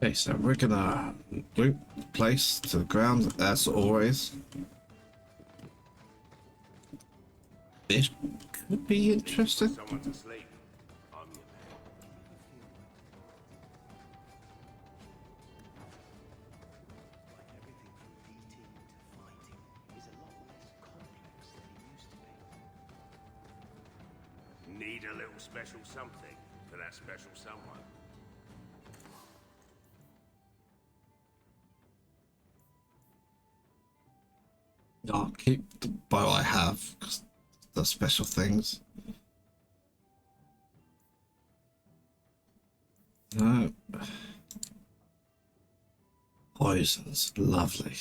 Okay, so we're gonna loop the place to the ground as always. This could be interesting. Someone's asleep. On your Need a little special something for that special someone. I'll keep the bow I have, because the special things. No. Poisons, lovely.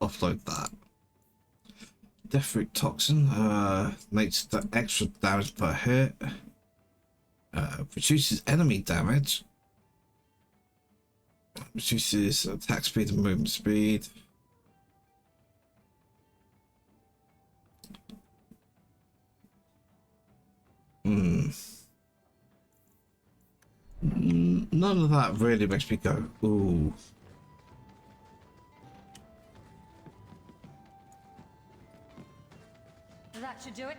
Offload that. Deathroot toxin, makes the extra damage per hit. Reduces enemy damage. Reduces attack speed and movement speed. None of that really makes me go, ooh. That should do it.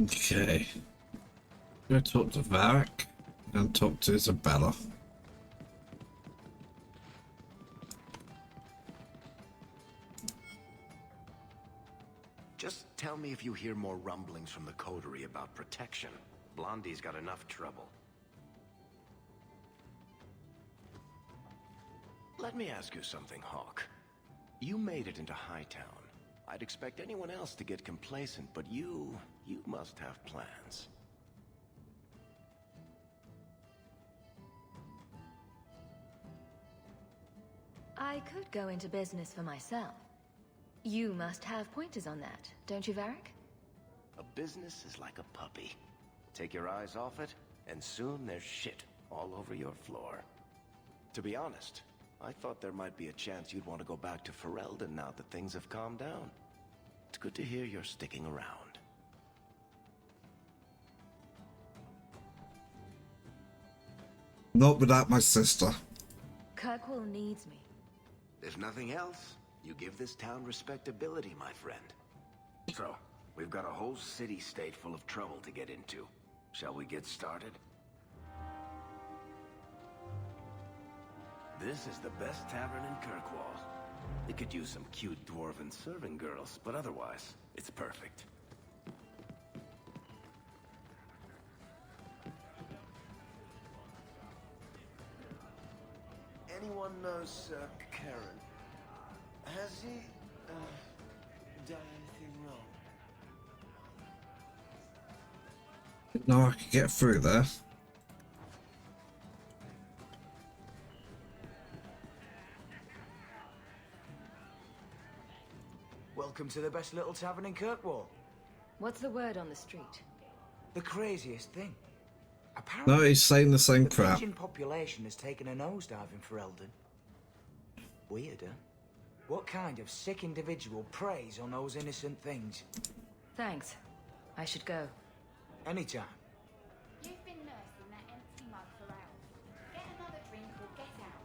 Okay. Go talk to Varric and talk to Isabella. Just tell me if you hear more rumblings from the coterie about protection. Blondie's got enough trouble. Let me ask you something, Hawke. You made it into Hightown. I'd expect anyone else to get complacent, but you must have plans. I could go into business for myself. You must have pointers on that, don't you, Varric? A business is like a puppy. Take your eyes off it, and soon there's shit all over your floor. To be honest, I thought there might be a chance you'd want to go back to Ferelden now that things have calmed down. It's good to hear you're sticking around. Not without my sister. Kirkwall needs me. If nothing else, you give this town respectability, my friend. So, we've got a whole city-state full of trouble to get into. Shall we get started? This is the best tavern in Kirkwall. It could use some cute dwarven serving girls, but otherwise, it's perfect. know Sir Karen. Has he, done anything wrong? Didn't know I could get through there. Welcome to the best little tavern in Kirkwall. What's the word on the street? The craziest thing. No, he's saying the same the crap. pigeon population has taken a nosedive in Ferelden. Weird, huh? What kind of sick individual preys on those innocent things? Thanks. I should go. Anytime. You've been nursing that empty mug for hours. Get another drink or get out.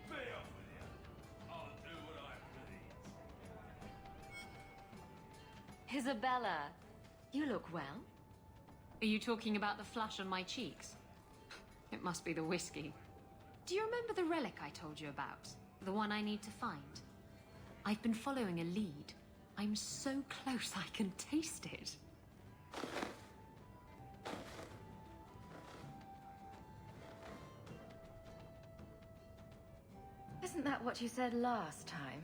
Be off with you. I'll do what I please. Isabella, you look well. Are you talking about the flush on my cheeks? It must be the whiskey. Do you remember the relic I told you about? The one I need to find? I've been following a lead. I'm so close I can taste it. Isn't that what you said last time?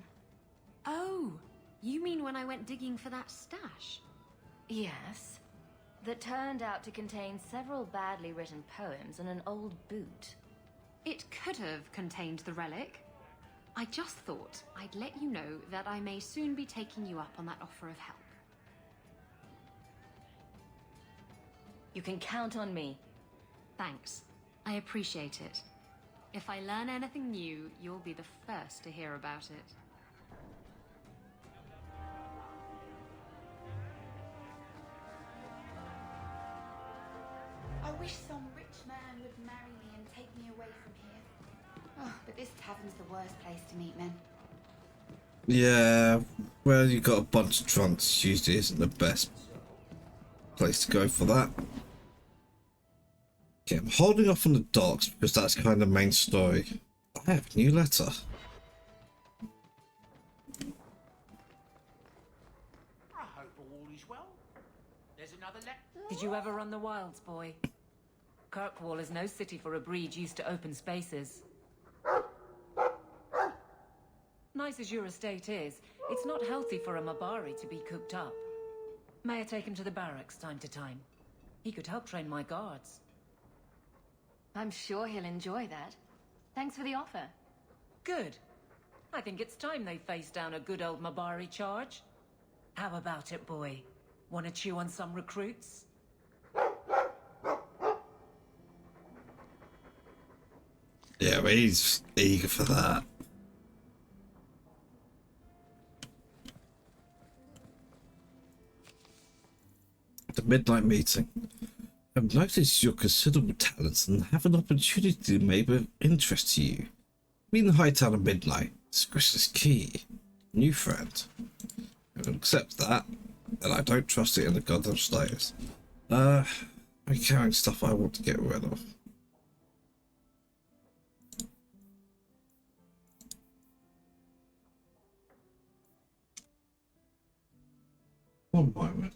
Oh, you mean when I went digging for that stash? Yes. That turned out to contain several badly written poems and an old boot. It could have contained the relic. I just thought I'd let you know that I may soon be taking you up on that offer of help. You can count on me. Thanks. I appreciate it. If I learn anything new, you'll be the first to hear about it. I wish some rich man would marry me and take me away from here. Oh, but this tavern's the worst place to meet men. Yeah, well, you got a bunch of drunks. Usually isn't the best place to go for that. Okay, I'm holding off on the docks because that's kind of the main story. I have a new letter. I hope all is well. There's another Did you ever run the wilds, boy? Kirkwall is no city for a breed used to open spaces. Nice as your estate is, it's not healthy for a Mabari to be cooped up. May I take him to the barracks time to time? He could help train my guards. I'm sure he'll enjoy that. Thanks for the offer. Good. I think it's time they face down a good old Mabari charge. How about it, boy? Want to chew on some recruits? Yeah, but he's eager for that. The midnight meeting. I've noticed your considerable talents and have an opportunity to may be of interest to you. Meet in the High Town of Midnight. Discretion is key. New friend. I don't accept that, and I don't trust it in the goddamn slightest. I'm carrying stuff I want to get rid of. One moment.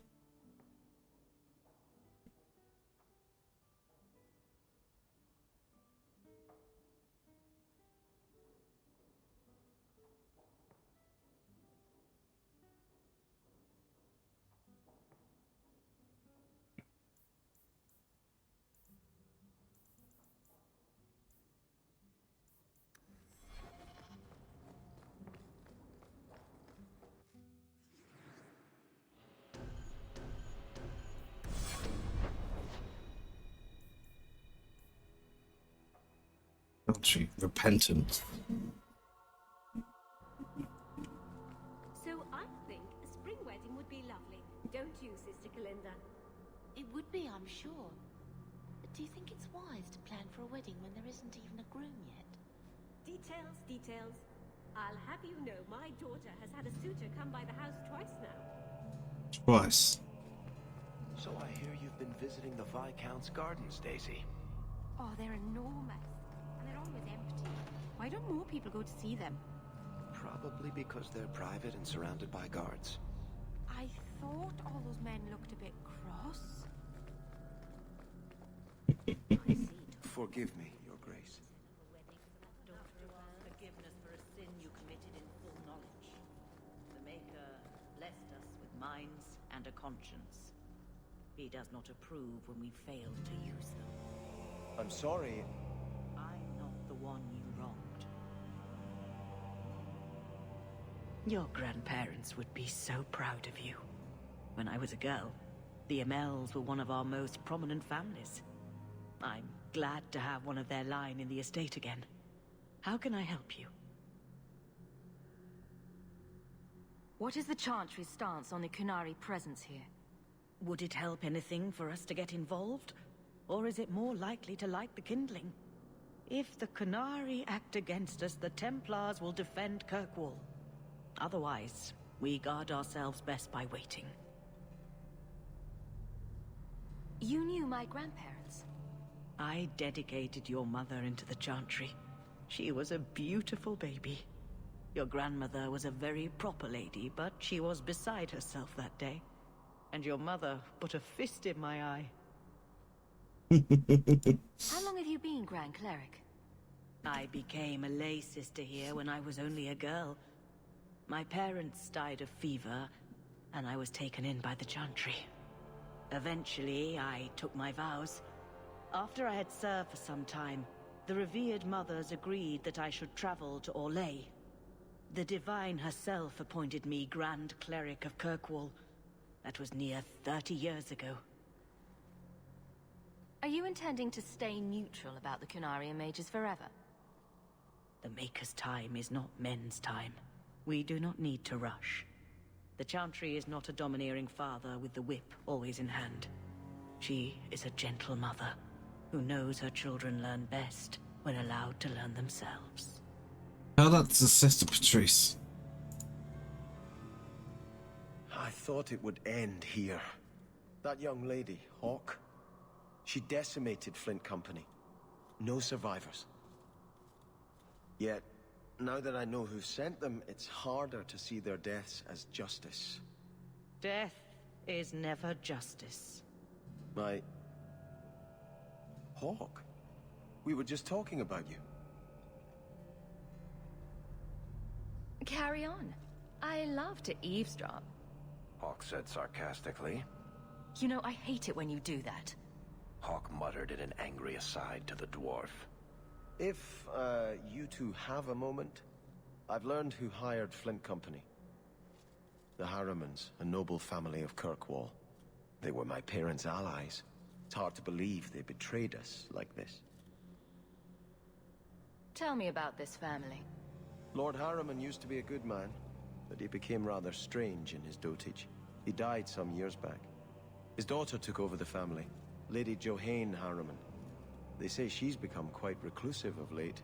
Country repentance. So I think a spring wedding would be lovely, don't you, Sister Kalinda? It would be, I'm sure. But do you think it's wise to plan for a wedding when there isn't even a groom yet? Details, details. I'll have you know my daughter has had a suitor come by the house twice now. Twice. So I hear you've been visiting the Viscount's gardens, Daisy. Oh, they're enormous. And they're always empty. Why don't more people go to see them? Probably because they're private and surrounded by guards. I thought all those men looked a bit cross. Forgive me, Your Grace. blessed us with minds and a conscience. He does not approve when we fail to use them. I'm sorry. I'm not the one you wronged. Your grandparents would be so proud of you. When I was a girl, the Amels were one of our most prominent families. I'm glad to have one of their line in the estate again. How can I help you? What is the Chantry's stance on the Kunari presence here? Would it help anything for us to get involved? Or is it more likely to light the kindling? If the Kunari act against us, the Templars will defend Kirkwall. Otherwise, we guard ourselves best by waiting. You knew my grandparents? I dedicated your mother into the Chantry. She was a beautiful baby. Your grandmother was a very proper lady, but she was beside herself that day. And your mother put a fist in my eye. How long have you been Grand Cleric? I became a lay sister here when I was only a girl. My parents died of fever, and I was taken in by the Chantry. Eventually, I took my vows. After I had served for some time, the revered mothers agreed that I should travel to Orlais. The Divine herself appointed me Grand Cleric of Kirkwall. That was near 30 years ago. Are you intending to stay neutral about the Kunari and mages forever? The Maker's time is not men's time. We do not need to rush. The Chantry is not a domineering father with the whip always in hand. She is a gentle mother who knows her children learn best when allowed to learn themselves. Tell that to Sister Patrice. I thought it would end here. That young lady, Hawke, she decimated Flint Company. No survivors. Yet, now that I know who sent them, it's harder to see their deaths as justice. Death is never justice. Hawke? We were just talking about you. Carry on. I love to eavesdrop. Hawke said sarcastically. You know, I hate it when you do that. Hawke muttered in an angry aside to the dwarf. If, you two have a moment, I've learned who hired Flint Company. The Harrimans, a noble family of Kirkwall. They were my parents' allies. It's hard to believe they betrayed us like this. Tell me about this family. Lord Harriman used to be a good man, but he became rather strange in his dotage. He died some years back. His daughter took over the family, Lady Johanne Harriman. They say she's become quite reclusive of late.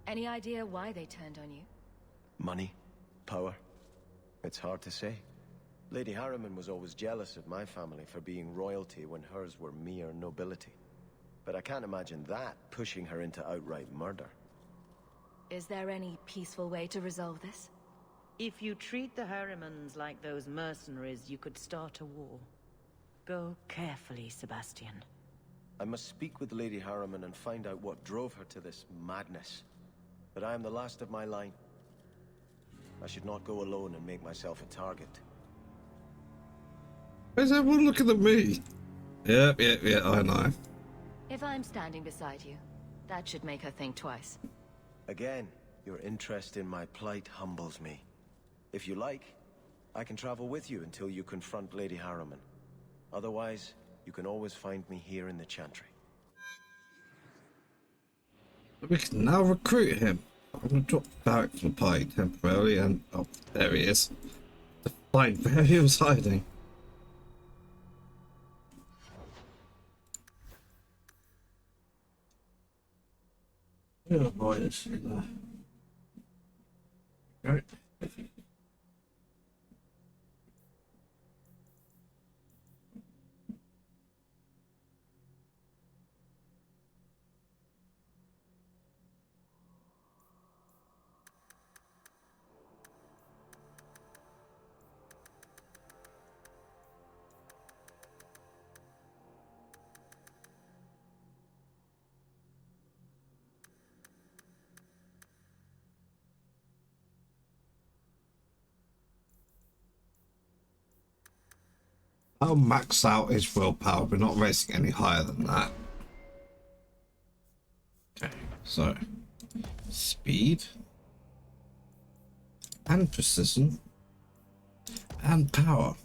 Any idea why they turned on you? Money? Power? It's hard to say. Lady Harriman was always jealous of my family for being royalty when hers were mere nobility. But I can't imagine that pushing her into outright murder. Is there any peaceful way to resolve this? If you treat the Harrimans like those mercenaries, you could start a war. Go carefully, Sebastian. I must speak with Lady Harriman and find out what drove her to this madness. But I am the last of my line. I should not go alone and make myself a target. Where's everyone looking at me? Yep, I know. If I'm standing beside you, that should make her think twice. Again, your interest in my plight humbles me. If you like, I can travel with you until you confront Lady Harriman. Otherwise, you can always find me here in the Chantry. We can now recruit him. I'm going to drop back from the party temporarily and... oh, there he is. To find where he was hiding. Oh boy, this is right. I'll max out his willpower. We're not raising any higher than that. Okay, so speed and precision and power.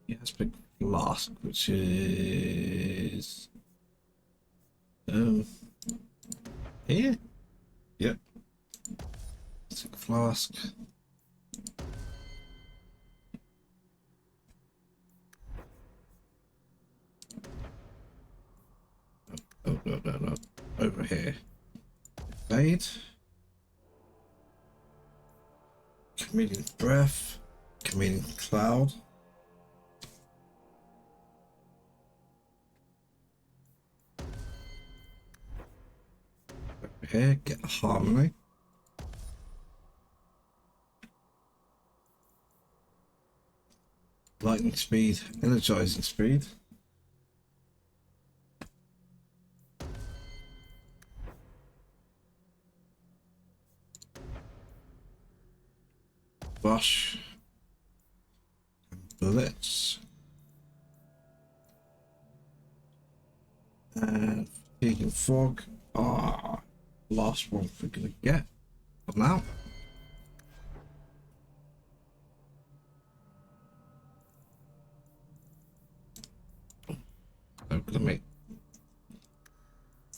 Yes, big flask, which is here. Yep. Big flask. Oh, no. Over here. Fade. Chameleon breath. Chameleon cloud. Over here, get harmony. Lightning speed, energizing speed. Rush and blitz and fatigue and fog. Last one we're gonna get for now. I'm gonna make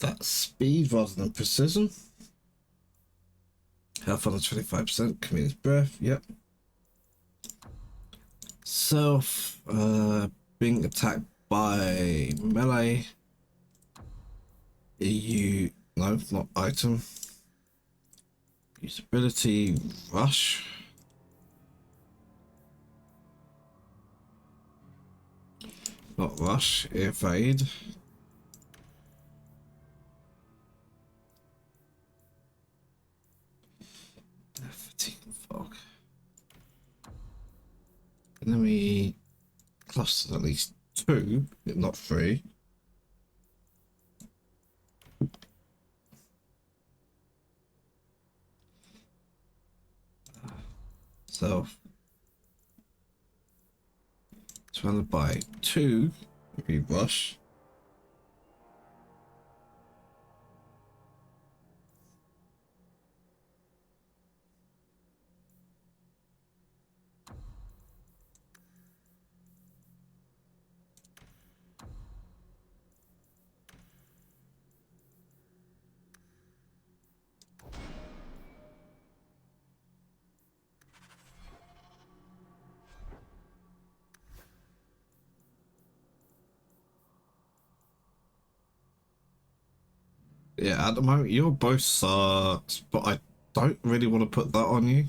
that speed rather than precision. Health on the 25%, Chameleon's breath, yep. Self, being attacked by melee. No, not item. Usability, rush. Not rush, evade. Fatigue and fog. Enemy clusters at least 2, if not 3. So surrounded by 2, we rush. Yeah, at the moment your bow sucks, but I don't really want to put that on you.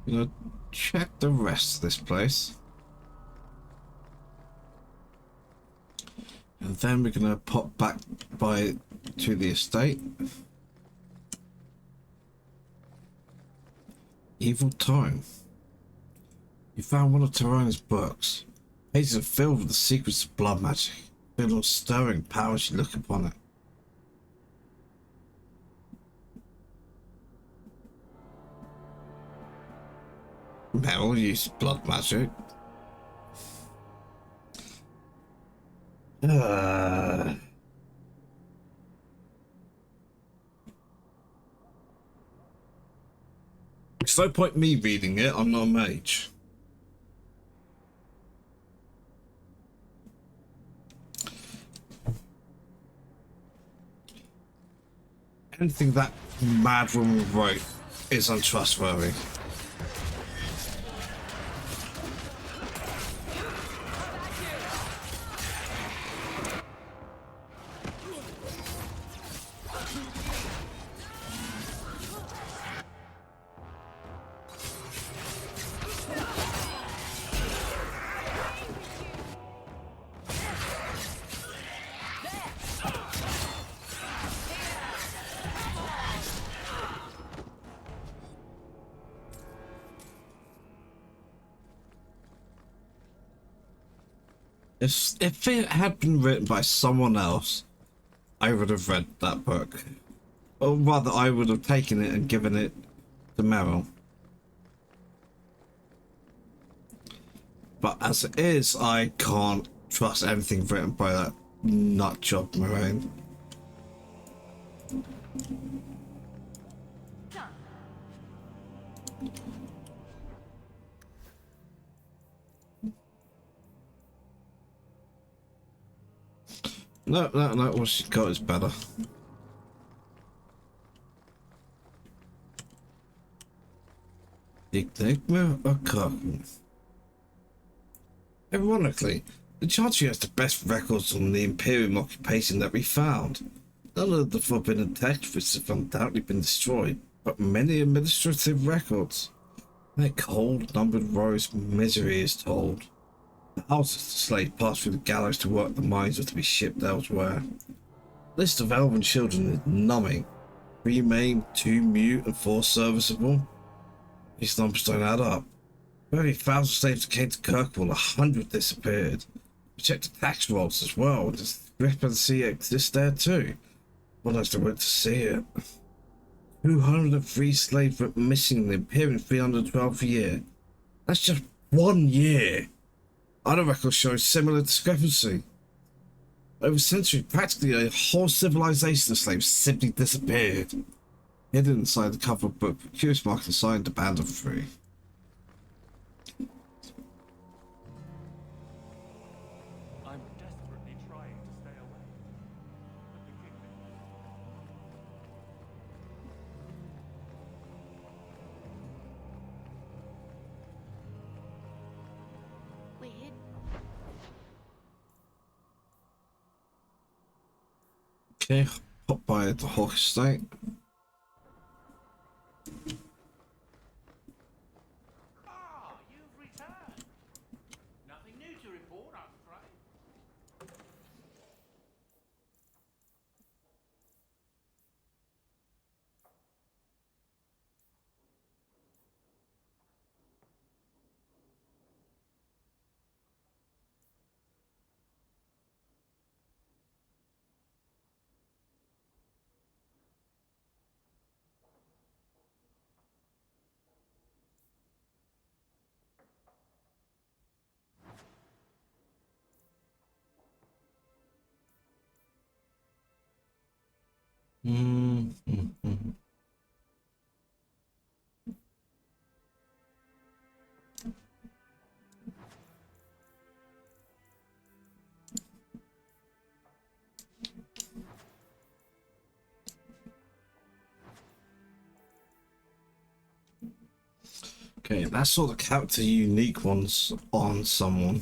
You know, check the rest of this place. And then we're gonna pop back to the estate. Evil Tome. You found one of Tyrannus' books. Pages are filled with the secrets of blood magic. Filled with stirring power as you look upon it. Meryl used blood magic. There's no point me reading it, I'm not a mage. Anything that mad woman wrote is untrustworthy. If it had been written by someone else, I would have read that book. Or rather, I would have taken it and given it to Meryl. But as it is, I can't trust anything written by that nutjob Moraine. No, what she's got is better. Enigma or Curtain? Ironically, the Chantry has the best records on the Imperium occupation that we found. None of the forbidden texts have undoubtedly been destroyed, but many administrative records. Their cold, numbered rows of misery is told. The houses the slaves passed through the gallows to work the mines or to be shipped elsewhere. The list of elven children is numbing. 3 maimed, 2 mute, and 4 serviceable. These numbers don't add up. For every 1,000 slaves that came to Kirkwall, 100 disappeared. We checked the tax rolls as well. The discrepancy exists there too. One has to wait to see it. 203 slaves went missing in the Imperium 312 year. That's just 1 year. Other records show similar discrepancy. Over centuries, practically a whole civilization of slaves simply disappeared. Hidden inside the cover book, curious mark assigned abandoned free. I'm desperately trying to stay away. But the king... Weird. Okay, pop by the Hawk Estate. You've returned. Nothing new to report, I'm afraid. Okay, that's all the character unique ones on someone.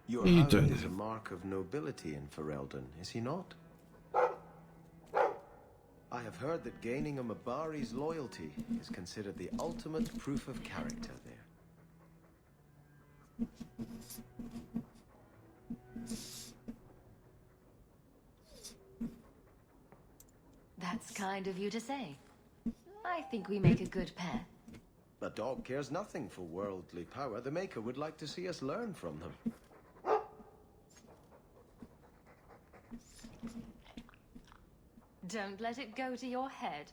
Your What are you hound doing is a there? mark of nobility in Ferelden, is he not? I have heard that gaining a Mabari's loyalty is considered the ultimate proof of character there. That's kind of you to say. I think we make a good pair. The dog cares nothing for worldly power. The Maker would like to see us learn from them. Don't let it go to your head.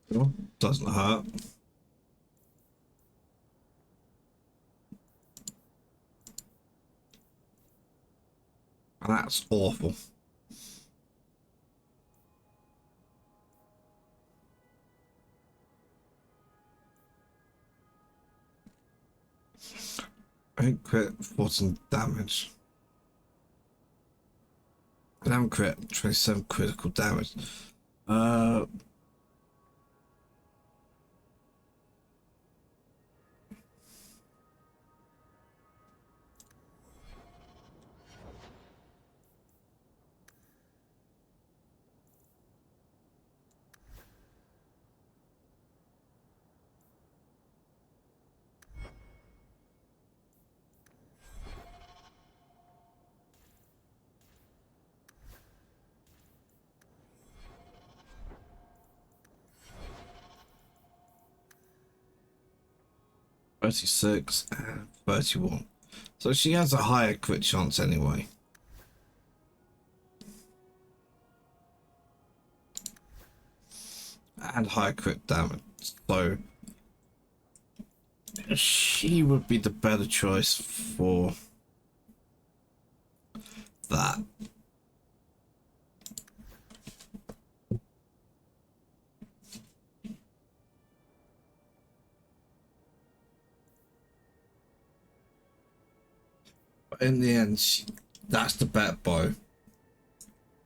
Well, doesn't hurt. And that's awful. Crit 14 damage. 11 crit, 27 critical damage. (36) and 31. So she has a higher crit chance anyway. And higher crit damage. So she would be the better choice for that. In the end, that's the better bow.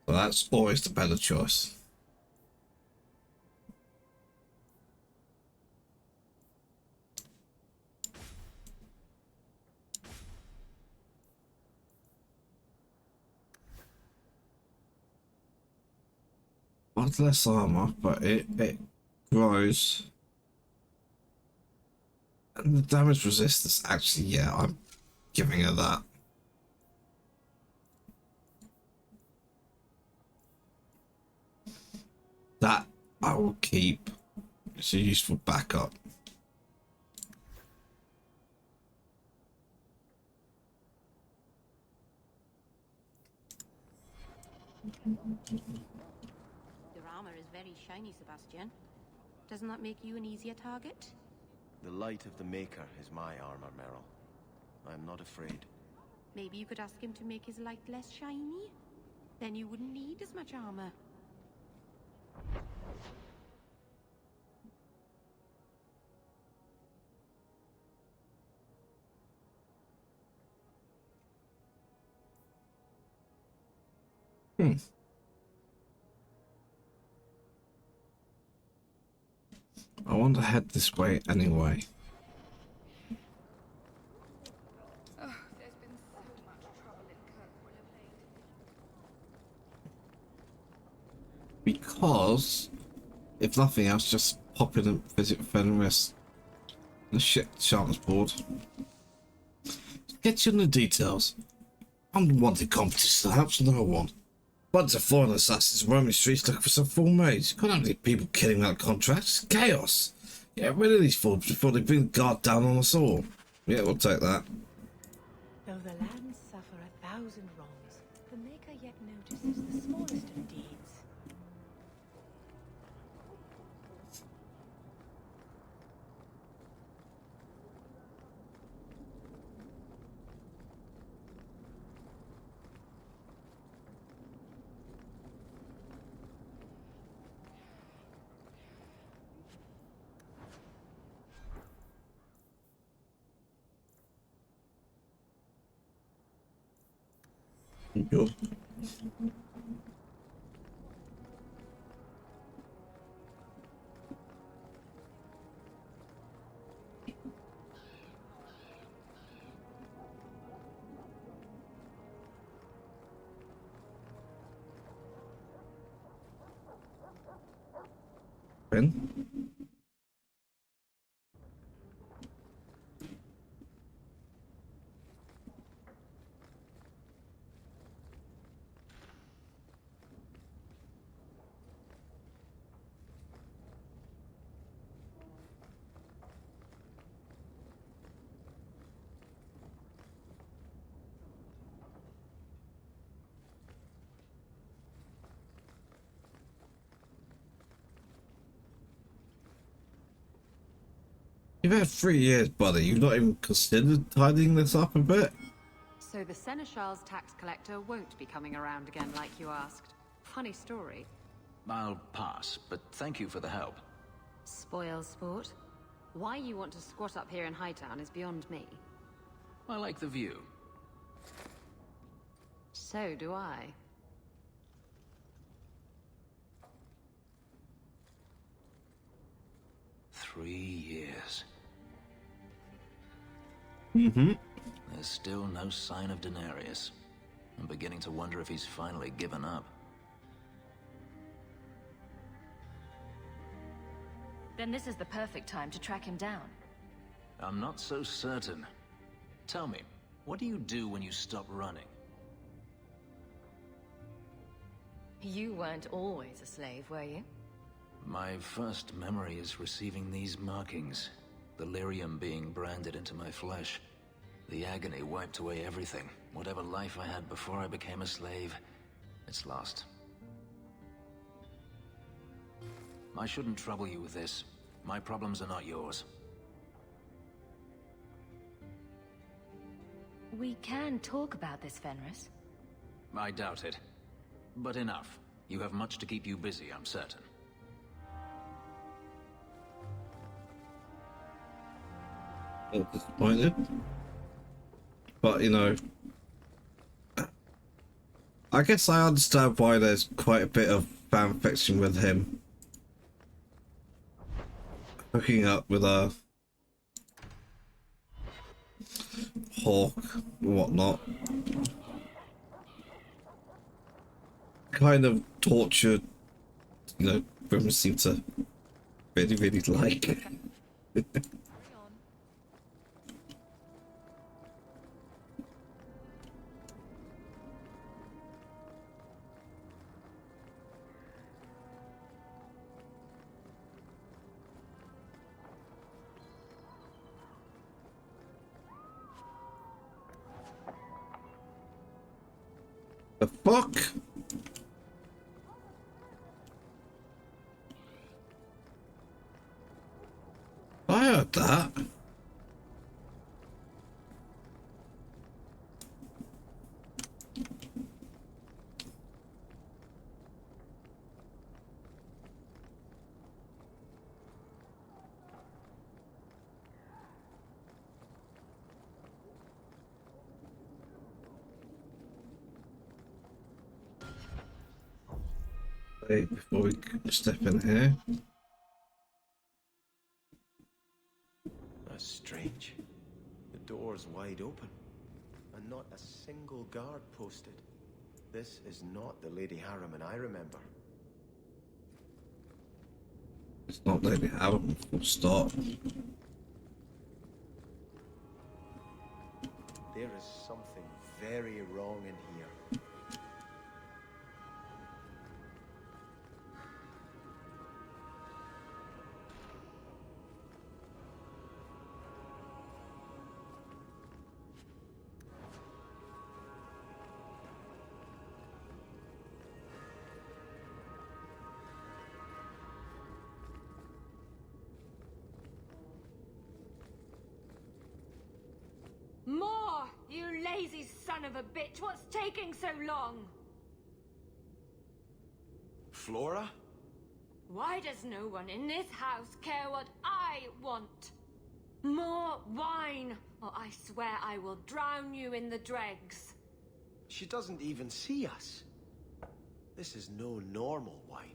So that's always the better choice. Much less armor, but it grows. And the damage resistance, actually, yeah, I'm giving her that. That I will keep. It's a useful backup. Your armor is very shiny, Sebastian. Doesn't that make you an easier target? The light of the Maker is my armor, Meryl. I am not afraid. Maybe you could ask him to make his light less shiny? Then you wouldn't need as much armor. I want to head this way anyway. Oh, there's been so much trouble in Kirkwall of late. Because, if nothing else, just pop in and visit Fenris. The shit chance board. Get you in the details. Unwanted competition helps no one. Bunch of foreign assassins roaming the streets looking for some full maids. Can't have any people killing without contracts. It's chaos. Get rid of these fools before they bring the guard down on us all. Yeah, we'll take that. Though the lands suffer 1,000 wrongs, the Maker yet notices the smallest of deeds. Go. Ben? You've had 3 years, buddy. You've not even considered tidying this up a bit? So the Seneschal's tax collector won't be coming around again like you asked. Funny story. I'll pass, but thank you for the help. Spoil sport. Why you want to squat up here in Hightown is beyond me. I like the view. So do I. Three years. Mm-hmm. There's still no sign of Denarius. I'm beginning to wonder if he's finally given up. Then this is the perfect time to track him down. I'm not so certain. Tell me, what do you do when you stop running? You weren't always a slave, were you? My first memory is receiving these markings. The lyrium being branded into my flesh. The agony wiped away everything. Whatever life I had before I became a slave, it's lost. I shouldn't trouble you with this. My problems are not yours. We can talk about this, Fenris. I doubt it. But enough. You have much to keep you busy, I'm certain. A little disappointed. But, you know, I guess I understand why there's quite a bit of fan fiction with him hooking up with a Hawke and whatnot. Kind of tortured, you know, women seem to really, really like. The fuck? I heard that. Wait, before we step in here. That's strange. The door's wide open, and not a single guard posted. This is not the Lady Harriman I remember. It's not Lady Harriman, full stop. There is something very wrong in here. More! You lazy son of a bitch! What's taking so long? Flora? Why does no one in this house care what I want? More wine, or I swear I will drown you in the dregs. She doesn't even see us. This is no normal wine.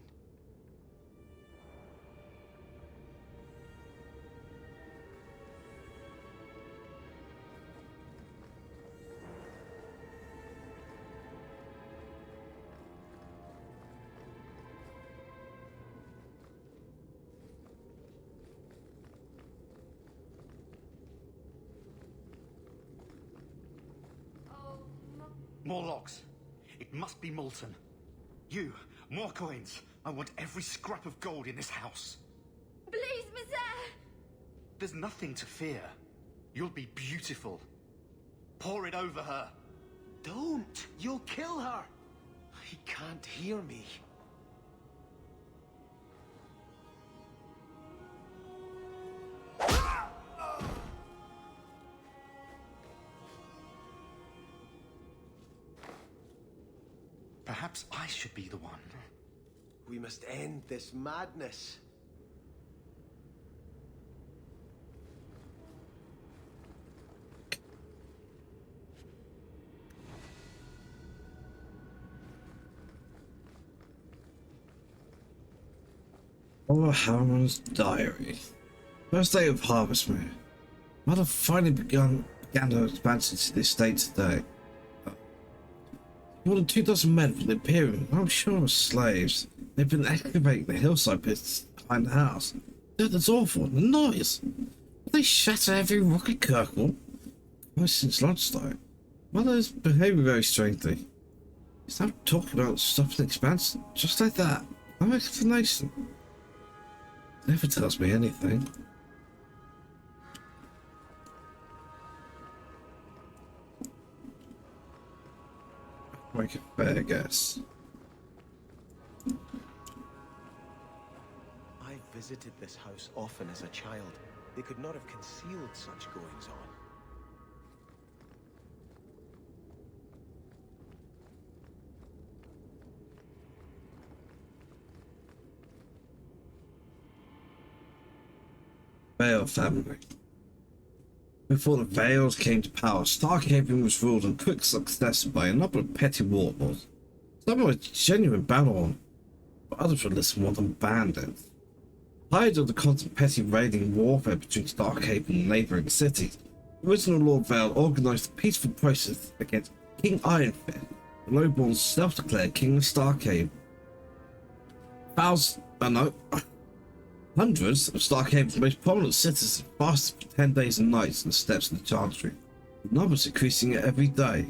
More logs. It must be molten. You, more coins. I want every scrap of gold in this house. Please, Monsieur! There's nothing to fear. You'll be beautiful. Pour it over her. Don't! You'll kill her! He can't hear me. Perhaps I should be the one. We must end this madness. Oliver Harriman's diary. First day of Harvestmere. Mother finally began her expansion to the estate today. More than 2,000 men from the Imperium, I'm sure were slaves. They've been excavating the hillside pits behind the house. That's awful. The noise. They shatter every rocket kernel. Twice since lunchtime. Mother is behaving very strangely. He's now talking about stopping the expansion, just like that. No explanation. Never tells me anything. Make a fair guess. I visited this house often as a child. They could not have concealed such goings on. Vale family. Before the Vales came to power, Starkhaven was ruled in quick succession by a number of petty warlords. Some were genuine battle, but others were little more than bandits. Tired of the constant petty raiding warfare between Starkhaven and neighbouring cities, original Lord Vale organised a peaceful process against King Ironfist, the lowborn self-declared King of Starkhaven. Hundreds of Starkhaven's most prominent citizens fasted for 10 days and nights on the steps of the Chantry, with numbers increasing every day.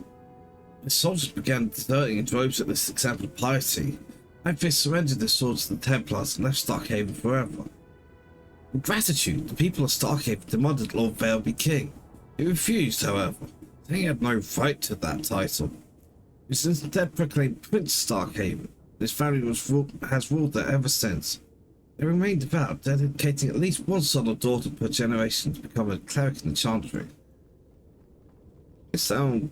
The soldiers began deserting in droves at this example of piety, and they surrendered their swords to the Templars and left Starkhaven forever. In gratitude, the people of Starkhaven demanded Lord Vale be king. He refused, however, saying he had no right to that title. He was instead proclaimed Prince Starkhaven. His family has ruled there ever since. They remained devout, dedicating at least one son or daughter per generation to become a cleric in the Chantry. It sounds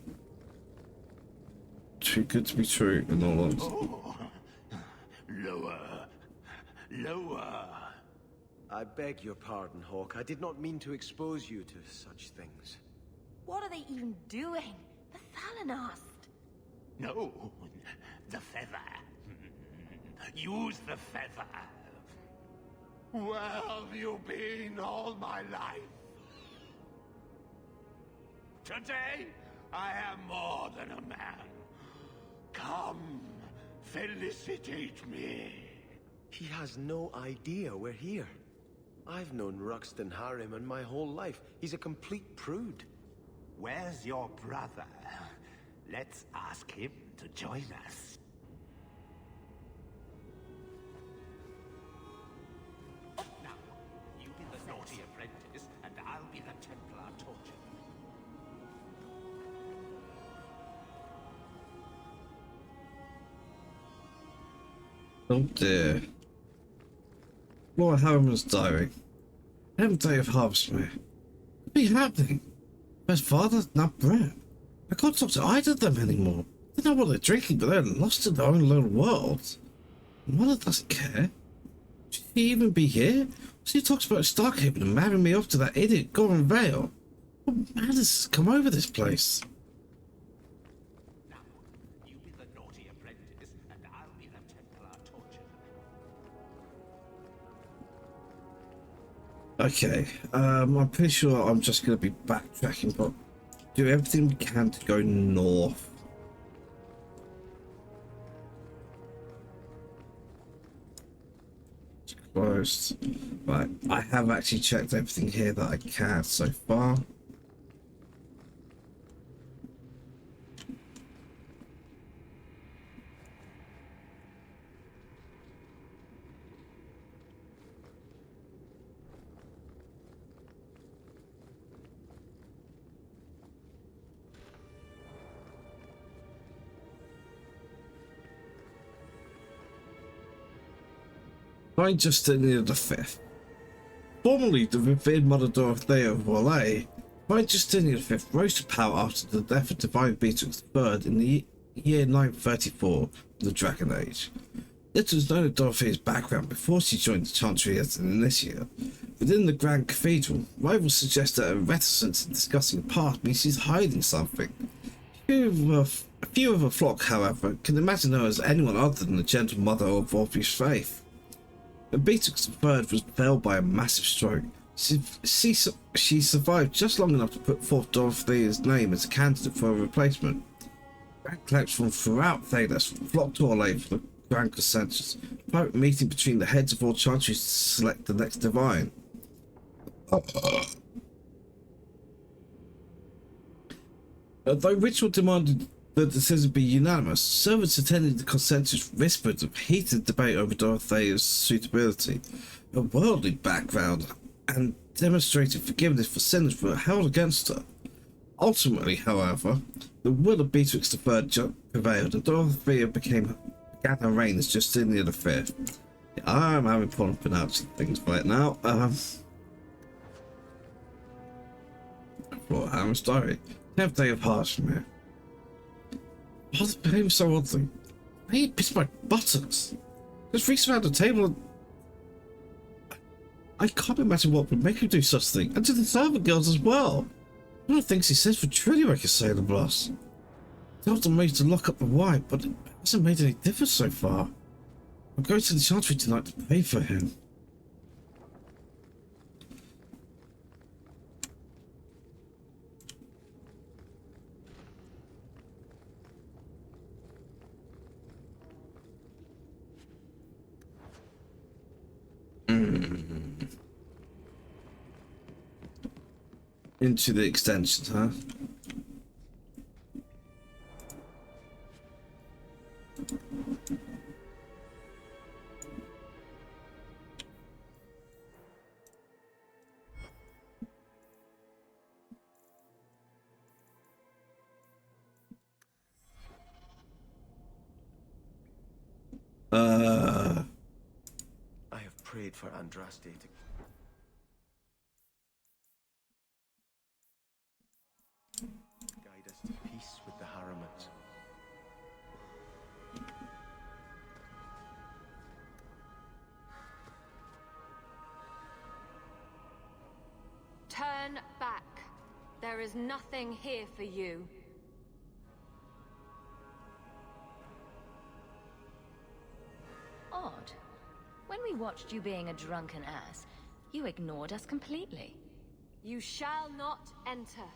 too good to be true, in all honesty. Oh. Lower. Lower. I beg your pardon, Hawk. I did not mean to expose you to such things. What are they even doing? The Thalanast! No, the feather. Use the feather. Where have you been all my life? Today, I am more than a man. Come, felicitate me. He has no idea we're here. I've known Ruxton Harriman my whole life. He's a complete prude. Where's your brother? Let's ask him to join us. Naughty apprentice, and I'll be the Templar torture. Oh dear. Lord Harriman's diary. 11th day of Harvestmere. What be happening? First father, now Brett. I can't talk to either of them anymore. They know what they're drinking, but they're lost in their own little worlds. Mother doesn't care. Should he even be here? He talks about Starkhaven and marrying me off to that idiot Goran Vale. What madness has come over this place? Now, you be the naughty apprentice, and I'll be the Templar torture. Okay, I'm pretty sure I'm just going to be backtracking, but do everything we can to go north. Closed. Right, I have actually checked everything here that I can so far. Find Justinian V. Formerly the revered Mother Dorothea of Wallay, Find Justinian V rose to power after the death of Divine Beatrix III in the year 934, the Dragon Age. Little was known of Dorothea's background before she joined the Chantry as an initiate. Within the Grand Cathedral, rivals suggest that her reticence in discussing the past means she's hiding something. A few of her flock, however, can imagine her as anyone other than the gentle mother of Orpheus' faith. When Beatrix III was felled by a massive stroke, she survived just long enough to put forth Dorothea's name as a candidate for a replacement. Grand clerics from throughout Thedas flocked to Orlais for the Grand Consensus, a private meeting between the heads of all chantries to select the next divine. Although ritual demanded the decision be unanimous, servants attending the consensus whispered of heated debate over Dorothea's suitability. Her worldly background and demonstrated forgiveness for sinners were held against her. Ultimately, however, the will of Beatrix III prevailed, and Dorothea began her reign as Justinian V. I'm having fun pronouncing things right now. Hammer's Diary. 10th day of Harshmere. Why does it behave so oddly? He pissed my buttocks. Just reached around the table and... I can't imagine what would make him do such a thing, and to the servant girls as well. One of the things he says would truly make a sailor blush. Told them to lock up the wife, but it hasn't made any difference so far. I'm going to the Chantry tonight to pray for him. Into the extensions, huh? I have prayed for Andraste to... guide us to peace with the Harrimans. Turn back. There is nothing here for you. Odd. When we watched you being a drunken ass, you ignored us completely. You shall not enter.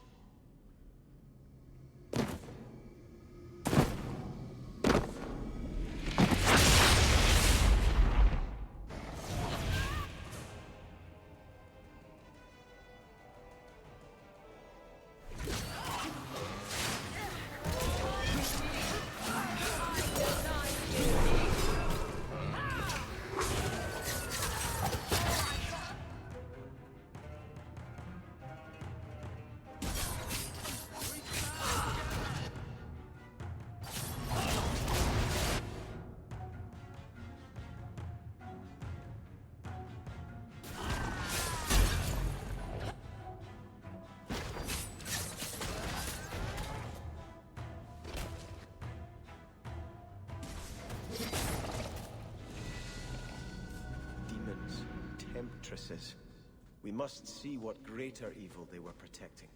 Temptresses. We must see what greater evil they were protecting.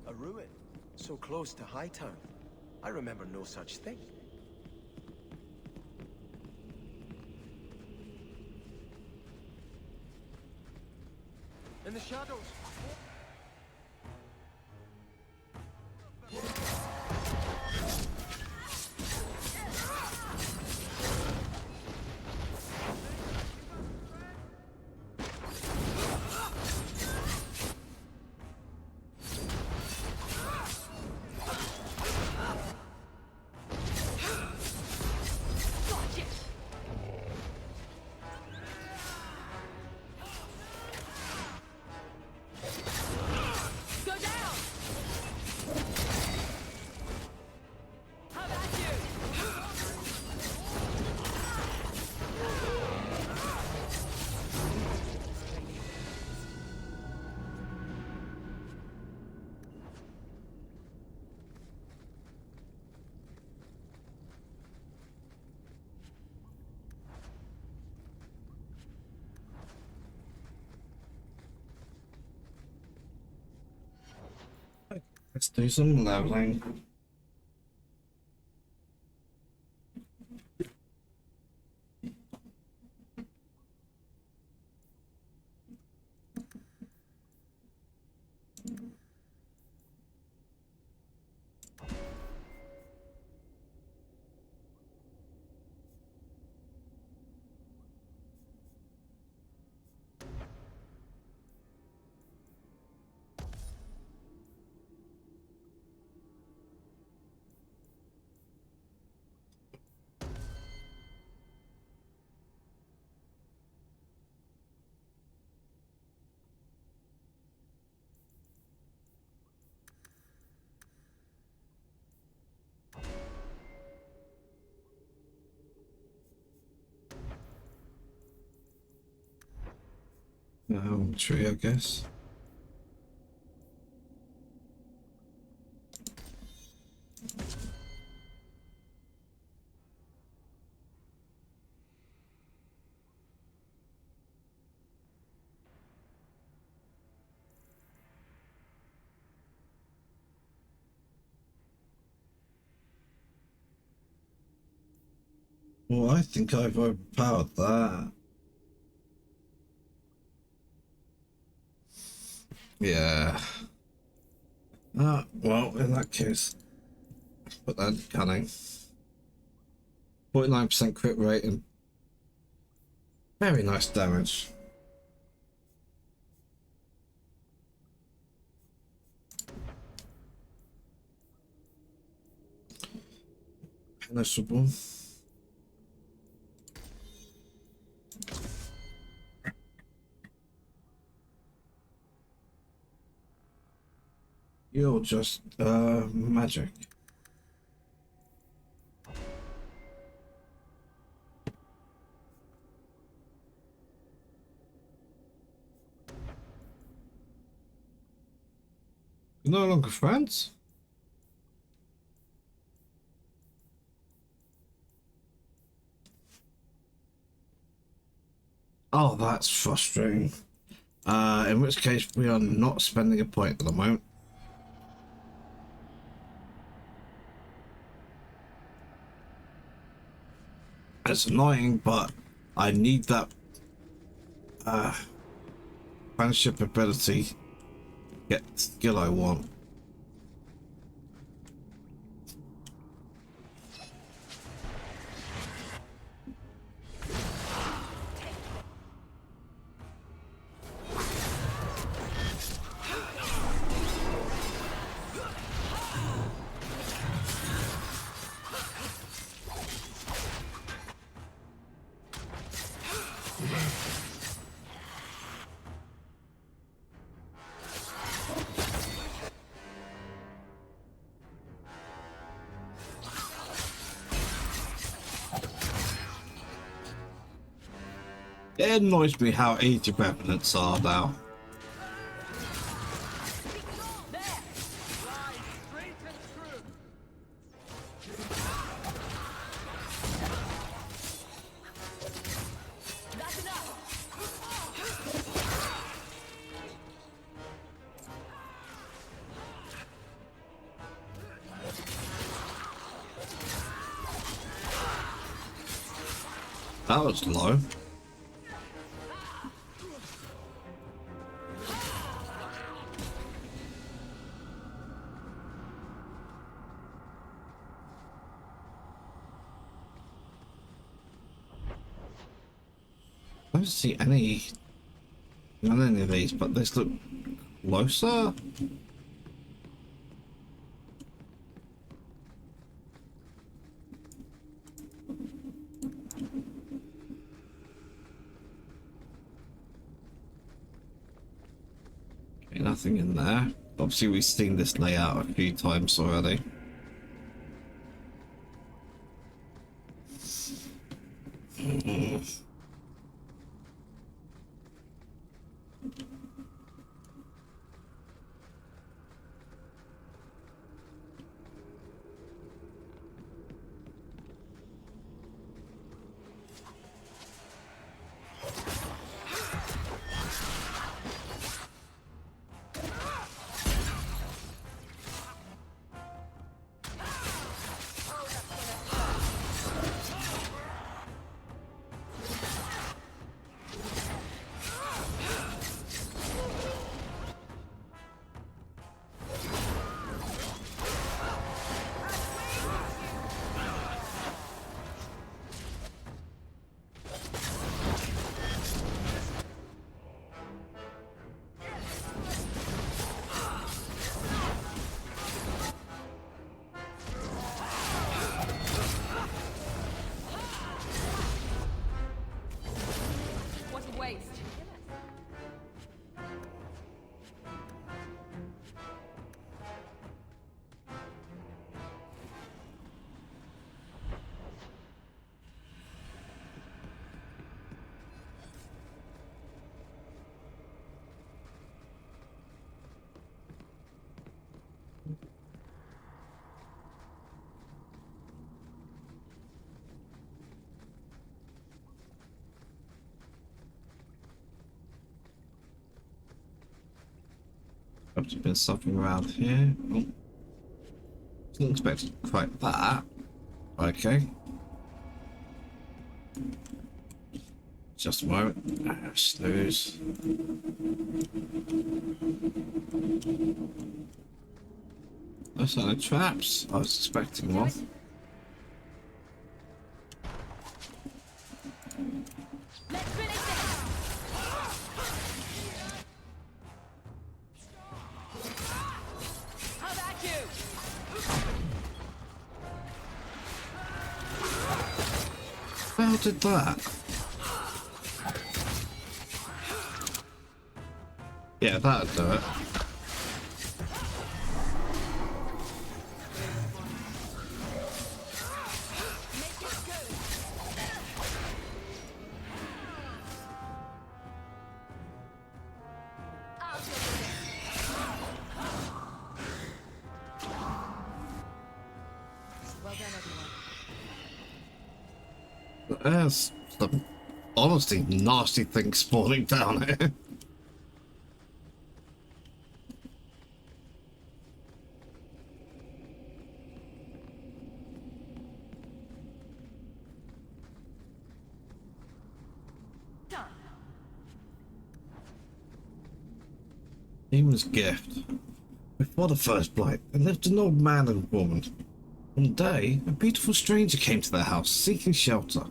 A ruin, so close to Hightown. I remember no such thing. In the shadows! Do some leveling. Tree, I guess. Well, I think I've overpowered that. Yeah. Well, in that case, put that in cunning. 49% crit rate and very nice damage. Punishable. You're just magic. You're no longer friends? Oh, that's frustrating. In which case we are not spending a point at the moment. It's annoying, but I need that friendship ability to get the skill I want. It annoys me how easy revenants are now. That was low. I don't see any on any of these, but this look closer. Okay, nothing in there. Obviously, we've seen this layout a few times already. Perhaps there's been something around here. Oh. Didn't expect quite that. Okay. Just a moment. Snooze. Those are the traps. I was expecting one. How did that? Yeah, that'd do it. There's some honestly nasty things spawning down here. Demon's gift. Before the first blight, there lived an old man and woman. One day, a beautiful stranger came to their house seeking shelter.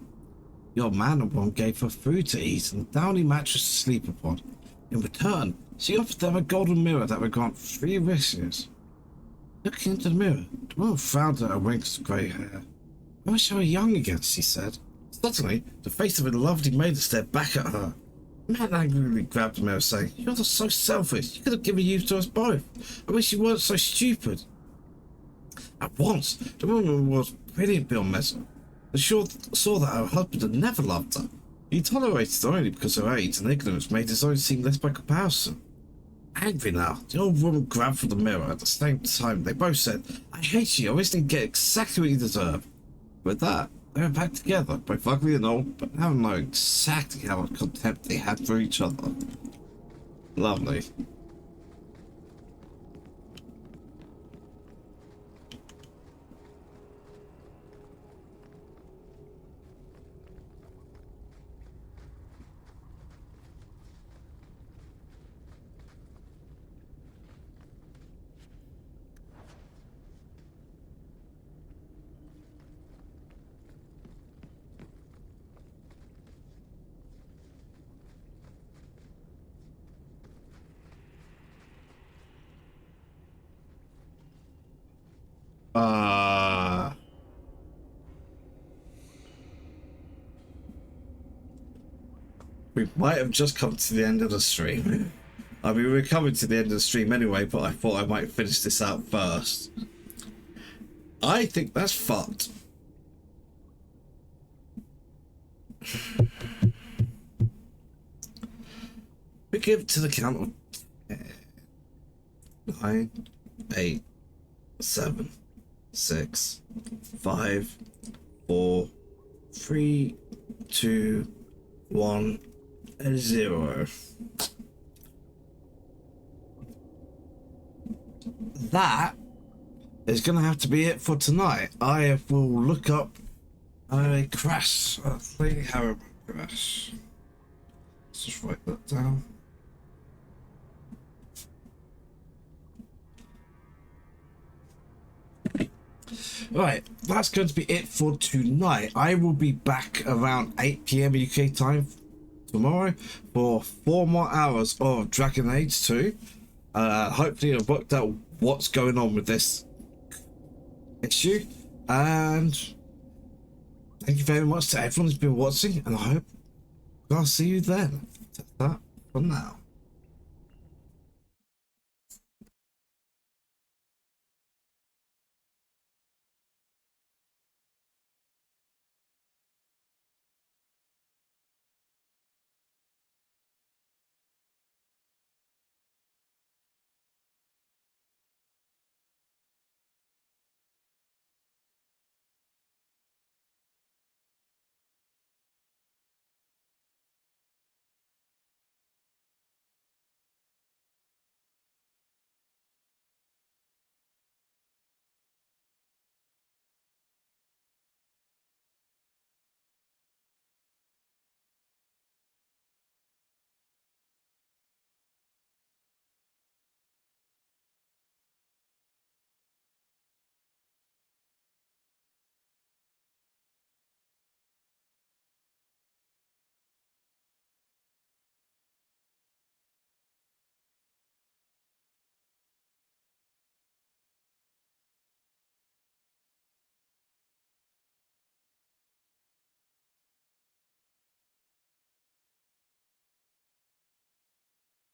The old man and woman gave her food to eat and a downy mattress to sleep upon. In return, she offered them a golden mirror that would grant 3 wishes. Looking into the mirror, the woman frowned at her winks of grey hair. "I wish I were young again," she said. Suddenly, the face of a lovely maiden stared back at her. The man angrily grabbed the mirror, saying, "You're just so selfish. You could have given you to us both. I wish you weren't so stupid." At once, the woman was brilliant beyond measure. The saw that her husband had never loved her. He tolerated her only because her age and ignorance made his own seem less by comparison. Angry now, the old woman grabbed for the mirror. At the same time, they both said, "I hate you. I wish you didn't get exactly what you deserve." With that, they went back together, both ugly and old, but now knowing exactly how much contempt they had for each other. Lovely. We might have just come to the end of the stream. I mean, we're coming to the end of the stream anyway, but I thought I might finish this out first. I think that's fucked. We give to the count of 10, 9, 8, 7, 6, 5, 4, 3, 2, 1, 0. That is going to have to be it for tonight. I will look up a crash. Lady Harrow crash. Let's just write that down. Right, that's going to be it for tonight. I will be back around 8 PM UK time tomorrow for 4 more hours of Dragon Age 2. Hopefully I've worked out what's going on with this issue, and thank you very much to everyone who's been watching, and I hope I'll see you then. That's that for now.